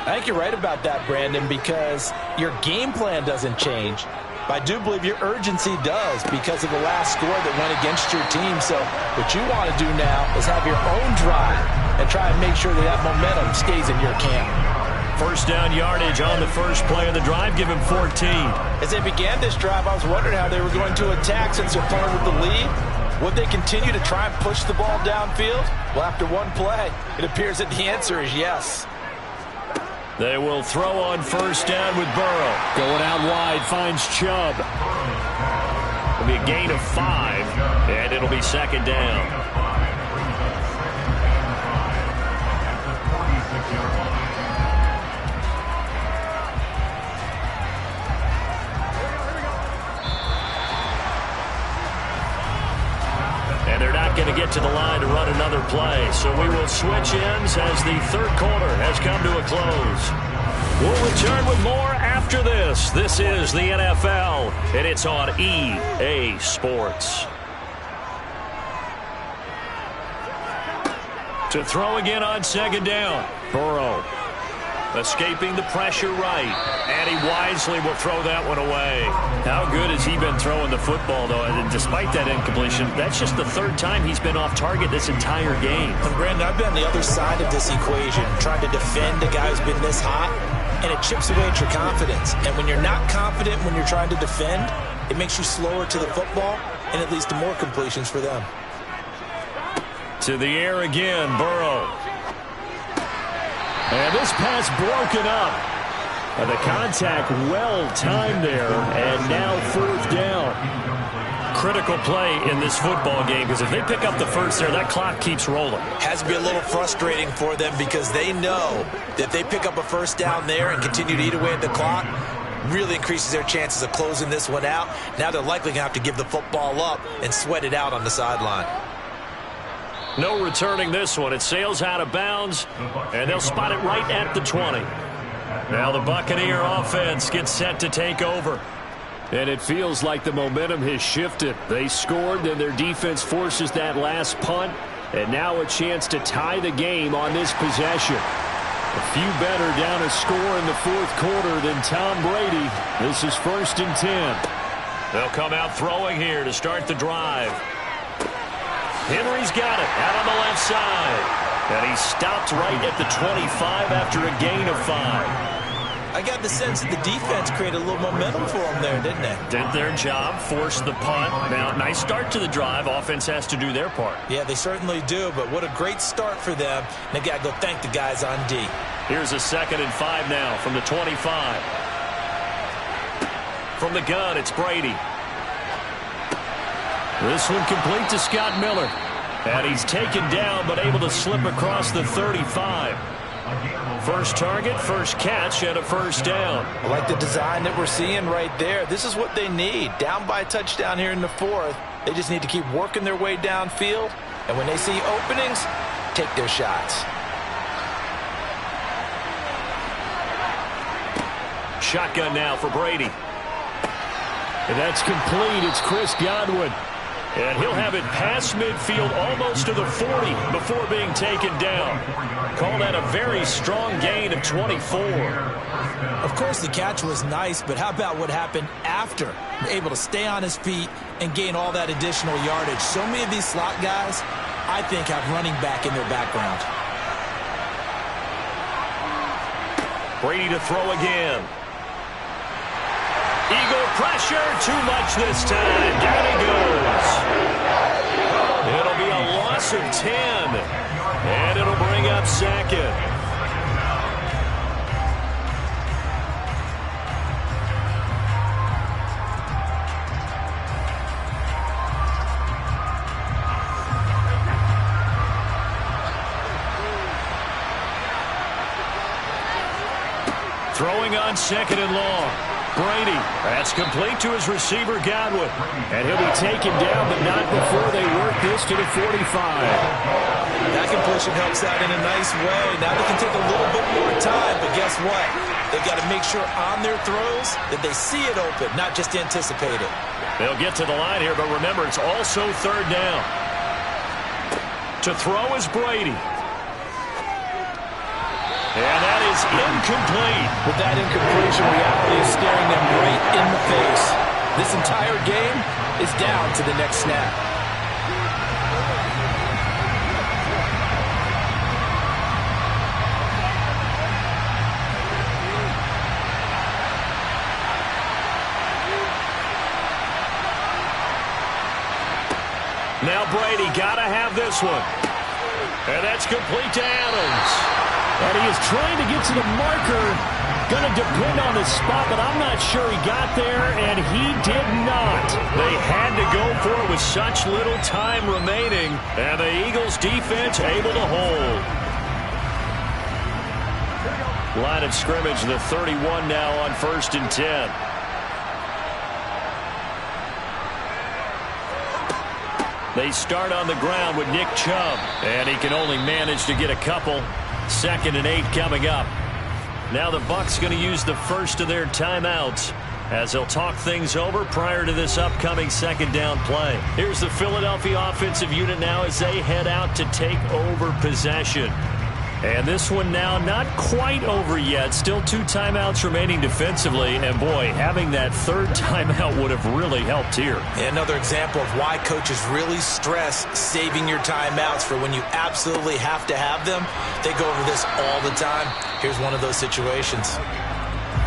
I think you're right about that, Brandon, because your game plan doesn't change. But I do believe your urgency does because of the last score that went against your team. So what you want to do now is have your own drive and try and make sure that that momentum stays in your camp. First down yardage on the first play of the drive. Give him 14. As they began this drive, I was wondering how they were going to attack since they're playing with the lead. Would they continue to try and push the ball downfield? Well, after one play, it appears that the answer is yes. They will throw on first down with Burrow. Going out wide, finds Chubb. It'll be a gain of 5, and it'll be second down. And they're not going to get to the line to run another play. So we will switch ends as the third quarter has come to a close. We'll return with more after this. This is the NFL, and it's on EA Sports. To throw again on second down. Burrow escaping the pressure right. And he wisely will throw that one away. How good has he been throwing the football, though? And despite that incompletion, that's just the 3rd time he's been off target this entire game. And Brandon, I've been on the other side of this equation, trying to defend a guy who's been this hot, and it chips away at your confidence. And when you're not confident when you're trying to defend, it makes you slower to the football, and it leads to more completions for them. To the air again, Burrow. And this pass broken up. And the contact well timed there, and now 4th down. Critical play in this football game, because if they pick up the first there, that clock keeps rolling. Has to be a little frustrating for them because they know that they pick up a first down there and continue to eat away at the clock, really increases their chances of closing this one out. Now they're likely going to have to give the football up and sweat it out on the sideline. No returning this one. It sails out of bounds, and they'll spot it right at the 20. Now the Buccaneer offense gets set to take over. And it feels like the momentum has shifted. They scored, then their defense forces that last punt, and now a chance to tie the game on this possession. A few better down a score in the 4th quarter than Tom Brady. This is 1st and 10. They'll come out throwing here to start the drive. Henry's got it out on the left side. And he stopped right at the 25 after a gain of 5. I got the sense that the defense created a little momentum for them there, didn't they? Did their job, forced the punt. Now, nice start to the drive. Offense has to do their part. Yeah, they certainly do, but what a great start for them. And they got to go thank the guys on D. Here's a 2nd and 5 now from the 25. From the gun, it's Brady. This one complete to Scott Miller. And he's taken down, but able to slip across the 35. First target, first catch, and a first down. I like the design that we're seeing right there. This is what they need. Down by a touchdown here in the 4th. They just need to keep working their way downfield. And when they see openings, take their shots. shotgun now for Brady. And that's complete. It's Chris Godwin. And he'll have it past midfield almost to the 40 before being taken down. Call that a very strong gain of 24. Of course, the catch was nice, but how about what happened after? Able to stay on his feet and gain all that additional yardage. So many of these slot guys, I think, have running back in their background. Brady to throw again. Eagle pressure, too much this time. Down he goes. It'll be a loss of 10, and it'll bring up second. Throwing on second and long. Brady, that's complete to his receiver, Godwin. And he'll be taken down, but not before they work this to the 45. That completion helps out in a nice way. Now they can take a little bit more time, but guess what? They've got to make sure on their throws that they see it open, not just anticipate it. They'll get to the line here, but remember, it's also third down. To throw is Brady. And that is incomplete. With that incompletion, reality is staring them right in the face. This entire game is down to the next snap. Now Brady got to have this one. And that's complete to Adams. And he is trying to get to the marker. Going to depend on the spot, but I'm not sure he got there, and he did not. They had to go for it with such little time remaining, and the Eagles defense able to hold. Line of scrimmage, the 31 now on 1st and 10. They start on the ground with Nick Chubb, and he can only manage to get a couple. 2nd and 8 coming up. Now the Bucs going to use the first of their timeouts as they'll talk things over prior to this upcoming 2nd down play. Here's the Philadelphia offensive unit now as they head out to take over possession. And this one now not quite over yet. Still 2 timeouts remaining defensively. And, boy, having that 3rd timeout would have really helped here. Another example of why coaches really stress saving your timeouts for when you absolutely have to have them. They go over this all the time. Here's one of those situations.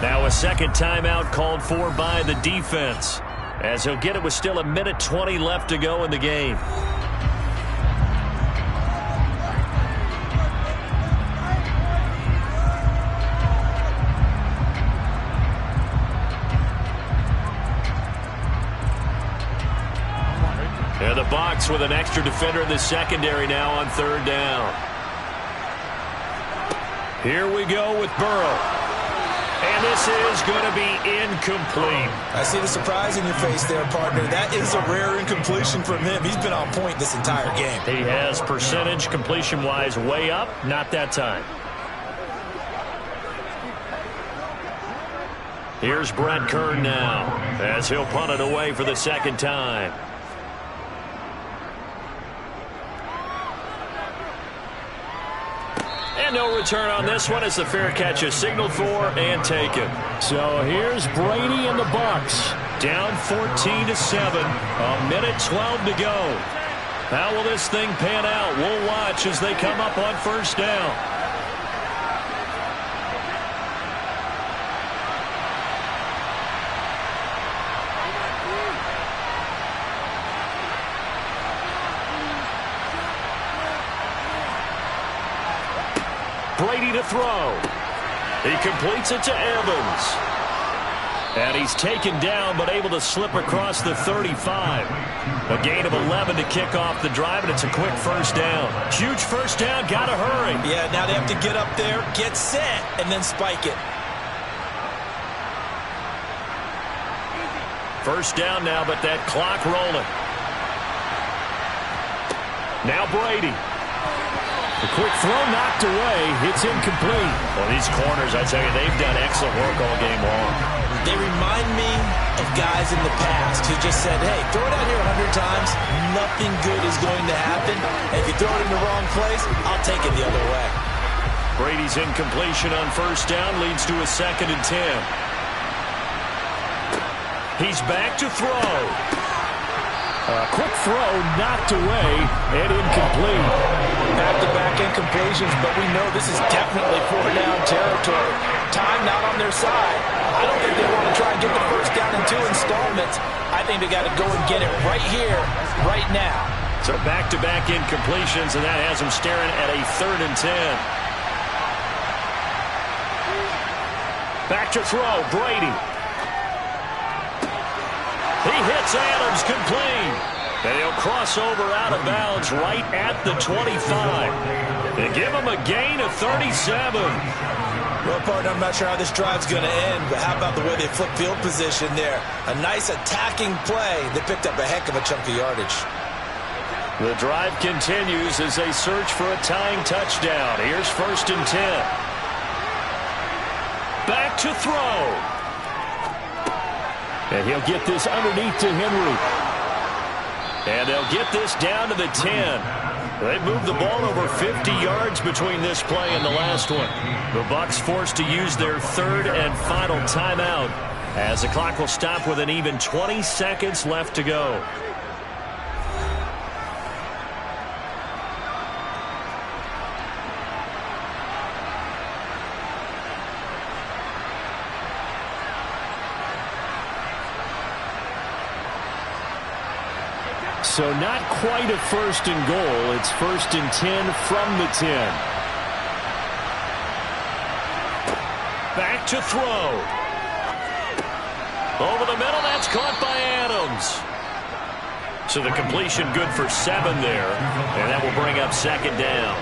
Now a 2nd timeout called for by the defense, as he'll get it with still 1:20 left to go in the game. And the Bucs with an extra defender in the secondary now on 3rd down. Here we go with Burrow. And this is going to be incomplete. I see the surprise in your face there, partner. That is a rare incompletion from him. He's been on point this entire game. He has percentage completion-wise way up. Not that time. Here's Brett Kern now as he'll punt it away for the 2nd time. And no return on this one as the fair catch is signaled for and taken. So here's Brady and the Bucs. Down 14-7. 1:12 to go. How will this thing pan out? We'll watch as they come up on 1st down. Brady to throw. He completes it to Evans. And he's taken down but able to slip across the 35. A gain of 11 to kick off the drive, and it's a quick 1st down. Huge 1st down, got to hurry. Yeah, now they have to get up there, get set, and then spike it. 1st down now, but that clock rolling. Now Brady. The quick throw knocked away. It's incomplete. Well, these corners, I tell you, they've done excellent work all game long. They remind me of guys in the past who just said, hey, throw it out here 100 times, nothing good is going to happen. And if you throw it in the wrong place, I'll take it the other way. Brady's incompletion on first down leads to a 2nd and 10. He's back to throw. A quick throw knocked away and incomplete. Back-to-back incompletions, but we know this is definitely 4-down territory. Time not on their side. I don't think they want to try and get the first down in 2 installments. I think they got to go and get it right here, right now. So back-to-back incompletions, and that has them staring at a 3rd and 10. Back to throw, Brady. He hits Adams complete. And he'll cross over out of bounds right at the 25. They give him a gain of 37. Well, partner, I'm not sure how this drive's going to end, but how about the way they flip field position there? A nice attacking play. They picked up a heck of a chunk of yardage. The drive continues as they search for a tying touchdown. Here's 1st and 10. Back to throw. And he'll get this underneath to Henry. And they'll get this down to the 10. They moved the ball over 50 yards between this play and the last one. The Bucs forced to use their 3rd and final timeout as the clock will stop with an even 20 seconds left to go. So not quite a 1st and goal. It's 1st and 10 from the 10. Back to throw. Over the middle, that's caught by Adams. So the completion good for 7 there. And that will bring up 2nd down.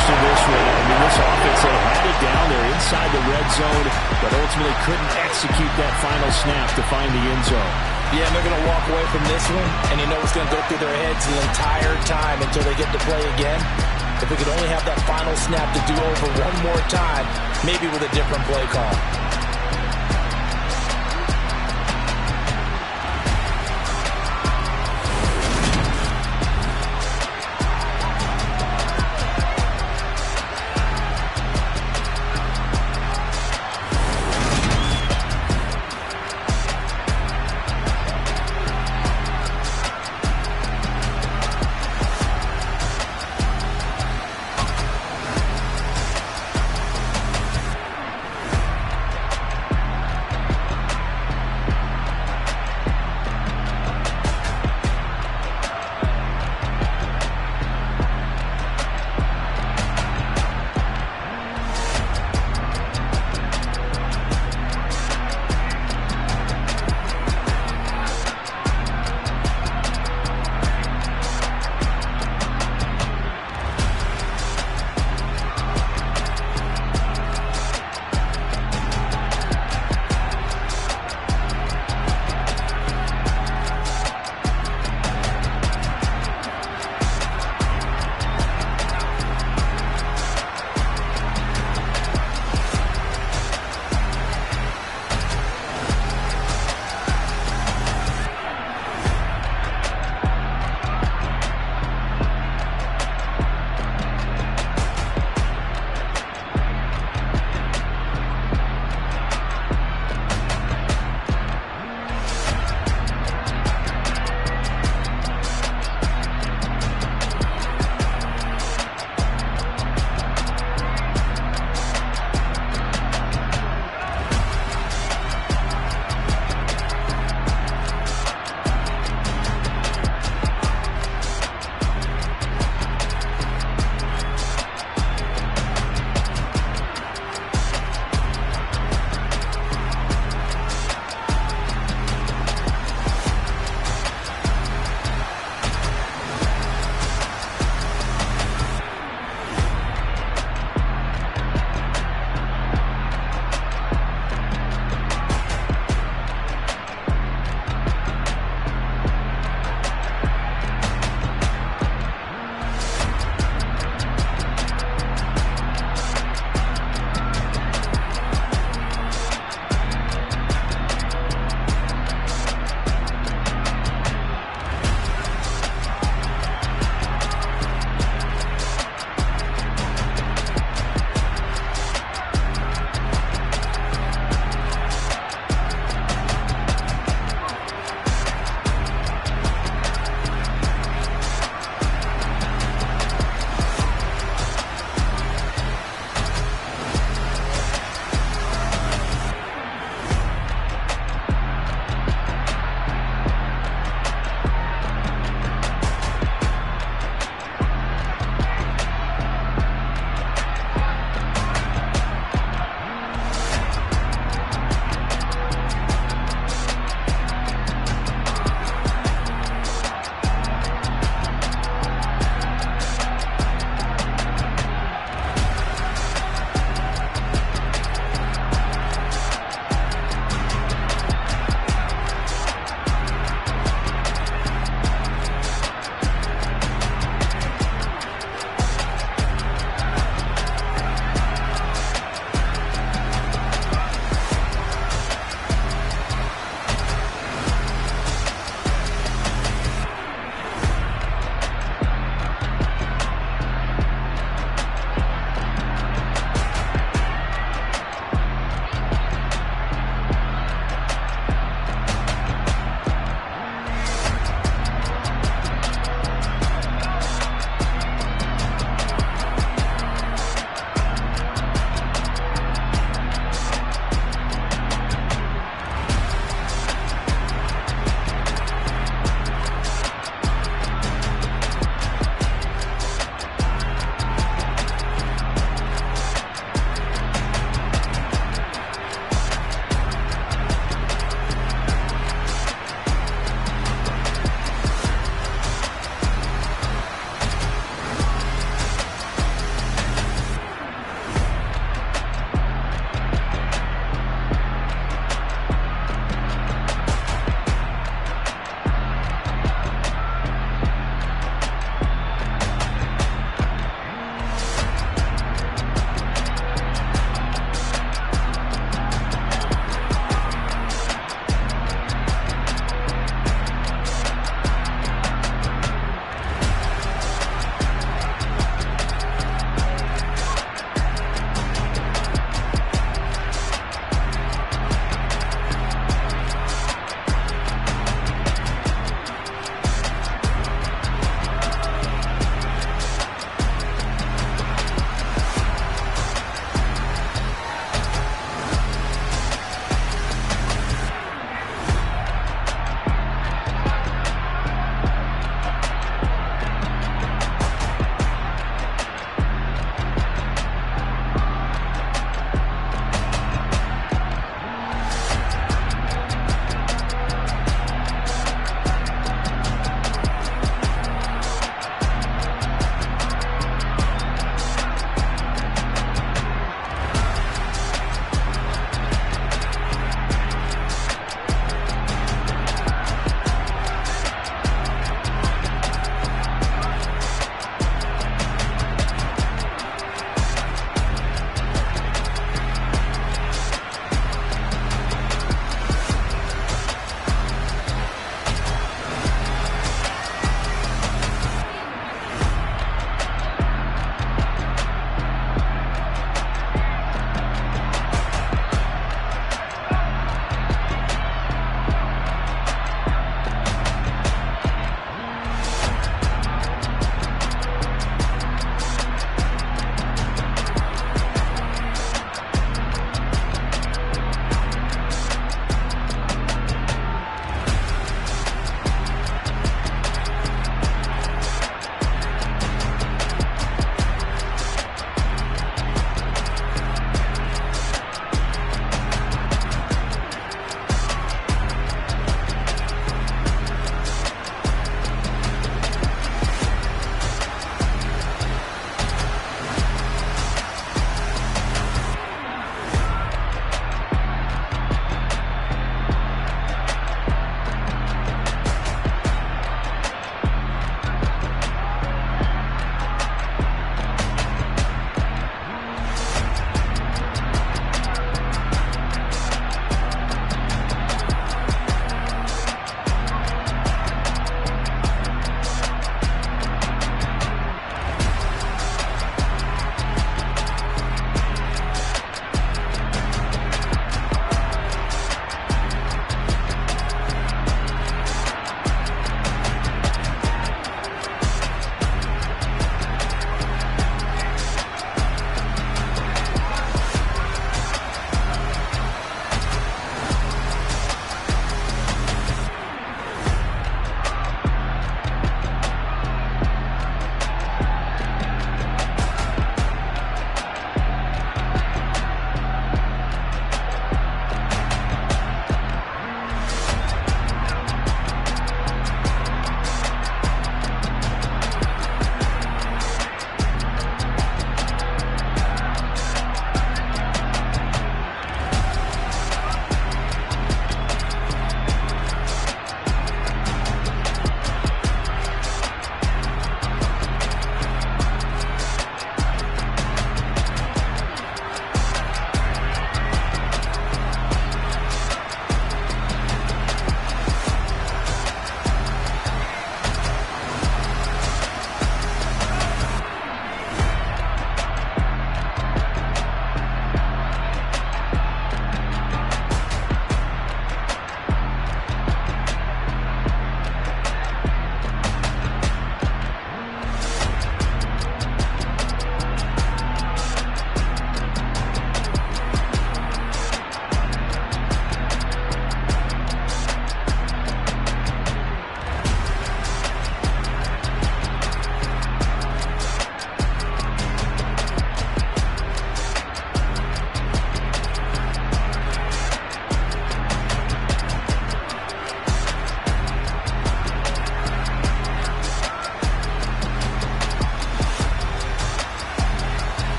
To this one. I mean, this offense had it down there inside the red zone, but ultimately couldn't execute that final snap to find the end zone. Yeah, and they're going to walk away from this one, and you know it's going to go through their heads the entire time until they get to play again. If we could only have that final snap to do over one more time, maybe with a different play call.